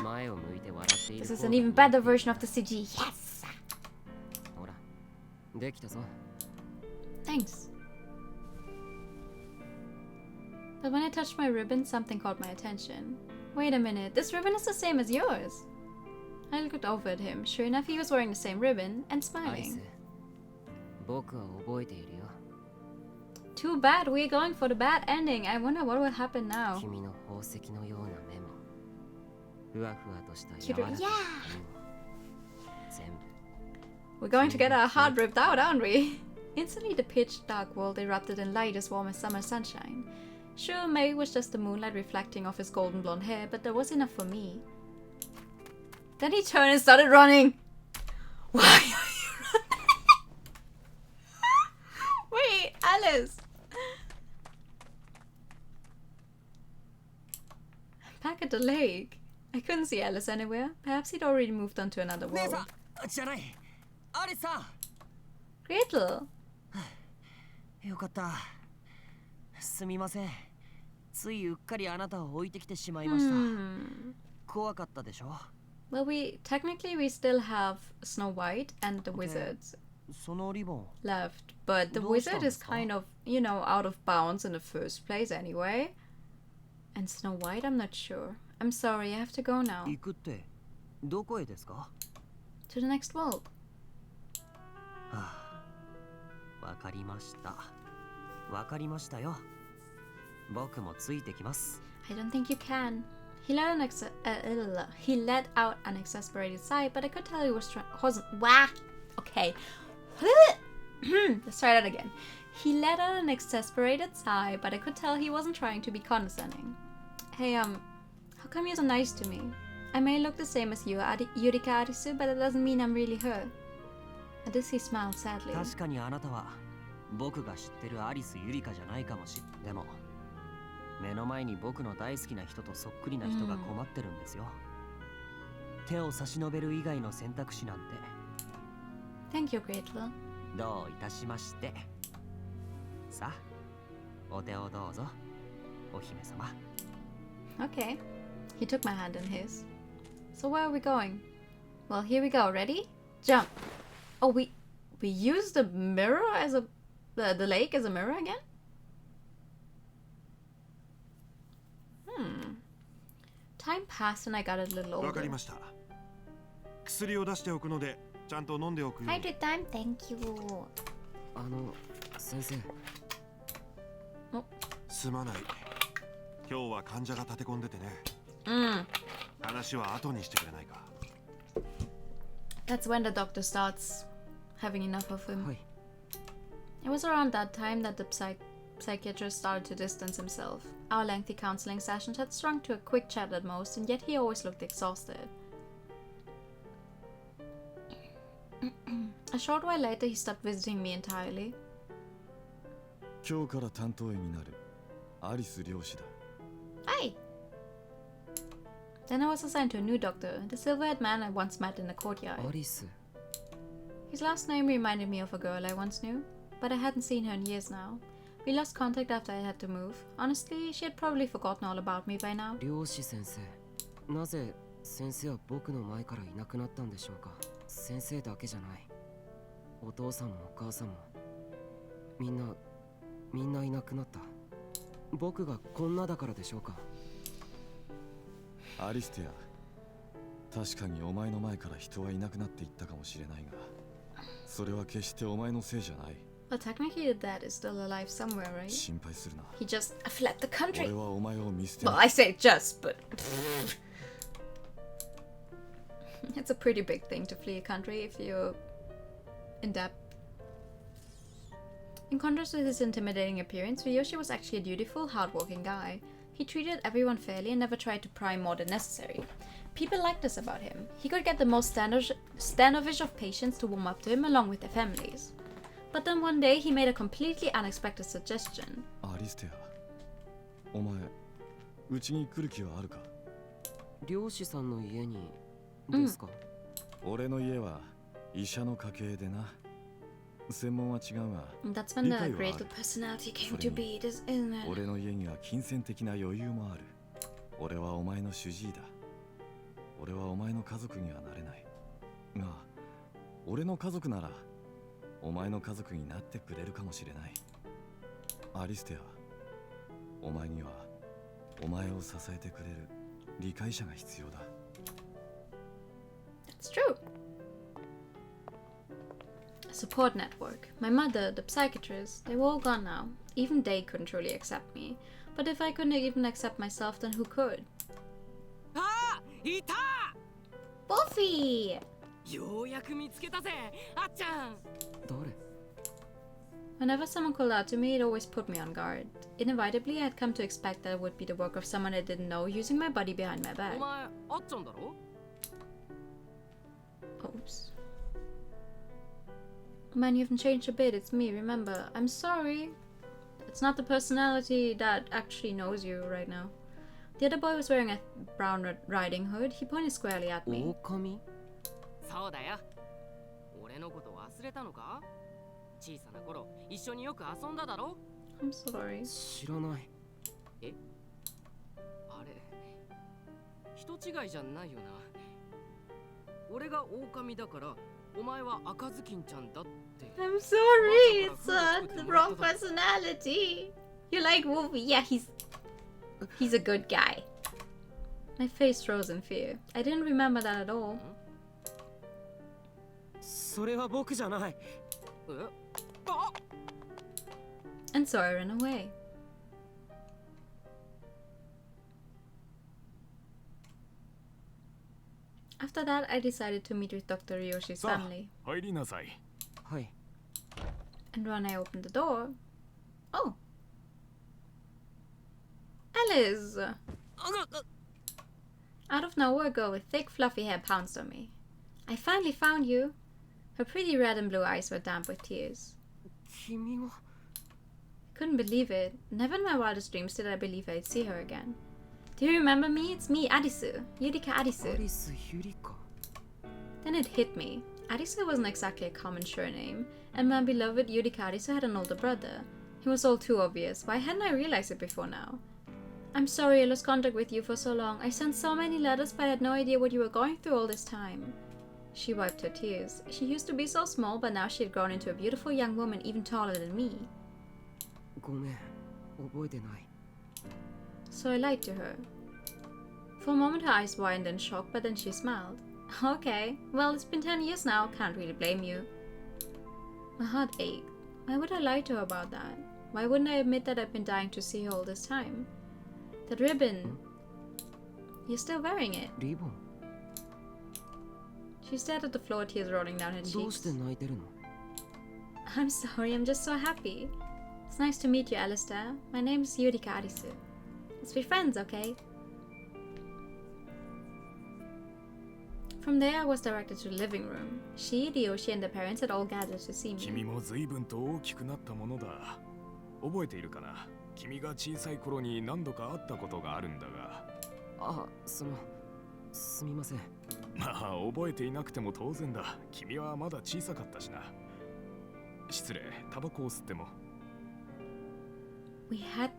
前を向いて笑っている。 This is an even better version of the CG. Yes! ほら、できたぞ。 Thanks. But when I touched my ribbon, something caught my attention. Wait a minute, this ribbon is the same as yours. I looked over at him. Sure enough, he was wearing the same ribbon and smiling. 僕は覚えているよ。 Too bad, we're going for the bad ending. I wonder what will happen now. 君の宝石のような目も、ふわふわとした柔らかな髪も、全部。 We're going to get our heart ripped out, aren't we? Instantly, the pitch dark world erupted in light as warm as summer sunshine. Sure, maybe it was just the moonlight reflecting off his golden blonde hair, but that was enough for me. Then he turned and started running. Why are you running? Wait, Alice. Back at the lake. I couldn't see Alice anywhere. Perhaps he'd already moved on to another world. Gretel. よかった。すみません。ついうっかりあなたを置いてきてしまいました。怖かったでしょ? Well, technically we still have Snow White and the wizards そのリボン left, but the wizard is kind of, you know, out of bounds in the first place anyway. And Snow White, I'm not sure. I'm sorry, I have to go now. 行くってどこへですか? To the next world. わかりました。わかりましたよ。僕もついてきます。 I don't think you can. He let out an exasperated sigh, but I could tell he wasn't. Wah! Okay. Let's try that again. He let out an exasperated sigh, but I could tell he wasn't trying to be condescending. Hey, how come you're so nice to me? I may look the same as you, Yurika Arisu, but that doesn't mean I'm really her. At this he smiled sadly. 確かにあなたは僕が知ってるアリス・ユリカじゃないかもしれない。でも目の前に僕の大好きな人とそっくりな人が困ってるんですよ。手を差し伸べる以外の選択肢なんて。Thank you, Gretel. どういたしまして。さあ、お手をどうぞ、お姫様。Okay. He took my hand in his. So where are we going? Well, here we go. Ready? Jump. Oh, we use the mirror as the lake as a mirror again? Time passed and I got a little older. わかりました。薬を出しておくのでちゃんと飲んでおくように。Hydrate time, thank you. 先生。すまない。今日は患者が立て込んでてね。話は後にしてくれないか。That's when the doctor starts having enough of him. It was around that time that the psychiatrist started to distance himself. Our lengthy counseling sessions had shrunk to a quick chat at most, and yet he always looked exhausted. A short while later, he stopped visiting me entirely. 今日から担当医になるアリス漁師だ。Hi! Then I was assigned to a new doctor, the silver-haired man I once met in the courtyard. Alice. His last name reminded me of a girl I once knew, but I hadn't seen her in years now. We lost contact after I had to move. Honestly, she had probably forgotten all about me by now. 漁師先生、なぜ先生は僕の前からいなくなったんでしょうか。先生だけじゃない。お父さんもお母さんもみんないなくなった。僕がこんなだからでしょうか。アリステア、確かにお前の前から人はいなくなっていったかもしれないが、それは決してお前のせいじゃない。But technically the dad is still alive somewhere, right? 心配するな。He just fled the country. 俺はお前を見捨て。Well, I say just, but it's a pretty big thing to flee a country if you're in debt. In contrast with his intimidating appearance, Ryoshi was actually a dutiful, hardworking guy. He treated everyone fairly and never tried to pry more than necessary. People liked this about him. He could get the most standoffish of patients to warm up to him along with their families. But then one day he made a completely unexpected suggestion. アリステア、お前、うちに来る気はあるか？漁師さんの家にですか？俺の家は医者の家系でな。専門は違うが、 That's when the creative personality came to be, isn't it? 俺の家には金銭的な余裕もある。俺はお前の主治医だ。俺はお前の家族にはなれない。が、俺の家族ならお前の家族になってくれるかもしれない。アリステア、お前にはお前を支えてくれる理解者が必要だ。That's true. A support network. My mother, the psychiatrist, they were all gone now. Even they couldn't truly accept me. But if I couldn't even accept myself, then who could? Ah! いた! Buffy! ようやく見つけたぜ、あっちゃん。誰? Whenever someone called out to me, it always put me on guard. Inevitably, I'd come to expect that it would be the work of someone I didn't know using my body behind my back. お前、あっちゃんだろ? Oops. Man, you haven't changed a bit. It's me, remember. I'm sorry. It's not the personality that actually knows you right now. The other boy was wearing a brown riding hood. He pointed squarely at me. 狼? そうだよ。俺のこと忘れたのか? 小さな頃、一緒によく遊んだだろ? I'm sorry. 知らない。え? あれ、人違いじゃないよな。俺が狼だから、お前は赤ずきんちゃんだって。I'm sorry, it's the wrong personality. You like Wolfie? Yeah, he's a good guy. My face froze in fear. I didn't remember that at all. それは僕じゃない。And so I ran away. After that, I decided to meet with Dr. Ryoshi's family. 入りなさい。はい。 And when I opened the door... Oh! Alice! Out of nowhere, a girl with thick, fluffy hair pounced on me. I finally found you. Her pretty red and blue eyes were damp with tears. 君が... Couldn't believe it. Never in my wildest dreams did I believe I'd see her again. Do you remember me? It's me, Arisu. Yurika Arisu. Arisu Yurika. Then it hit me. Arisu wasn't exactly a common surname, and my beloved Yurika Arisu had an older brother. He was all too obvious. Why hadn't I realized it before now? I'm sorry I lost contact with you for so long. I sent so many letters, but I had no idea what you were going through all this time. She wiped her tears. She used to be so small, but now she had grown into a beautiful young woman even taller than me. ごめん、覚えてない。 So I lied to her. For a moment her eyes widened in shock, but then she smiled. Okay, well it's been 10 years now, can't really blame you. My heart ached. Why would I lie to her about that? Why wouldn't I admit that I've been dying to see her all this time? That ribbon... You're still wearing it. Ribbon? She stared at the floor, tears rolling down her どうして cheeks. 泣いてるの I'm sorry, I'm just so happy. It's nice to meet you, Alistair. My name's Yurika Arisu. Let's be friends, okay? From there, I was directed to the living room. She, Ryoshi, and the parents had all gathered to see me. 君も随分と大きくなったものだ。覚えているかな？君が小さい頃に何度か会ったことがあるんだが。あ、すみません。まあ、覚えていなくても当然だ。君はまだ小さかったしな。失礼、タバコを吸っても。We had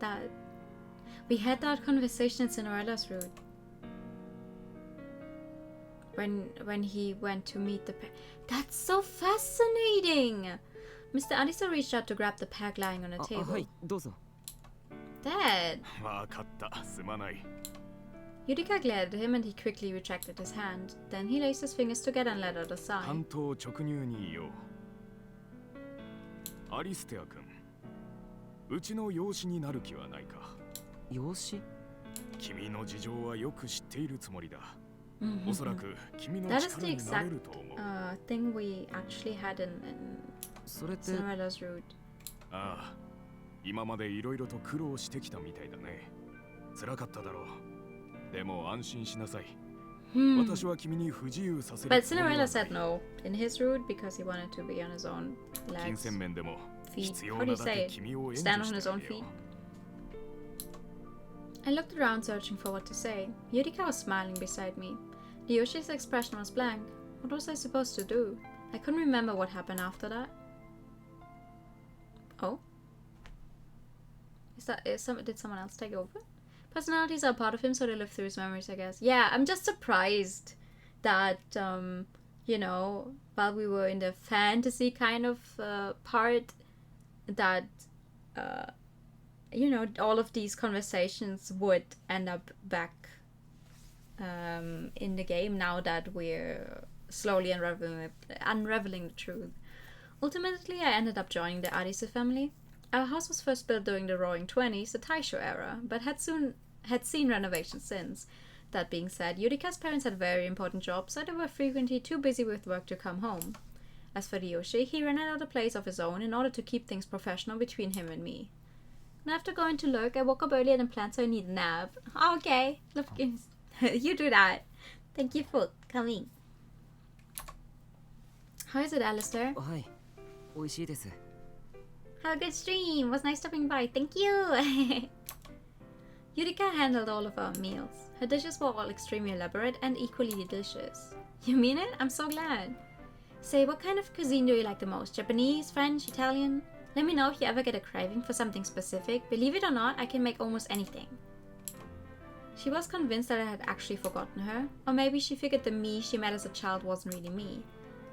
that conversation in Cinderella's room. When he went to meet the That's so fascinating! Mr. Arisu reached out to grab the pack lying on a table. はい、どうぞ。Dad! わかった、すまない。Yurika glared at him and he quickly retracted his hand. Then he laced his fingers together and let out a sigh. 単刀直入に言おう。アリステア君、うちの養子になる気はないか？養子？君の事情はよく知っているつもりだ。Mm-hmm. おそらく君の That is 力 the になれ exact ると思う。thing we actually had in それって Cinderella's route. ああ、今までいろいろと苦労してきたみたいだね。辛かっただろう。でも安心しなさい。私は君に不自由させる。But Cinderella said no in his route because he wanted to be on his own 金 legs. 銭面でも Feet. 必要 How do な you だ say け it? 君を援助 Stand on し his てあ own げよ feet. う。 I looked around searching for what to say. Yurika was smiling beside me. Ryoshi's expression was blank. What was I supposed to do? I couldn't remember what happened after that. Oh? Did someone else take over? Personalities are part of him, so they live through his memories, I guess. Yeah, I'm just surprised that, you know, while we were in the fantasy kind of part, that, you know, all of these conversations would end up back in the game now that we're slowly unraveling the truth. Ultimately, I ended up joining the Arisu family. Our house was first built during the Roaring 20s, the Taisho era, but had seen renovations since. That being said, Yurika's parents had very important jobs, so they were frequently too busy with work to come home. As for Ryoshi, he rented out a place of his own in order to keep things professional between him and me. And after going to work, I woke up earlier than planned, so I need a nap. Okay, look, you do that. Thank you for coming. How is it, Alistair? はい、美味しいです。 Have a good stream. Was nice stopping by. Thank you. Yurika handled all of our meals. Her dishes were all extremely elaborate and equally delicious. You mean it? I'm so glad. Say, what kind of cuisine do you like the most? Japanese, French, Italian? Let me know if you ever get a craving for something specific. Believe it or not, I can make almost anything. She was convinced that I had actually forgotten her. Or maybe she figured the me she met as a child wasn't really me.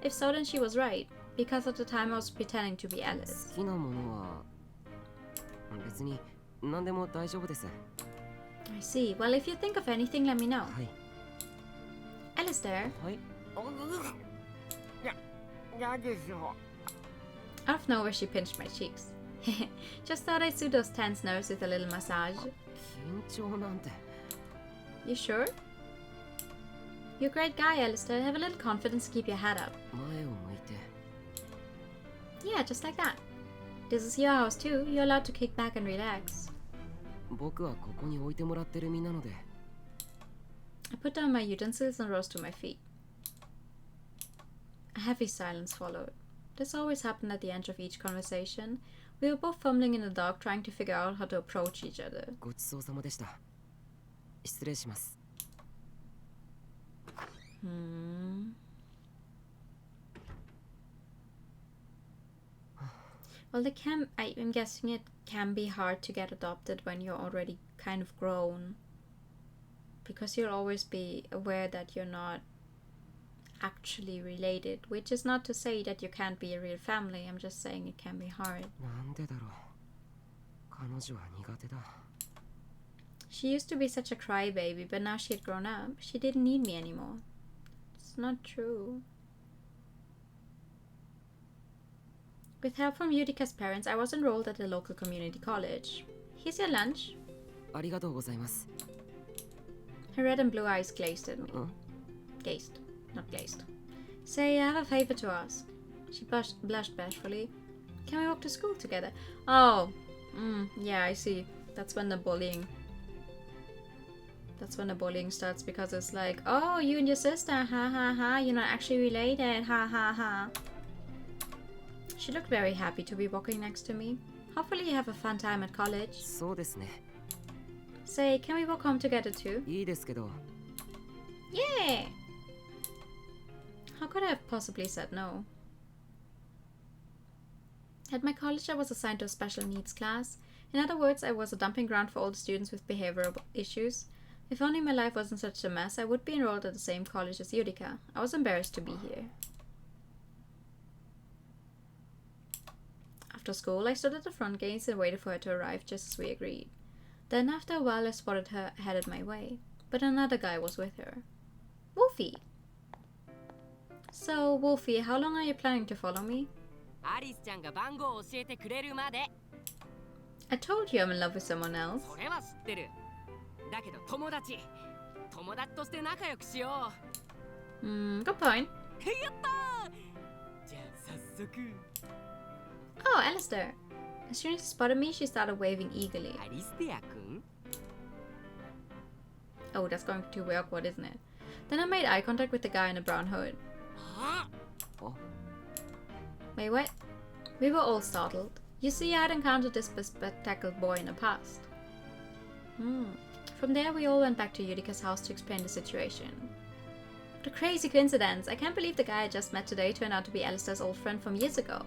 If so, then she was right. Because at the time I was pretending to be Alice. 好きなものは別に何でも大丈夫です。 I see. Well, if you think of anything, let me know. はい。 Alistair? はい。やですよ。Out of nowhere, she pinched my cheeks. Just thought I'd soothe those tense nerves with a little massage. 緊張なんて。 You sure? You're a great guy, Alistair. Have a little confidence to keep your head up. 前を向いて。 Yeah, just like that. This is your house too. You're allowed to kick back and relax. 僕はここに置いてもらってる身なので。 I put down my utensils and rose to my feet. A heavy silence followed. This always happened at the end of each conversation. We were both fumbling in the dark, trying to figure out how to approach each other. ごちそうさまでした。失礼します。Well, I'm guessing it can be hard to get adopted when you're already kind of grown. Because you'll always be aware that you're not actually related. Which is not to say that you can't be a real family. I'm just saying it can be hard. なんでだろう。彼女は苦手だ。 She used to be such a crybaby, but now she had grown up. She didn't need me anymore. It's not true. With help from Yurika's parents, I was enrolled at the local community college. Here's your lunch. ありがとうございます。 Her red and blue eyes glazed at me. Gazed, not glazed. Say, I have a favor to ask. She blushed bashfully. Can we walk to school together? Oh, yeah, I see. That's when the bullying starts, because it's like, oh, you and your sister, ha ha ha, you're not actually related, ha ha ha. She looked very happy to be walking next to me. Hopefully you have a fun time at college. Say, can we walk home together too? Yeah! How could I have possibly said no? At my college I was assigned to a special needs class. In other words, I was a dumping ground for all the students with behavioral issues. If only my life wasn't such a mess, I would be enrolled at the same college as Yurika. I was embarrassed to be here. After school, I stood at the front gates and waited for her to arrive, just as we agreed. Then after a while I spotted her headed my way, but another guy was with her. Wolfie! So, Wolfie, how long are you planning to follow me? I told you I'm in love with someone else. Good point. Oh, Alistair. As soon as she spotted me, she started waving eagerly. Oh, that's going to be awkward, isn't it? Then I made eye contact with the guy in the brown hood. Wait, what? We were all startled. You see, I had encountered this bespectacled boy in the past. From there, we all went back to Yurika's house to explain the situation. What a crazy coincidence! I can't believe the guy I just met today turned out to be Alistair's old friend from years ago.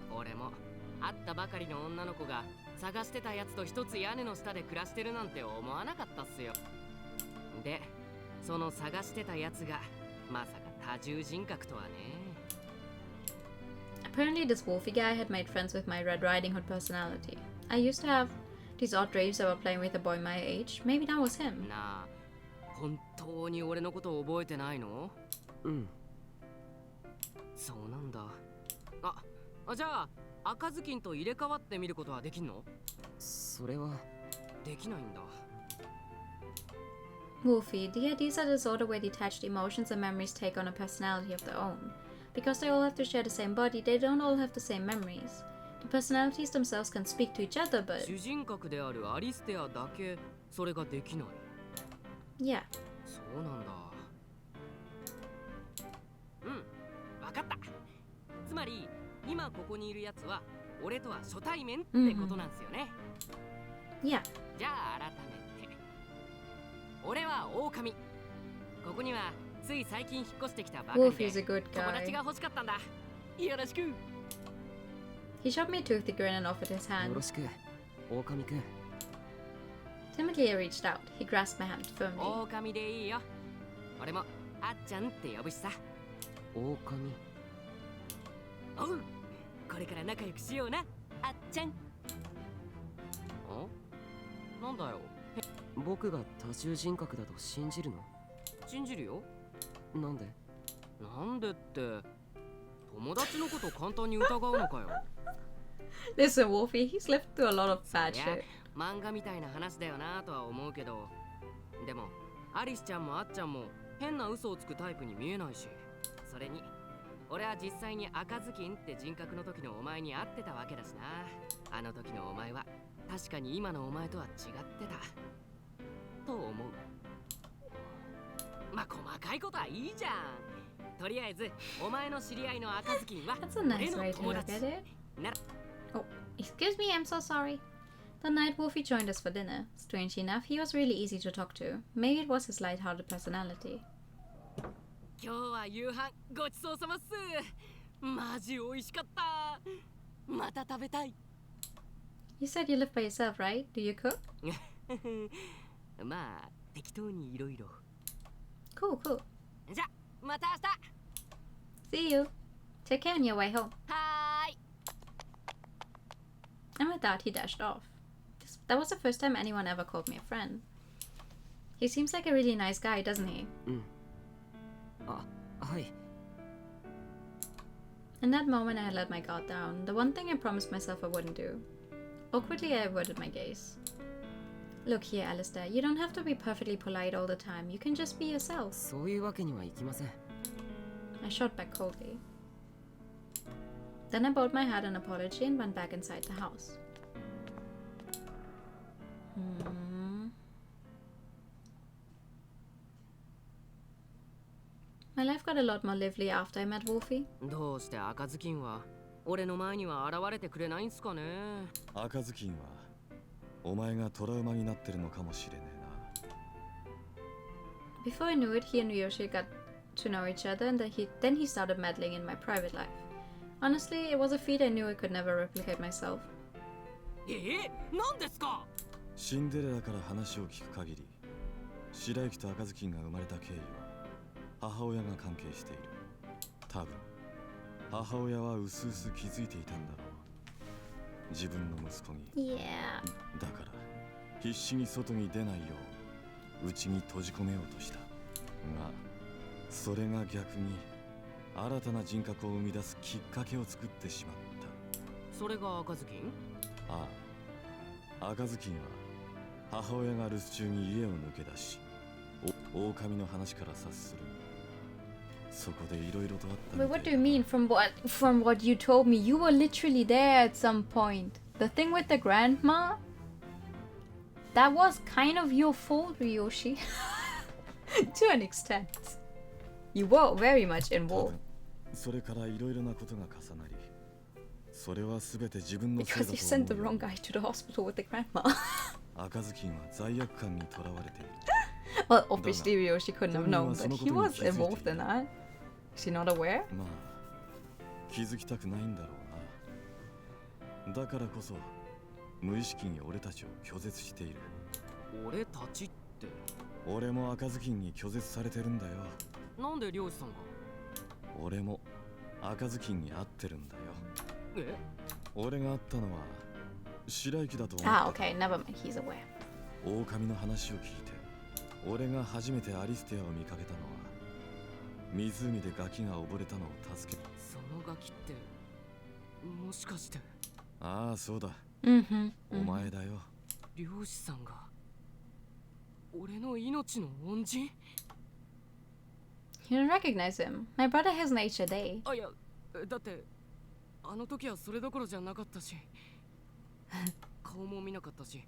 Apparently this Wolfie guy had made friends with my Red Riding Hood personality. I used to have these odd dreams about playing with a boy my age. Maybe that was him. Wolfie, the idea is a disorder where detached emotions and memories take on a personality of their own. Because they all have to share the same body, they don't all have the same memories. The personalities themselves can speak to each other, but... Yeah. Yeah. Wolfie's a good guy. He shot me a toothy grin and offered his hand. Timidly I reached out. He grasped my hand firmly. Listen, Wolfie, he's lived through a lot of bad shit. That's a nice way to look at it. Oh, excuse me, I'm so sorry. The night Wolfie joined us for dinner. Strangely enough, he was really easy to talk to. Maybe it was his light-hearted personality. You said you live by yourself, right? Do you cook? Cool, cool. See you. Take care on your way home. And with that, he dashed off. That was the first time anyone ever called me a friend. He seems like a really nice guy, doesn't he? In that moment, I had let my guard down. The one thing I promised myself I wouldn't do. Awkwardly, I averted my gaze. Look here, Alistair. You don't have to be perfectly polite all the time. You can just be yourself. I shot back coldly. Then I bowed my head in apology and went back inside the house. My life got a lot more lively after I met Wolfie. どうして赤ずきんは俺の前には現れてくれないんすかね。赤ずきんはお前がトラウマになってるのかもしれねえな。 Before I knew it, he and Ryoshi got to know each other, and then he started meddling in my private life. Honestly, it was a feat I knew I could never replicate myself. 何ですか？シンデレラから話を聞く限り、白雪と赤ずきんが生まれた経緯は母親が関係している。多分母親はうすうす気づいていたんだろう。自分の息子に。Yeah. だから必死に外に出ないよう内に閉じ込めようとした。がそれが逆に新たな人格を生み出すきっかけを作ってしまった。それが赤ずきん？ああ、赤ずきんは母親が留守中に家を抜け出し、狼の話から察する。そこでいろいろとあったみたいだ。 Wait, what do you mean? From what you told me, you were literally there at some point. The thing with the grandma? That was kind of your fault, Ryoshi. To an extent. You were very much involved. それからいろいろなことが重なり、それはすべて自分のせいだと Because you sent the wrong guy to the hospital with the grandma. 赤ずきんは罪悪感にとらわれている。 Well, obviously Ryoshi couldn't have known, but he was involved in that. Is he not aware? まあ、気づきたくないんだろうな。だからこそ無意識に俺たちを拒絶している。俺たちって？俺も赤ずきんに拒絶されてるんだよ。なんで漁師さんが？俺も赤ずきんに会ってるんだよ。え？俺が会ったのは白雪だと思った。Ah, okay, never mind, he's aware. 狼の話を聞いて、俺が初めてアリステアを見かけたのは湖でガキが溺れたのを助けた。そのガキってもしかして？ああ、そうだ。お前だよ。漁師さんが俺の命の恩人？ You don't recognize him. My brother has an nature day. あ、いや、だってあの時はそれどころじゃなかったし顔も見なかったし、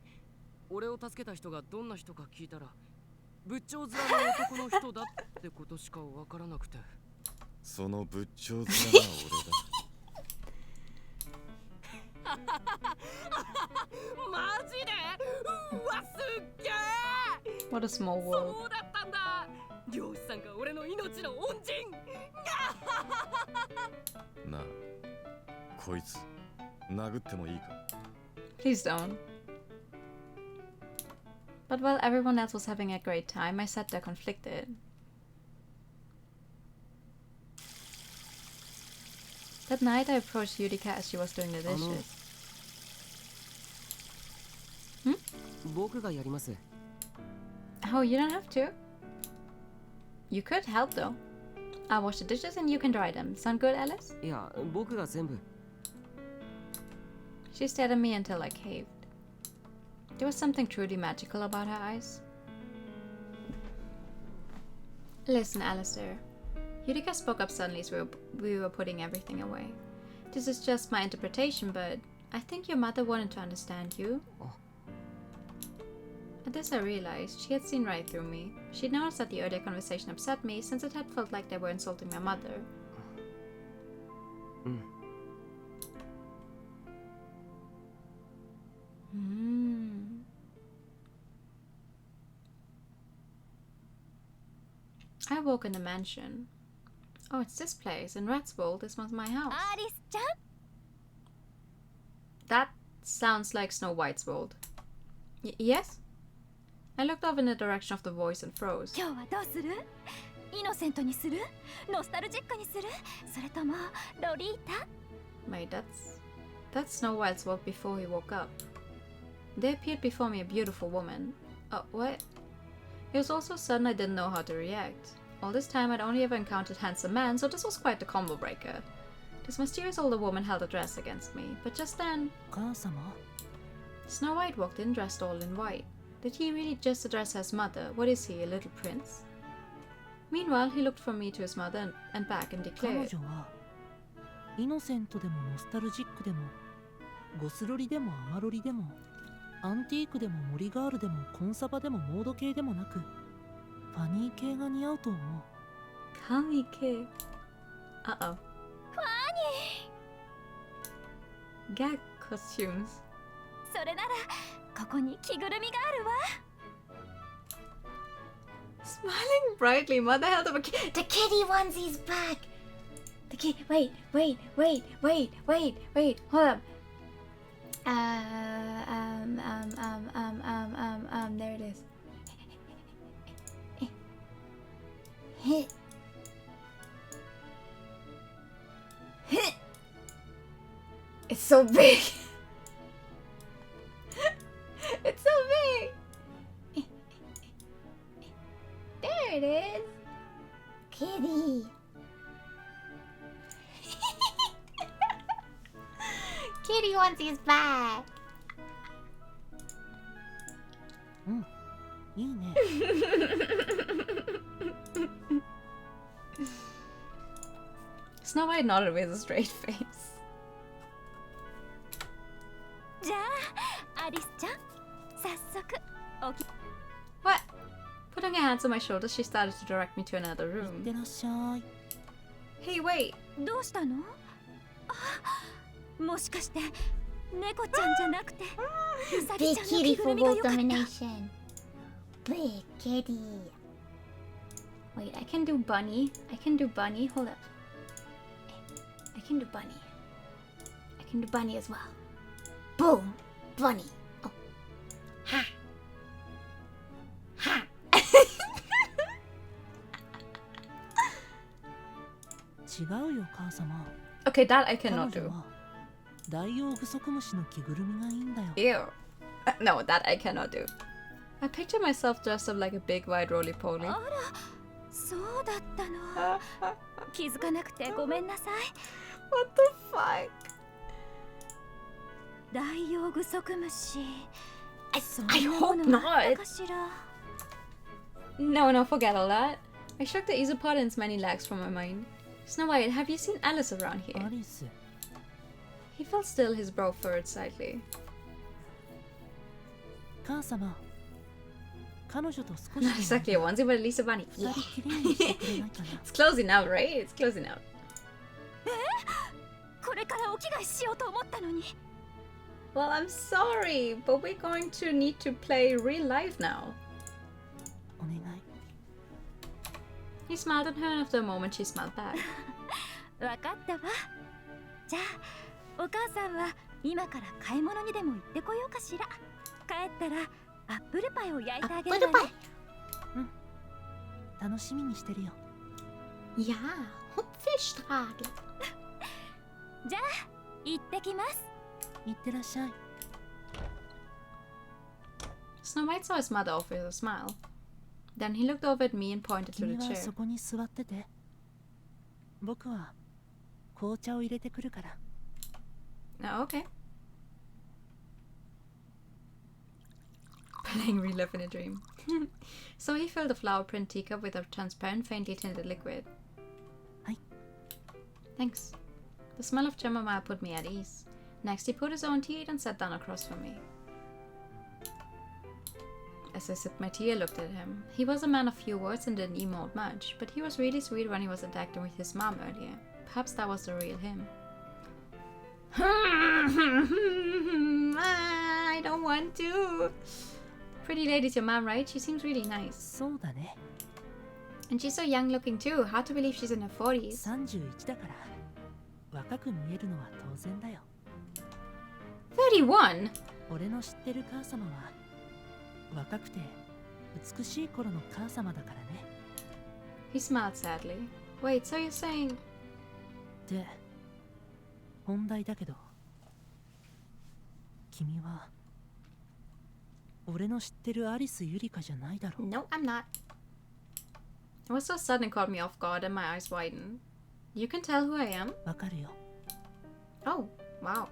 俺を助けた人がどんな人か聞いたら仏頂面の男の人だってことしかわからなくて。その仏頂面が俺だ。マジで？うわ、すっげえ！ What a small world. そうだったんだ。漁師さんが俺の命の恩人。なあ、こいつ殴ってもいいか？ Please don't. But while everyone else was having a great time, I sat there conflicted. That night, I approached Yurika as she was doing the dishes. 僕がやります。 Oh, you don't have to. You could help though. I'll wash the dishes and you can dry them. Sound good, Alice? いや、僕が全部。 She stared at me until I caved. There was something truly magical about her eyes. Listen, Alistair. Yurika spoke up suddenly as we were putting everything away. This is just my interpretation, but I think your mother wanted to understand you. At this I realized she had seen right through me. She'd noticed that the earlier conversation upset me since it had felt like they were insulting my mother. I woke in the mansion. Oh, it's this place. In Ratswold, this was my house. Alice-chan? That sounds like Snow White's world. Yes? I looked off in the direction of the voice and froze. 今日はどうする？イノセントにする？ノスタルジックにする？それともロリータ？ Wait, that's Snow White's world before he woke up. There appeared before me a beautiful woman. Oh, what? It was also sudden I didn't know how to react. All this time I'd only ever encountered handsome men, so this was quite the combo breaker. This mysterious older woman held a dress against me, but just then... Snow White walked in dressed all in white. Did he really just address her as mother? What is he, a little prince? Meanwhile, he looked from me to his mother and back and declared... イノセントでもノスタルジックでもゴスロリでもアマロリでもアンティークでも森ガールでもコンサバでもモード系でもなくファニー系が似合うと思う。ファニー系。Uh-oh. ファニー。 Gag costumes. それならここに着ぐるみがあるわ。 Smiling brightly, mother held up a kid. The kitty onesie's back. The kid. Wait. Hold up. There it is. It's so big. It's so big. There it is. Kitty. Kitty wants his back. いいね。Snow White nodded with a straight face. じゃあアリスちゃん、早速おき。 What? Putting her hands on my shoulders, she started to direct me to another room. いってらっしゃい。 Hey, wait. どうしたの？あ、もしかして猫ちゃんじゃなくてウサギ Big ちゃんの kitty 着ぐ for るみが world よかった。 domination. Big kitty. Wait, I can do bunny. I can do bunny. Hold up. I can do bunny. I can do bunny as well. Boom! Bunny. Oh. Ha! Ha! 違うよ母様。 Okay, that I 彼 cannot 女 do. はダイオウグソクムシの着ぐるみがいいんだよ。 Ew. No, that I cannot do. I picture myself dressed up like a big white roly-poly. あら、そうだったの。気づかなくてごめんなさい。 What the fuck? ダイオウグソクムシ。 I hope not. かしら。 No, forget all that. I shook the Isopodon's many legs from my mind. Snow White, have you seen Alice around here? アリス。 He felt still, his brow furrowed slightly. 母様。彼女と少し Not exactly a onesie, but at least a bunny. 二人きれいにしてくれないかな。 It's closing out, right? It's closing out. これからお着替えしようと思ったのに。 Well, I'm sorry, but we're going to need to play real life now. お願い。 He smiled at her, and after a moment, she smiled back. わかったわ。じゃあ、お母さんは今から買い物にでも行ってこようかしら。帰ったらアップルパイを焼いてあげるわね。うん。楽しみにしてるよ。Ja, Hopfischstragel. じゃあ、行ってきます。いってらっしゃい。 Snow White saw his mother off with a smile. Then he looked over at me and pointed to 君 the は chair. そこに座ってて。僕は紅茶を入れてくるから。 Oh, okay. Playing Relive in a Dream. So he filled a flower print teacup with a transparent, faintly tinted liquid. Hi. Thanks. The smell of chamomile put me at ease. Next, he put his own tea and sat down across from me. As I sipped my tea, I looked at him. He was a man of few words and didn't emote much, but he was really sweet when he was interacting with his mom earlier. Perhaps that was the real him. I don't want to. Pretty lady's your mom, right? She seems really nice. そうだね。 And she's so young looking too. Hard to believe she's in her 40s. 31だから若く見えるのは当然だよ。 31? 俺の知ってる母様は若くて美しい頃の母様だからね。 He smiled sadly. Wait, so you're saying... で、本題だけど、君は俺の知ってるアリスゆりかじゃないだろう。 No, I'm not. It was so sudden it caught me off guard and my eyes widened. You can tell who I am? わかるよ。 Oh, wow.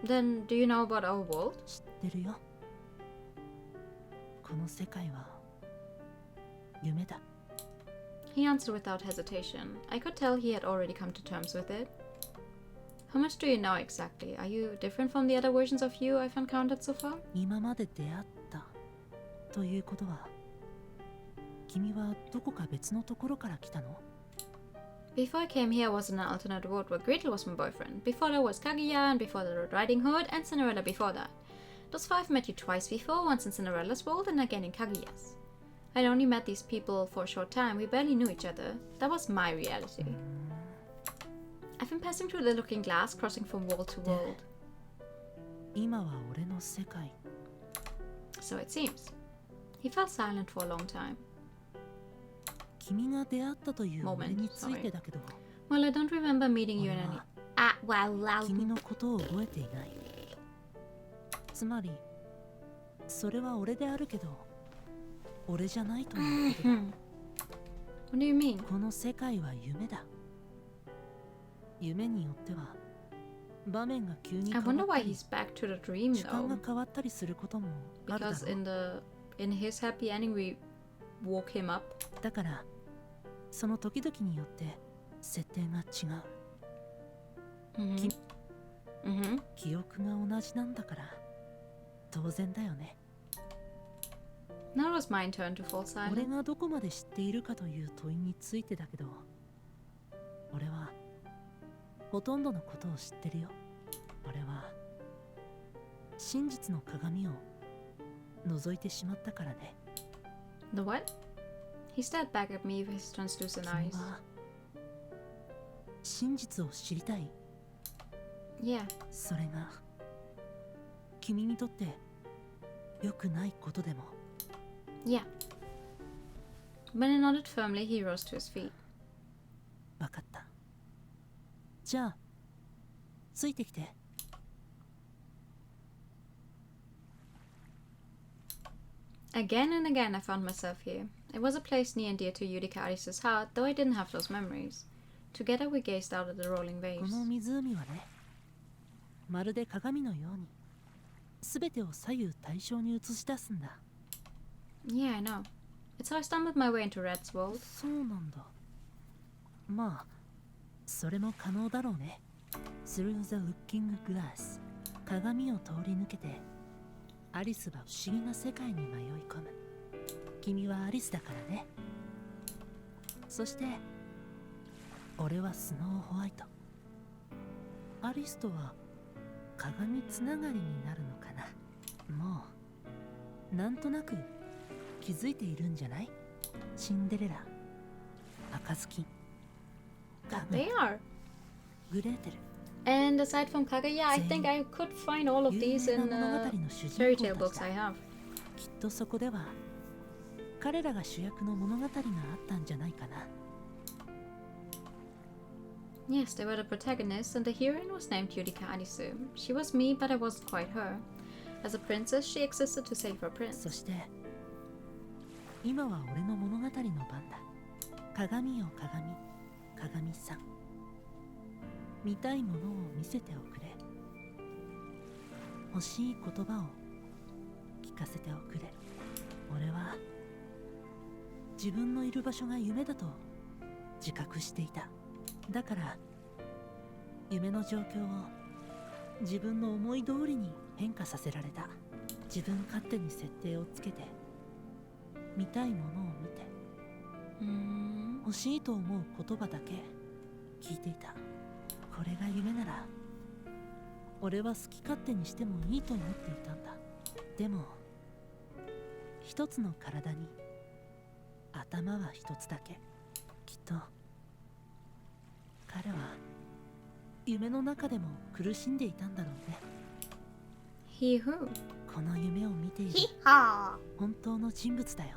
Then, do you know about our world? 知ってるよ。この世界は夢だ。 He answered without hesitation. I could tell he had already come to terms with it. How much do you know exactly? Are you different from the other versions of you I've encountered so far? 今まで出会ったということは、君はどこか別のところから来たの？ Before I came here, I was in an alternate world where Gretel was my boyfriend. Before that was Kaguya, and before that Red Riding Hood, and Cinderella before that. Thus far I've met you twice before, once in Cinderella's world and again in Kaguya's. I'd only met these people for a short time, we barely knew each other. That was my reality. I've been passing through the looking glass, crossing from world to world. 今は俺の世界。 So it seems. He fell silent for a long time. 君が出会ったという俺についてだけど。Well, I don't remember meeting you in any... well. 君のことを覚えていない。つまり、それは俺であるけど、俺じゃないということだ。What do you mean? この世界は夢だ。夢によっては、場面が急に変わったり、 I wonder why he's back to the dream, 時間が変わったりすることもあるだろう。Because in his happy ending we woke him up. だから、その時々によって設定が違う。記憶が同じなんだから当然だよね。Now it was my turn to fall silent. 俺がどこまで知っているかという問いについてだけど、俺はほとんどのことを知ってるよ。俺は真実の鏡を覗いてしまったからね。The what? He stared back at me with his translucent eyes. 君は真実を知りたい？ Yeah. それが君にとって良くないことでも。Yeah. When he nodded firmly, he rose to his feet. わかった。じゃあ、ついてきて。Again and again I found myself here. It was a place near and dear to Yurika Arisa's heart, though I didn't have those memories. Together we gazed out at the rolling こ waves. の湖はね、まるで鏡のように、すべてを左右対称に映し出すんだ。Yeah, I know. It's how I stumbled my way into Red's world. そうなんだ。まあ、それも可能だろうね。Through the looking glass。鏡を通り抜けて、アリスは不思議な世界に迷い込む。君はアリスだからね。そして、俺はスノーホワイト。アリスとは鏡つながりになるのかな。もう、なんとなく気づいているんじゃない？シンデレラ、赤ずきん、They are. グレーテル。And aside from Kaguya, I think I could find all of these in fairy tale books I have. きっとそこでは彼らが主役の物語があったんじゃないかな。Yes, they were the protagonists, and the heroine was named Yurika Arisu. She was me, but I wasn't quite her. As a princess, she existed to save her prince. そして今は俺の物語の番だ。鏡よ鏡、鏡さん。見たいものを見せておくれ。欲しい言葉を聞かせておくれ。俺は自分のいる場所が夢だと自覚していた。だから夢の状況を自分の思い通りに変化させられた。自分勝手に設定をつけて見たいものを見て、欲しいと思う言葉だけ聞いていた。これが夢なら俺は好き勝手にしてもいいと思っていたんだ。でも一つの体に頭は一つだけ。きっと彼は夢の中でも苦しんでいたんだろうね。He who? この夢を見ている本当の人物だよ。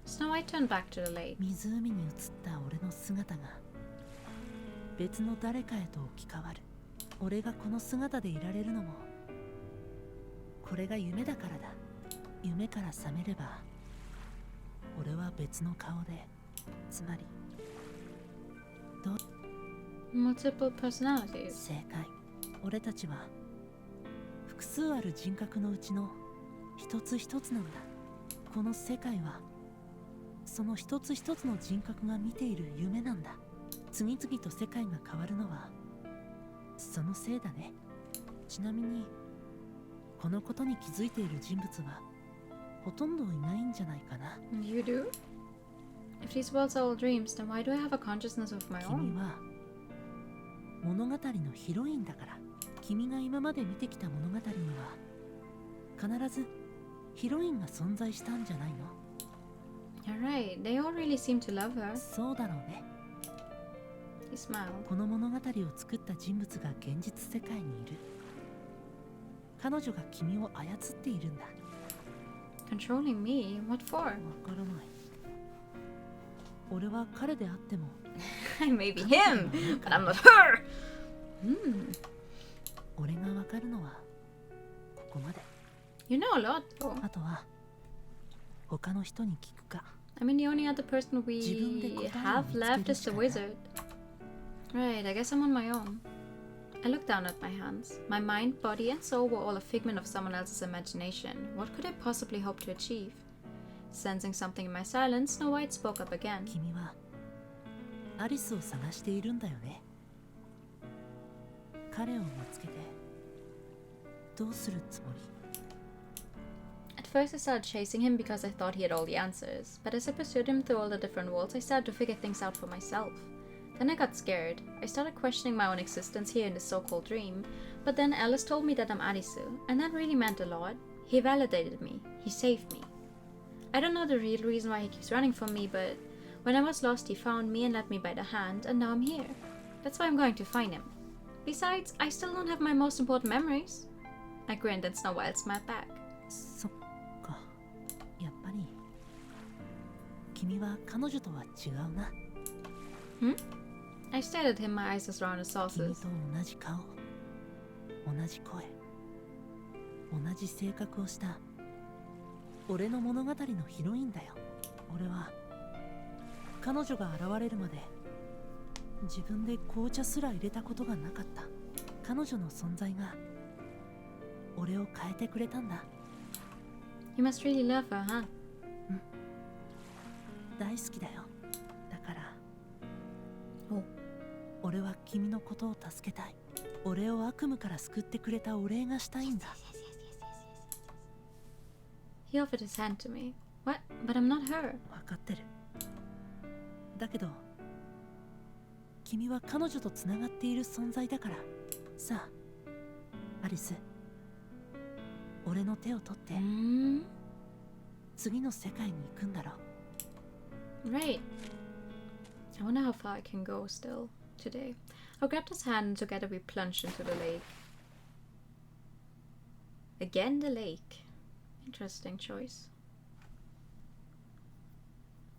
Snow White turned back to the lake. 湖に映った俺の姿が別の誰かへと置き換わる。俺がこの姿でいられるのもこれが夢だからだ。夢から覚めれば俺は別の顔で、つまりMultiple personalities. 正解。俺たちは複数ある人格のうちの一つ一つなんだ。この世界はその一つ一つの人格が見ている夢なんだ。次々と世界が変わるのはそのせいだね。ちなみにこのことに気づいている人物はほとんどいないんじゃないかな。 You do? If these worlds are all dreams, then why do I have a consciousness of my 君 own? は物語のヒロインだから。君が今まで見てきた物語には必ずヒロインが存在したんじゃないの？ You're right. They all really seem to love her. そうだろうね。He smiled. この物語を作った人物が現実世界にいる。彼女が君を操っているんだ。Controlling me? What for? わからない。俺は彼であってもI may be him, but I'm not her! 俺がわかるのはここまで。 You know a lot, though. あとは他の人に聞くか。 I mean, the only other person we have left is the wizard. Right, I guess I'm on my own. I looked down at my hands. My mind, body, and soul were all a figment of someone else's imagination. What could I possibly hope to achieve? Sensing something in my silence, Snow White spoke up again. 君はアリスを探しているんだよね。彼を見つけてどうするつもり？ At first I started chasing him because I thought he had all the answers, but as I pursued him through all the different worlds, I started to figure things out for myself. Then I got scared. I started questioning my own existence here in this so-called dream, but then Alice told me that I'm Arisu, and that really meant a lot. He validated me. He saved me. I don't know the real reason why he keeps running from me, but when I was lost, he found me and led me by the hand, and now I'm here. That's why I'm going to find him. Besides, I still don't have my most important memories. I grinned and Snow White smiled back. そっか。やっぱり君は彼女とは違うな。I stared at him, my eyes as round as 君 saucers. と同じ顔、同じ声、同じ性格をした俺の物語のヒロインだよ。俺は彼女が現れるまで自分で紅茶すら入れたことがなかった。彼女の存在が俺を変えてくれたんだ。 You must really love her, huh? 大好きだよ。だから俺は君のことを助けたい。俺を悪夢から救ってくれたお礼がしたいんだ。 He offered his hand to me. What? But I'm not her. 分かってる。だけど君は彼女とつながっている存在だから。さあアリス、俺の手を取って次の世界に行くんだろう。 Right. I wonder how far I can go still today. I grabbed his hand and together we plunged into the lake. Again the lake. Interesting choice.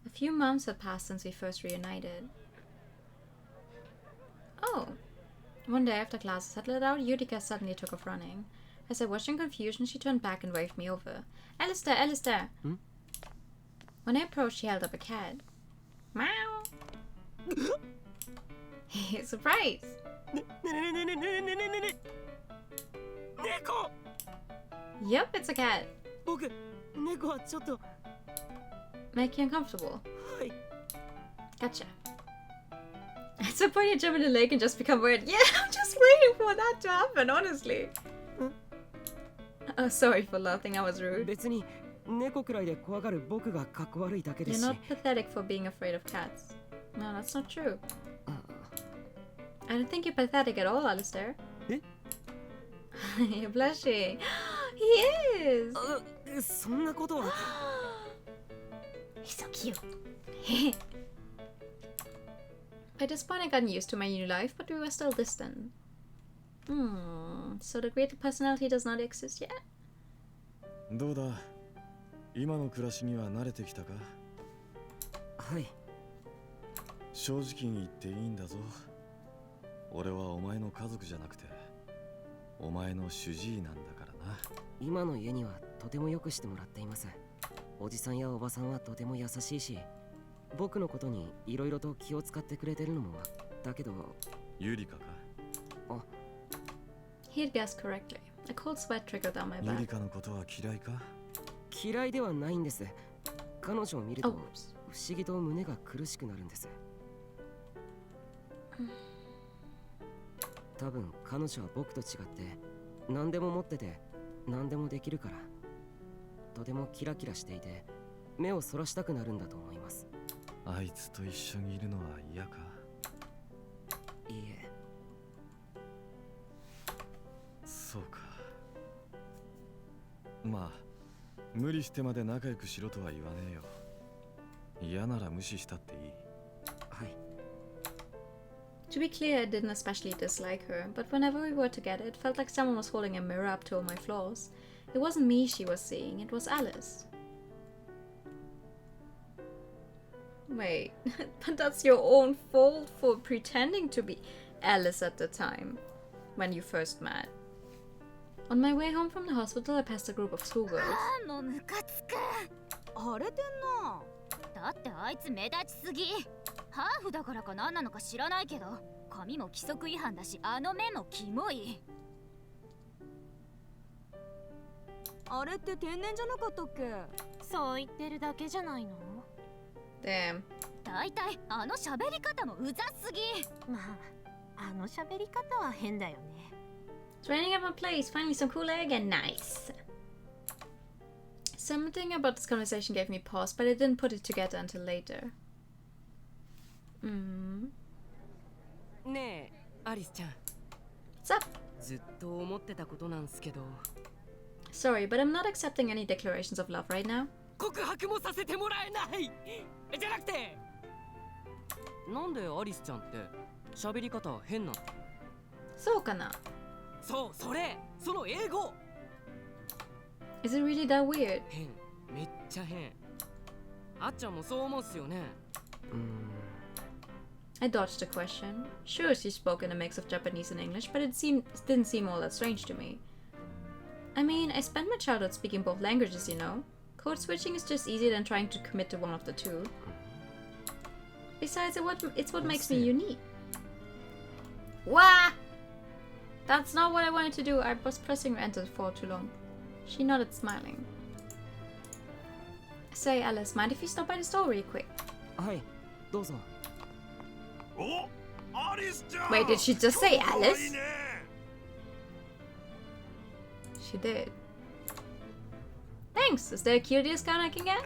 A few months had passed since we first reunited. Oh. One day after classes had let out, Utica suddenly took off running. As I watched in confusion, she turned back and waved me over. Alistair, Alistair! When I approached, she held up a cat. Meow! Surprise! Yep, it's a cat. Make you uncomfortable. Gotcha. At some point you jump in the lake and just become weird. Yeah, I'm just waiting for that to happen, honestly. Oh, sorry for laughing, that was rude. You're not pathetic for being afraid of cats. No, that's not true. I don't think you're pathetic at all, Alistair. You're blushing. He is! He's so cute. By this point I gotten used to my new life, but we were still distant. So the greater personality does not exist yet? どうだ、今の暮らしには慣れてきたか？はい。正直に言っていいんだぞ。俺はお前の家族じゃなくて、お前の主治医なんだからな。今の家にはとてもよくしてもらっています。おじさんやおばさんはとても優しいし、僕のことにいろいろと気を使ってくれてるのもだけど。ユリカか？あ。He had guessed correctly. A cold sweat trickled down my back. ユリカのことは嫌いか？嫌いではないんです。彼女を見ると不思議と胸が苦しくなるんです。多分彼女は僕と違って何でも持ってて何でもできるから、とてもキラキラしていて目をそらしたくなるんだと思います。あいつと一緒にいるのは嫌か？いいえ。そうか。まあ無理してまで仲良くしろとは言わねえよ。嫌なら無視したっていい。はい。To be clear, I didn't especially dislike her, but whenever we were together, it felt like someone was holding a mirror up to all my flaws. It wasn't me she was seeing, it was Alice. Wait, but that's your own fault for pretending to be Alice at the time, when you first met. On my way home from the hospital, I passed a group of schoolgirls. もうムカつく。荒れてんな。だってあいつ目立ちすぎ。ハーフだからか何なのか知らないけど、髪も規則違反だし、あの目もキモい。あれって天然じゃなかったっけ？そう言ってるだけじゃないの？ Damn. だいたいあの喋り方もうざすぎ。まあ、あの喋り方は変だよね。It's raining at my place. Finally some cool air again. Nice. Something about this conversation gave me pause, but I didn't put it together until later. ねえ、アリスちゃん。What's up? ずっと思ってたことなんすけど。Sorry, but I'm not accepting any declarations of love right now. 告白もさせてもらえない。じゃなくて。なんでアリスちゃんって喋り方変なの？そうかな？そう、それ、その英語。Is it really that weird? 変、めっちゃ変。あっちゃんもそう思うっすよね。I dodged the question. Sure, she spoke in a mix of Japanese and English, but it didn't seem all that strange to me. I mean, I spent my childhood speaking both languages, you know. Code switching is just easier than trying to commit to one of the two. Besides, it's what makes me unique. Wah! That's not what I wanted to do. I was pressing enter for too long. She nodded, smiling. Say, Alice, mind if you stop by the store really quick? はい、どうぞ。Wait, did she just say Alice? She did. Thanks. Is there a cutie discount I can get?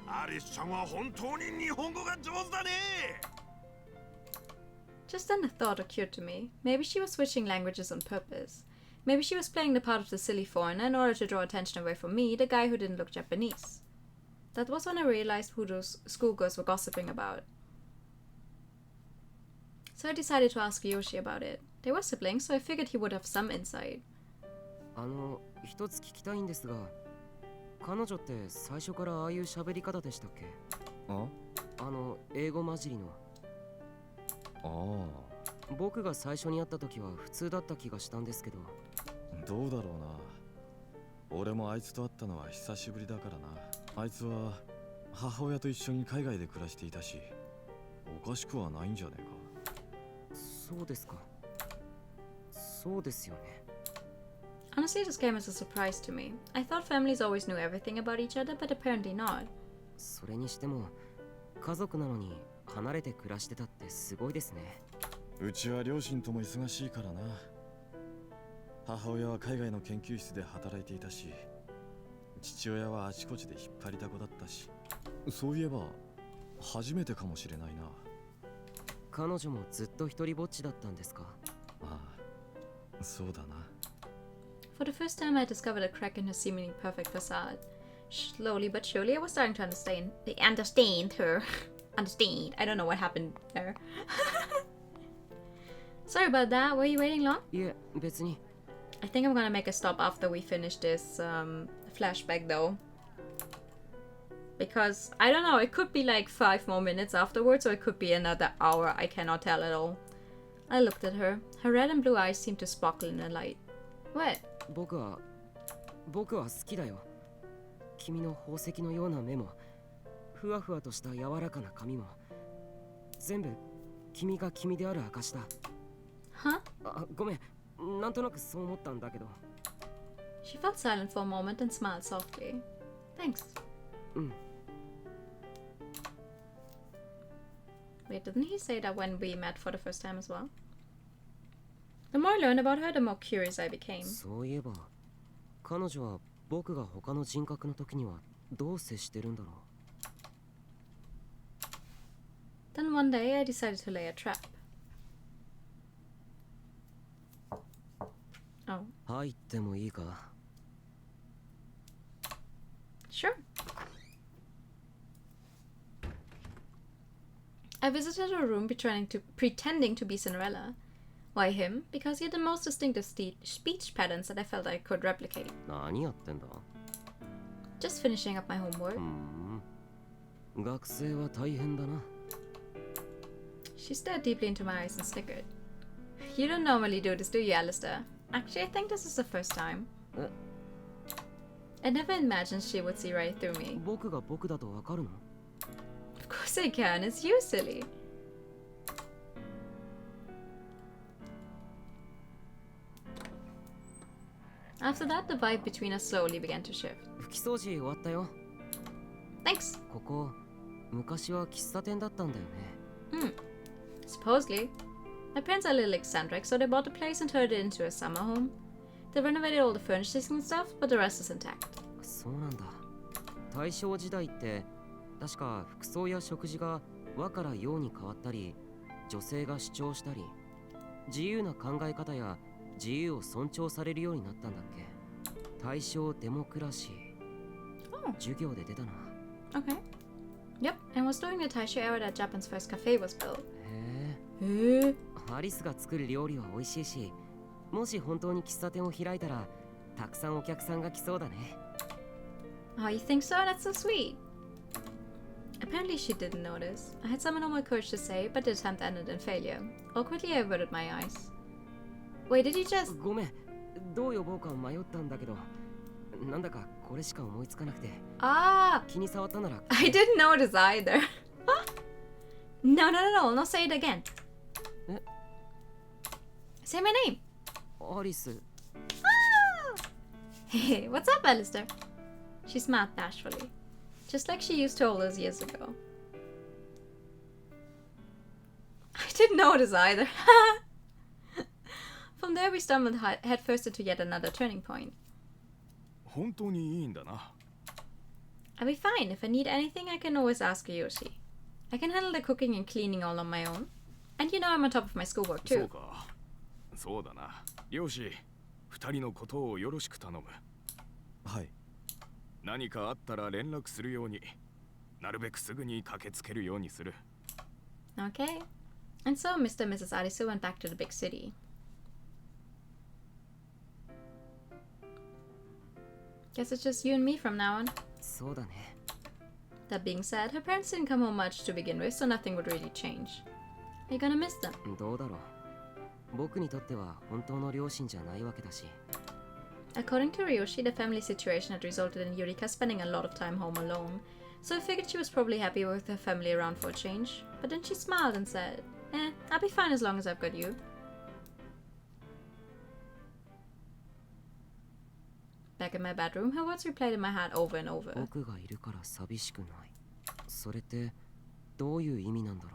アリスちゃんは本当に日本語が上手だね。 Just then a thought occurred to me. Maybe she was switching languages on purpose. Maybe she was playing the part of the silly foreigner in order to draw attention away from me, the guy who didn't look Japanese. That was when I realized who those schoolgirls were gossiping about. So I decided to ask Yoshi about it. They were siblings, so I figured he would have some insight. 一つ聞きたいんですが、彼女って最初からああいう喋り方でしたっけ？英語混じりの。僕が最初に会った時は普通だった気がしたんですけど。どうだろうな。俺もあいつと会ったのは久しぶりだからな。あいつは母親と一緒に海外で暮らしていたし、おかしくはないんじゃねえか。そうですか。そうですよね。Honestly, this came as a surprise to me. I thought families always knew everything about each other, but apparently not. それにしても、家族なのに離れて暮らしてたってすごいですね。うちは両親とも忙しいからな。母親は海外の研究室で働いていたし、父親はあちこちで引っ張りだこだったし、そういえば初めてかもしれないな。彼女もずっと一人ぼっちだったんですか？ああ、そうだな。For the first time, I discovered a crack in her seemingly perfect facade. Slowly but surely, I was starting to understand her. Understand. I don't know what happened there. Sorry about that. Were you waiting long? Yeah, 別に。I think I'm gonna make a stop after we finish this flashback though. Because, I don't know, it could be like 5 more minutes afterwards or it could be another hour. I cannot tell at all. I looked at her. Her red and blue eyes seemed to sparkle in the light. What? 僕は好きだよ。君の宝石のような目も、ふわふわとした柔らかな髪も、全部君が君である証だ。Huh? ごめん、なんとなくそう思ったんだけど。She felt silent for a moment and smiled softly. Thanks. Wait, didn't he say that when we met for the first time as well? The more I learned about her, the more curious I became. そういえば、彼女は僕が他の人格の時にはどう接してるんだろう。 Then one day I decided to lay a trap. Oh. 入ってもいいか? Sure. I visited her room pretending to be Cinderella. Why him? Because he had the most distinctive speech patterns that I felt I could replicate. 何やってんだ? Just finishing up my homework. 学生は大変だな。 She stared deeply into my eyes and snickered. You don't normally do this, do you, Alistair? Actually, I think this is the first time. I never imagined she would see right through me. 僕が僕だとわかるの? Of course I can, it's you, silly. After that, the vibe between us slowly began to shift. 拭き掃除終わったよ。 Thanks. ここ、昔は喫茶店だったんだよね。Supposedly. My parents are a little eccentric, so they bought the place and turned it into a summer home. They renovated all the furnishings and stuff, but the rest is intact. そうなんだ。大正時代って確か服装や食事が和から洋に変わったり、女性が主張したり、自由な考え方や自由を尊重されるようになったんだっけ。大正デモクラシー。授業で出たな。Okay. Yep, and was during the Taisho era that Japan's first cafe was built. へえ。アリスが作る料理は美味しいし、もし本当に喫茶店を開いたら、たくさんお客さんが来そうだね。Oh, you think so? That's so sweet. Apparently she didn't notice. I had summoned all my courage to say, but the attempt ended in failure. Awkwardly, I averted my eyes. Wait, did you just... ごめん、どう呼ぼうか迷ったんだけど、なんだかこれしか思いつかなくて。気に障ったなら。I didn't notice either. No, say it again. Say my name. アリス。Hey, what's up, Alistair? She smiled bashfully, just like she used to all those years ago. I didn't notice either. From there, we stumbled headfirst into yet another turning point. 本当にいいんだな。I'll be fine. If I need anything, I can always ask Yoshi. I can handle the cooking and cleaning all on my own. And you know I'm on top of my schoolwork too. そうか。そうだな。ヨシ、二人のことをよろしく頼む。はい。何かあったら連絡するように、なるべくすぐに駆けつけるようにする。Okay. And so Mr. and Mrs. Arisu went back to the big city. Guess it's just you and me from now on. そうだね。That being said, her parents didn't come home much to begin with, so nothing would really change. Are you gonna miss them? どうだろう。僕にとっては本当の両親じゃないわけだし。According to Ryoshi, the family situation had resulted in Yurika spending a lot of time home alone, so I figured she was probably happy with her family around for a change. But then she smiled and said, I'll be fine as long as I've got you. Back in my bedroom, her words replayed in my head over and over. 僕がいるから寂しくない。それってどういう意味なんだろ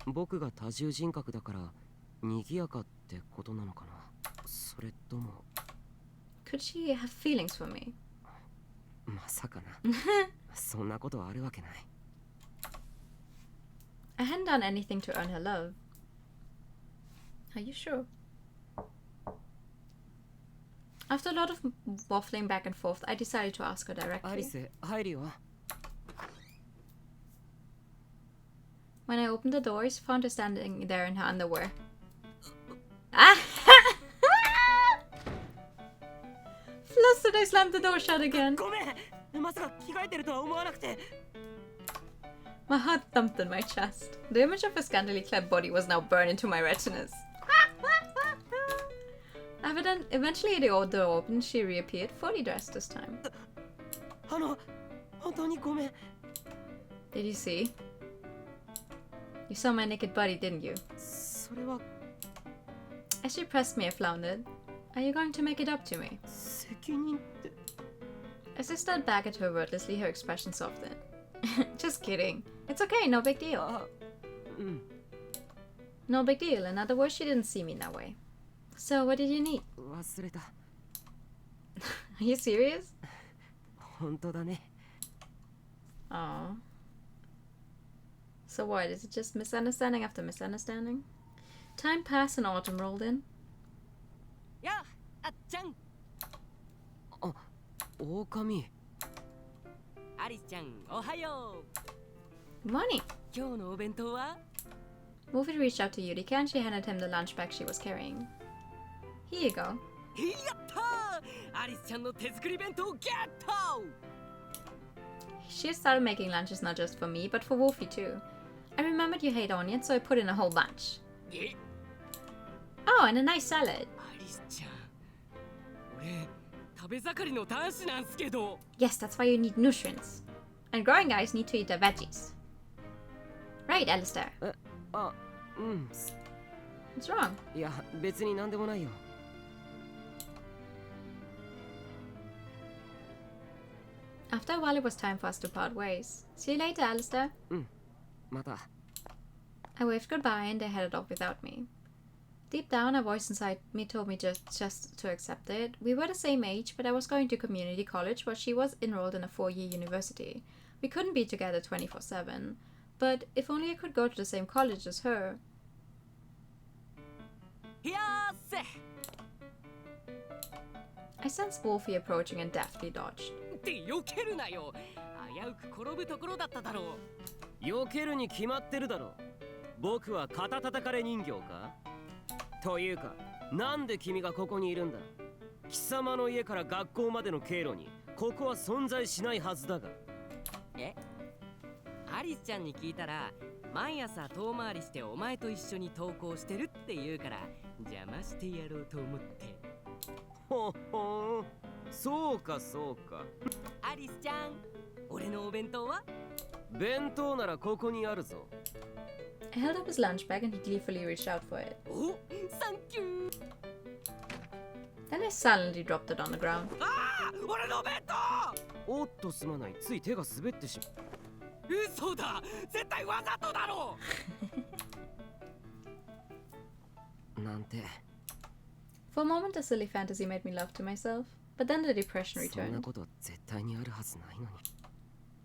う。僕が多重人格だから賑やかってことなのかな。それとも。Could she have feelings for me? まさかな。そんなことあるわけない。I hadn't done anything to earn her love. Are you sure? After a lot of waffling back and forth, I decided to ask her directly. アリス、入るよ。When I opened the doors, found her standing there in her underwear. Ah! Flustered, I slammed the door shut again. ごめん、まさか着替えてるとは思わなくて。My heart thumped in my chest. The image of her scantily clad body was now burned into my retinas. Eventually, the door opened. She reappeared, fully dressed this time. 本当にごめん。Did you see? You saw my naked body, didn't you? それは。As she pressed me, I floundered. Are you going to make it up to me? 責任って。As I stared back at her wordlessly, her expression softened. Just kidding. It's okay, no big deal. No big deal. In other words, she didn't see me that way. So, what did you need? 忘れた。Are you serious? 本当だね。Oh. So what? Is it just misunderstanding after misunderstanding? Time passed and autumn rolled in. やあ、あっちゃん。あ、狼。アリスちゃん、おはよう。Good morning. 今日のお弁当は Wolfie reached out to Yurika and she handed him the lunch bag she was carrying. Here you go. やったー！アリスちゃんの手作り弁当ゲット！ She started making lunches not just for me, but for Wolfie too. I remembered you hate onions, so I put in a whole bunch. Oh, and a nice salad. アリスちゃん、俺食べ盛りの男子なんすけど。Yes, that's why you need nutrients. And growing guys need to eat their veggies. Right, Alistair? あ、うん。What's wrong? いや、別になんでもないよ。After a while, it was time for us to part ways. See you later, Alistair. また。I waved goodbye and they headed off without me. Deep down, a voice inside me told me just to accept it. We were the same age, but I was going to community college while she was enrolled in a 4-year university. We couldn't be together 24/7, but if only I could go to the same college as her. I sensed Wolfie approaching and deftly dodged. って避けるなよ。危うく転ぶところだっただろう。避けるに決まってるだろう。僕は肩叩かれ人形か？というか、なんで君がここにいるんだ？貴様の家から学校までの経路にここは存在しないはずだが。え？アリスちゃんに聞いたら、毎朝遠回りしてお前と一緒に登校してるって言うから邪魔してやろうと思って。ほほん、そうかそうか。アリスちゃん、俺のお弁当は？弁当ならここにあるぞ。I held up his lunch bag and he gleefully reached out for it. お、サンキュー。Then I suddenly dropped it on the ground. ああ、俺の弁当！おっとすまない、つい手が滑ってしまう。嘘だ、絶対わざとだろう。なんて。For a moment, a silly fantasy made me laugh to myself, but then the depression そんな returned. こと絶対にあるはずないのに。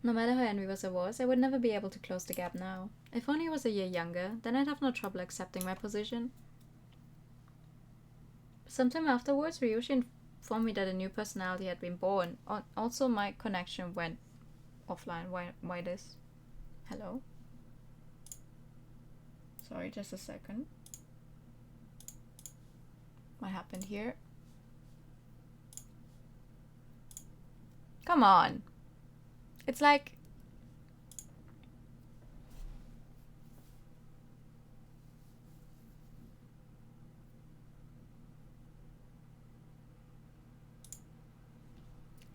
No matter how envious I was, I would never be able to close the gap now. If only I was a year younger, then I'd have no trouble accepting my position. Sometime afterwards, Ryushi informed me that a new personality had been born. Also, my connection went offline. Why this? Hello? Sorry, just a second. What happened here? Come on! It's like...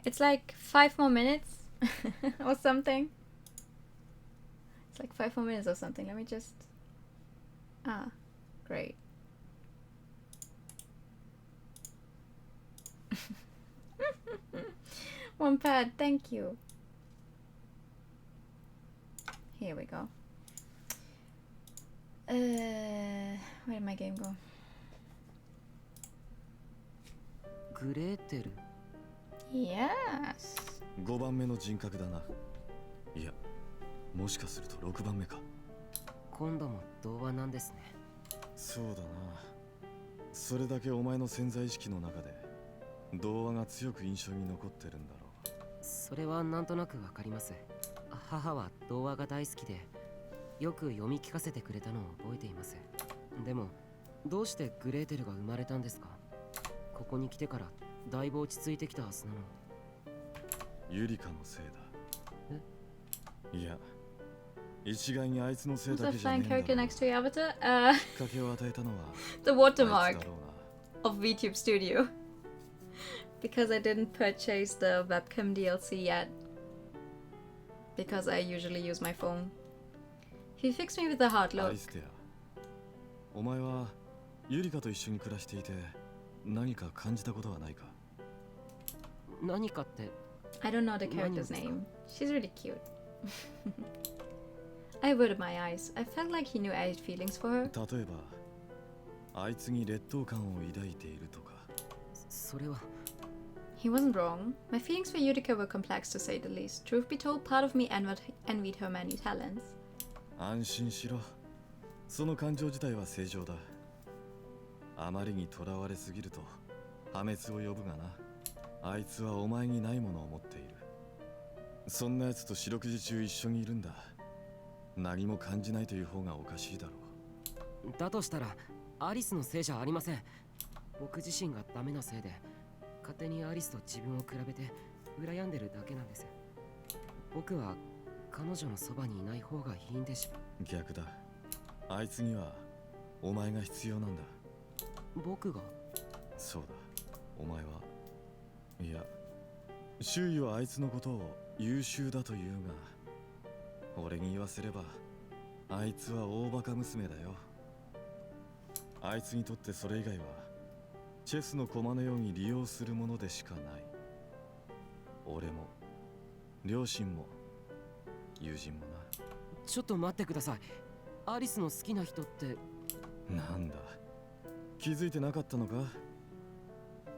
It's like 5 more minutes or something. It's like 5 more minutes or something. Let me just... Ah, great. One pad, thank you. Here we go. Where did my game go? グレーテル。Yes. 5番目の人格だな。いや、もしかすると6番目か。今度も童話なんですね。そうだな。それだけお前の潜在意識の中で童話が強く印象に残ってるんだろう。それはなんとなくわかります。母は童話が大好きで、よく読み聞かせてくれたのを覚えています。でも、どうしてグレーテルが生まれたんですか？ここに来てからだいぶ落ち着いてきたはずなの。ユリカのせいだ。え？いや、一概にあいつのせいだけじゃねえんだろう。 Who's the flying character next to your avatar? きっかけを与えたのは The watermark of VTube Studio. Because I didn't purchase the webcam DLC yet. Because I usually use my phone. He fixed me with a hard look. アイステア、お前はユリカと一緒に暮らしていて何か感じたことはないか？何かって？ I don't know the character's name. She's really cute. I averted my eyes. I felt like he knew I had feelings for her. 例えば、あいつに劣等感を抱いているとか。それは。He wasn't wrong. My feelings for Yurika were complex to say the least. Truth be told, part of me envied her many talents. 安心しろ。その感情自体は正常だ。あまりにとらわれすぎると破滅を呼ぶがな。あいつはお前にないものを持っている。そんな奴と四六時中一緒にいるんだ。何も感じないという方がおかしいだろう。だとしたらアリスのせいじゃありません。僕自身がダメなせいで勝手にアリスと自分を比べて羨んでるだけなんです。僕は彼女のそばにいない方がいいんでしょ。逆だ。あいつにはお前が必要なんだ。僕が？そうだ。お前は。いや、周囲はあいつのことを優秀だと言うが、俺に言わせればあいつは大バカ娘だよ。あいつにとってそれ以外はチェスの駒のように利用するものでしかない。俺も両親も友人もな。ちょっと待ってください。アリスの好きな人って。なんだ、気づいてなかったのか？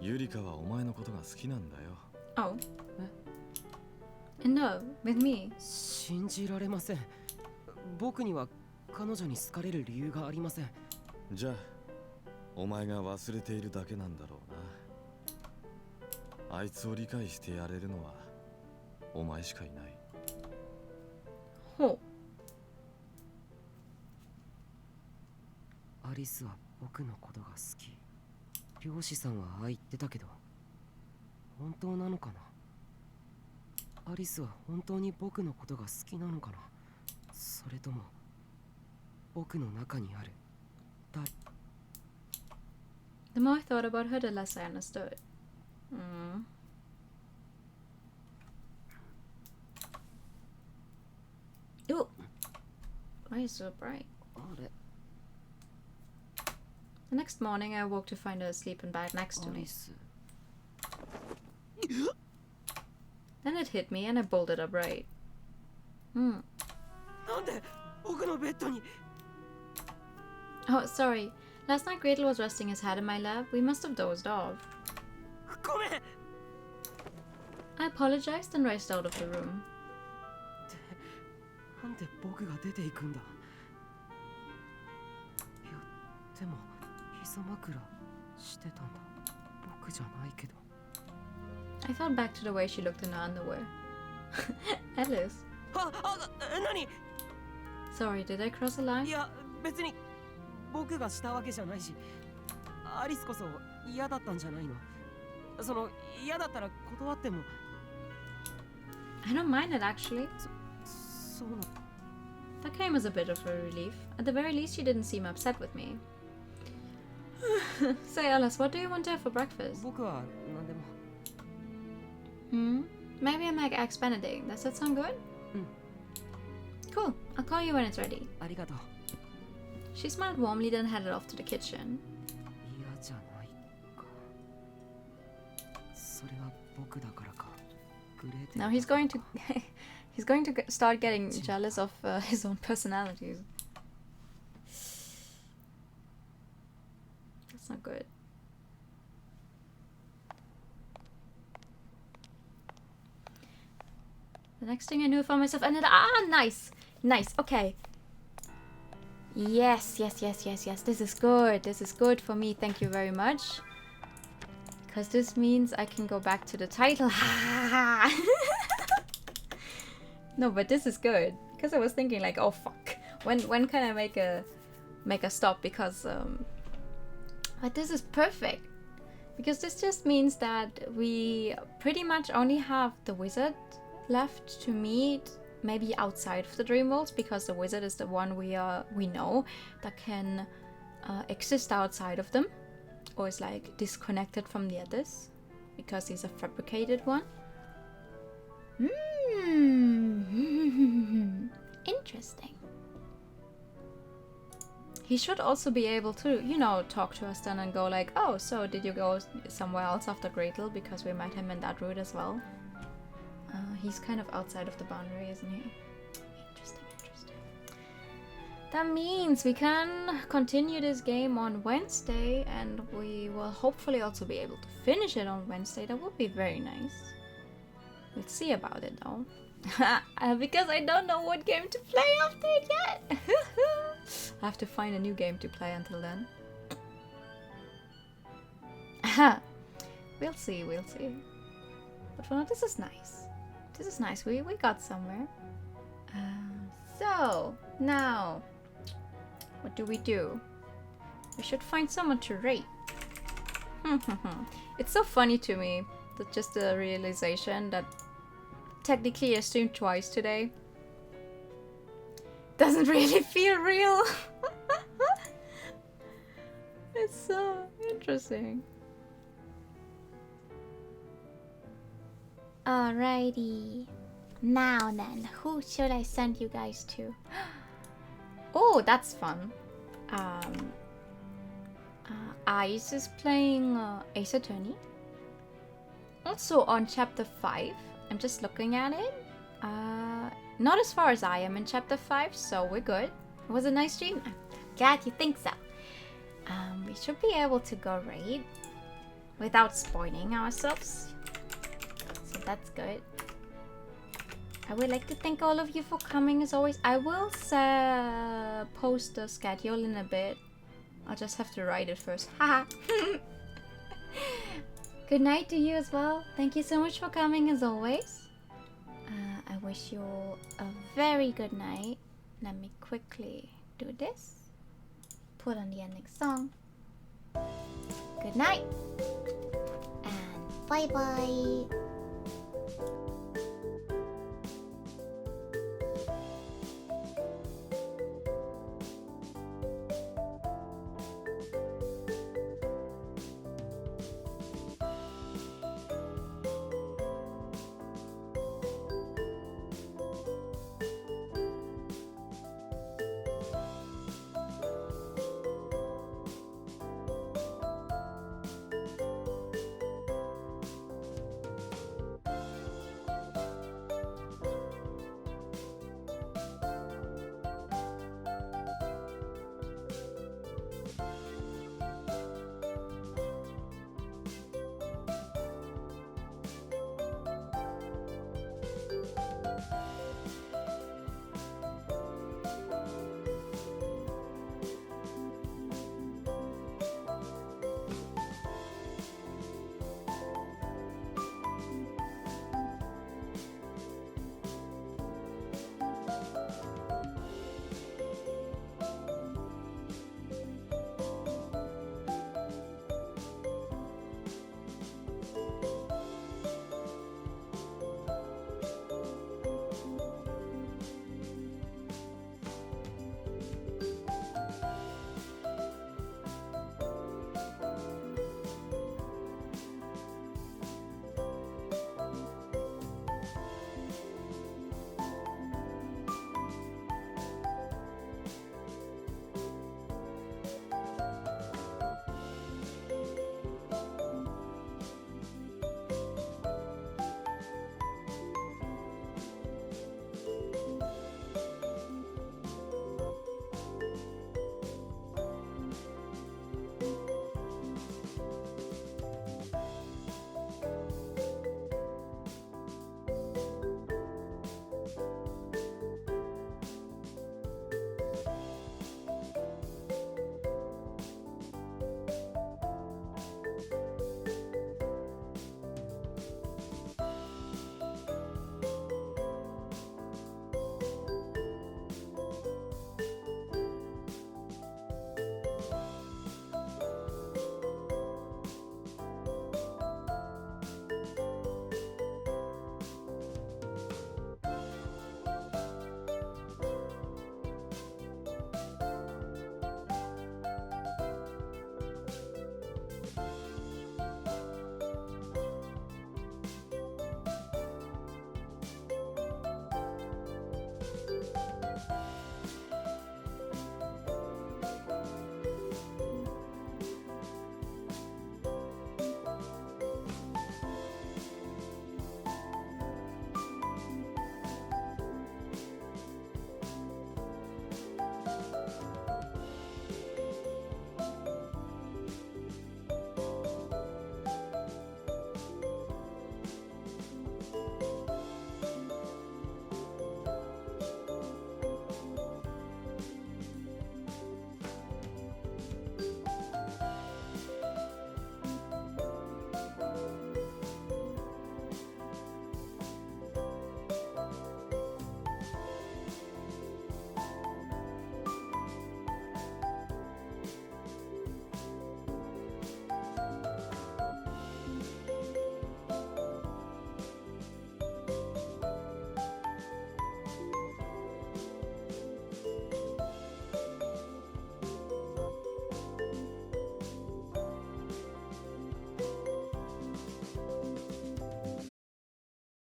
ユリカはお前のことが好きなんだよ。Oh. No, with me. 信じられません。僕には彼女に好かれる理由がありません。じゃあお前が忘れているだけなんだろうな。あいつを理解してやれるのはお前しかいない。ほう。アリスは僕のことが好き。漁師さんはああ言ってたけど、本当なのかな。アリスは本当に僕のことが好きなのかな。それとも僕の中にある誰。 The more I thought about her, the less I understood. Ooh. Why is it so bright? The next morning, I awoke to find her asleep in bed next to me. Then it hit me and I bolted upright. Oh, sorry. Last night Gretel was resting his head in my lap. We must have dozed off. I apologized and raced out of the room. なんで僕が出ていくんだ。いや、でも膝枕してたんだ。僕じゃないけど。I thought back to the way she looked in her underwear. Alice. 何？ Sorry, did I cross a line? いや、別に僕がしたわけじゃないし、アリスこそ嫌だったんじゃないの？その嫌だったら断っても。I don't mind it actually. そうな。That came as a bit of a relief. At the very least, she didn't seem upset with me. Say, Alice, what do you want to have for breakfast? 僕は何でも。Maybe I make eggs Benedict. Does that sound good? Cool. I'll call you when it's ready. ありがとう。She smiled warmly, then headed off to the kitchen. 嫌じゃないか。それは僕だからか。Now he's going to he's going to start getting jealous of his own personalities. That's not good. The next thing I knew, I found myself ended. Nice, nice. Okay. Yes. This is good. This is good for me. Thank you very much. Because this means I can go back to the title. No, but this is good. Because I was thinking like, oh fuck, when can I make a stop? Because but this is perfect. Because this just means that we pretty much only have the wizard left to meet, maybe outside of the dream worlds, because the wizard is the one we know that can exist outside of them, or is like disconnected from the others because he's a fabricated one. Interesting. He should also be able to, you know, talk to us then and go like, oh, so did you go somewhere else after Gretel? Because we met him in that route as well. He's kind of outside of the boundary, isn't he? Interesting. That means we can continue this game on Wednesday, and we will hopefully also be able to finish it on Wednesday. That would be very nice. We'll see about it though. Because I don't know what game to play after it yet. I have to find a new game to play until then. We'll see, we'll see. But for now, this is nice. This is nice. We got somewhere. So, now, what do we do? We should find someone to rate. It's so funny to me, that just the realization that technically I streamed twice today. Doesn't really feel real. It's so interesting. Alrighty. Now then, who should I send you guys to? Oh, that's fun. Ice is playing Ace Attorney. Also on chapter 5. I'm just looking at it. Not as far as I am in chapter 5, so we're good. It was a nice stream. I'm glad you think so. We should be able to go raid without spoiling ourselves. So that's good. I would like to thank all of you for coming as always. I will post the schedule in a bit. I'll just have to write it first. Haha. Good night to you as well. Thank you so much for coming as always. I wish you all a very good night. Let me quickly do this. Put on the ending song. Good night. And bye bye.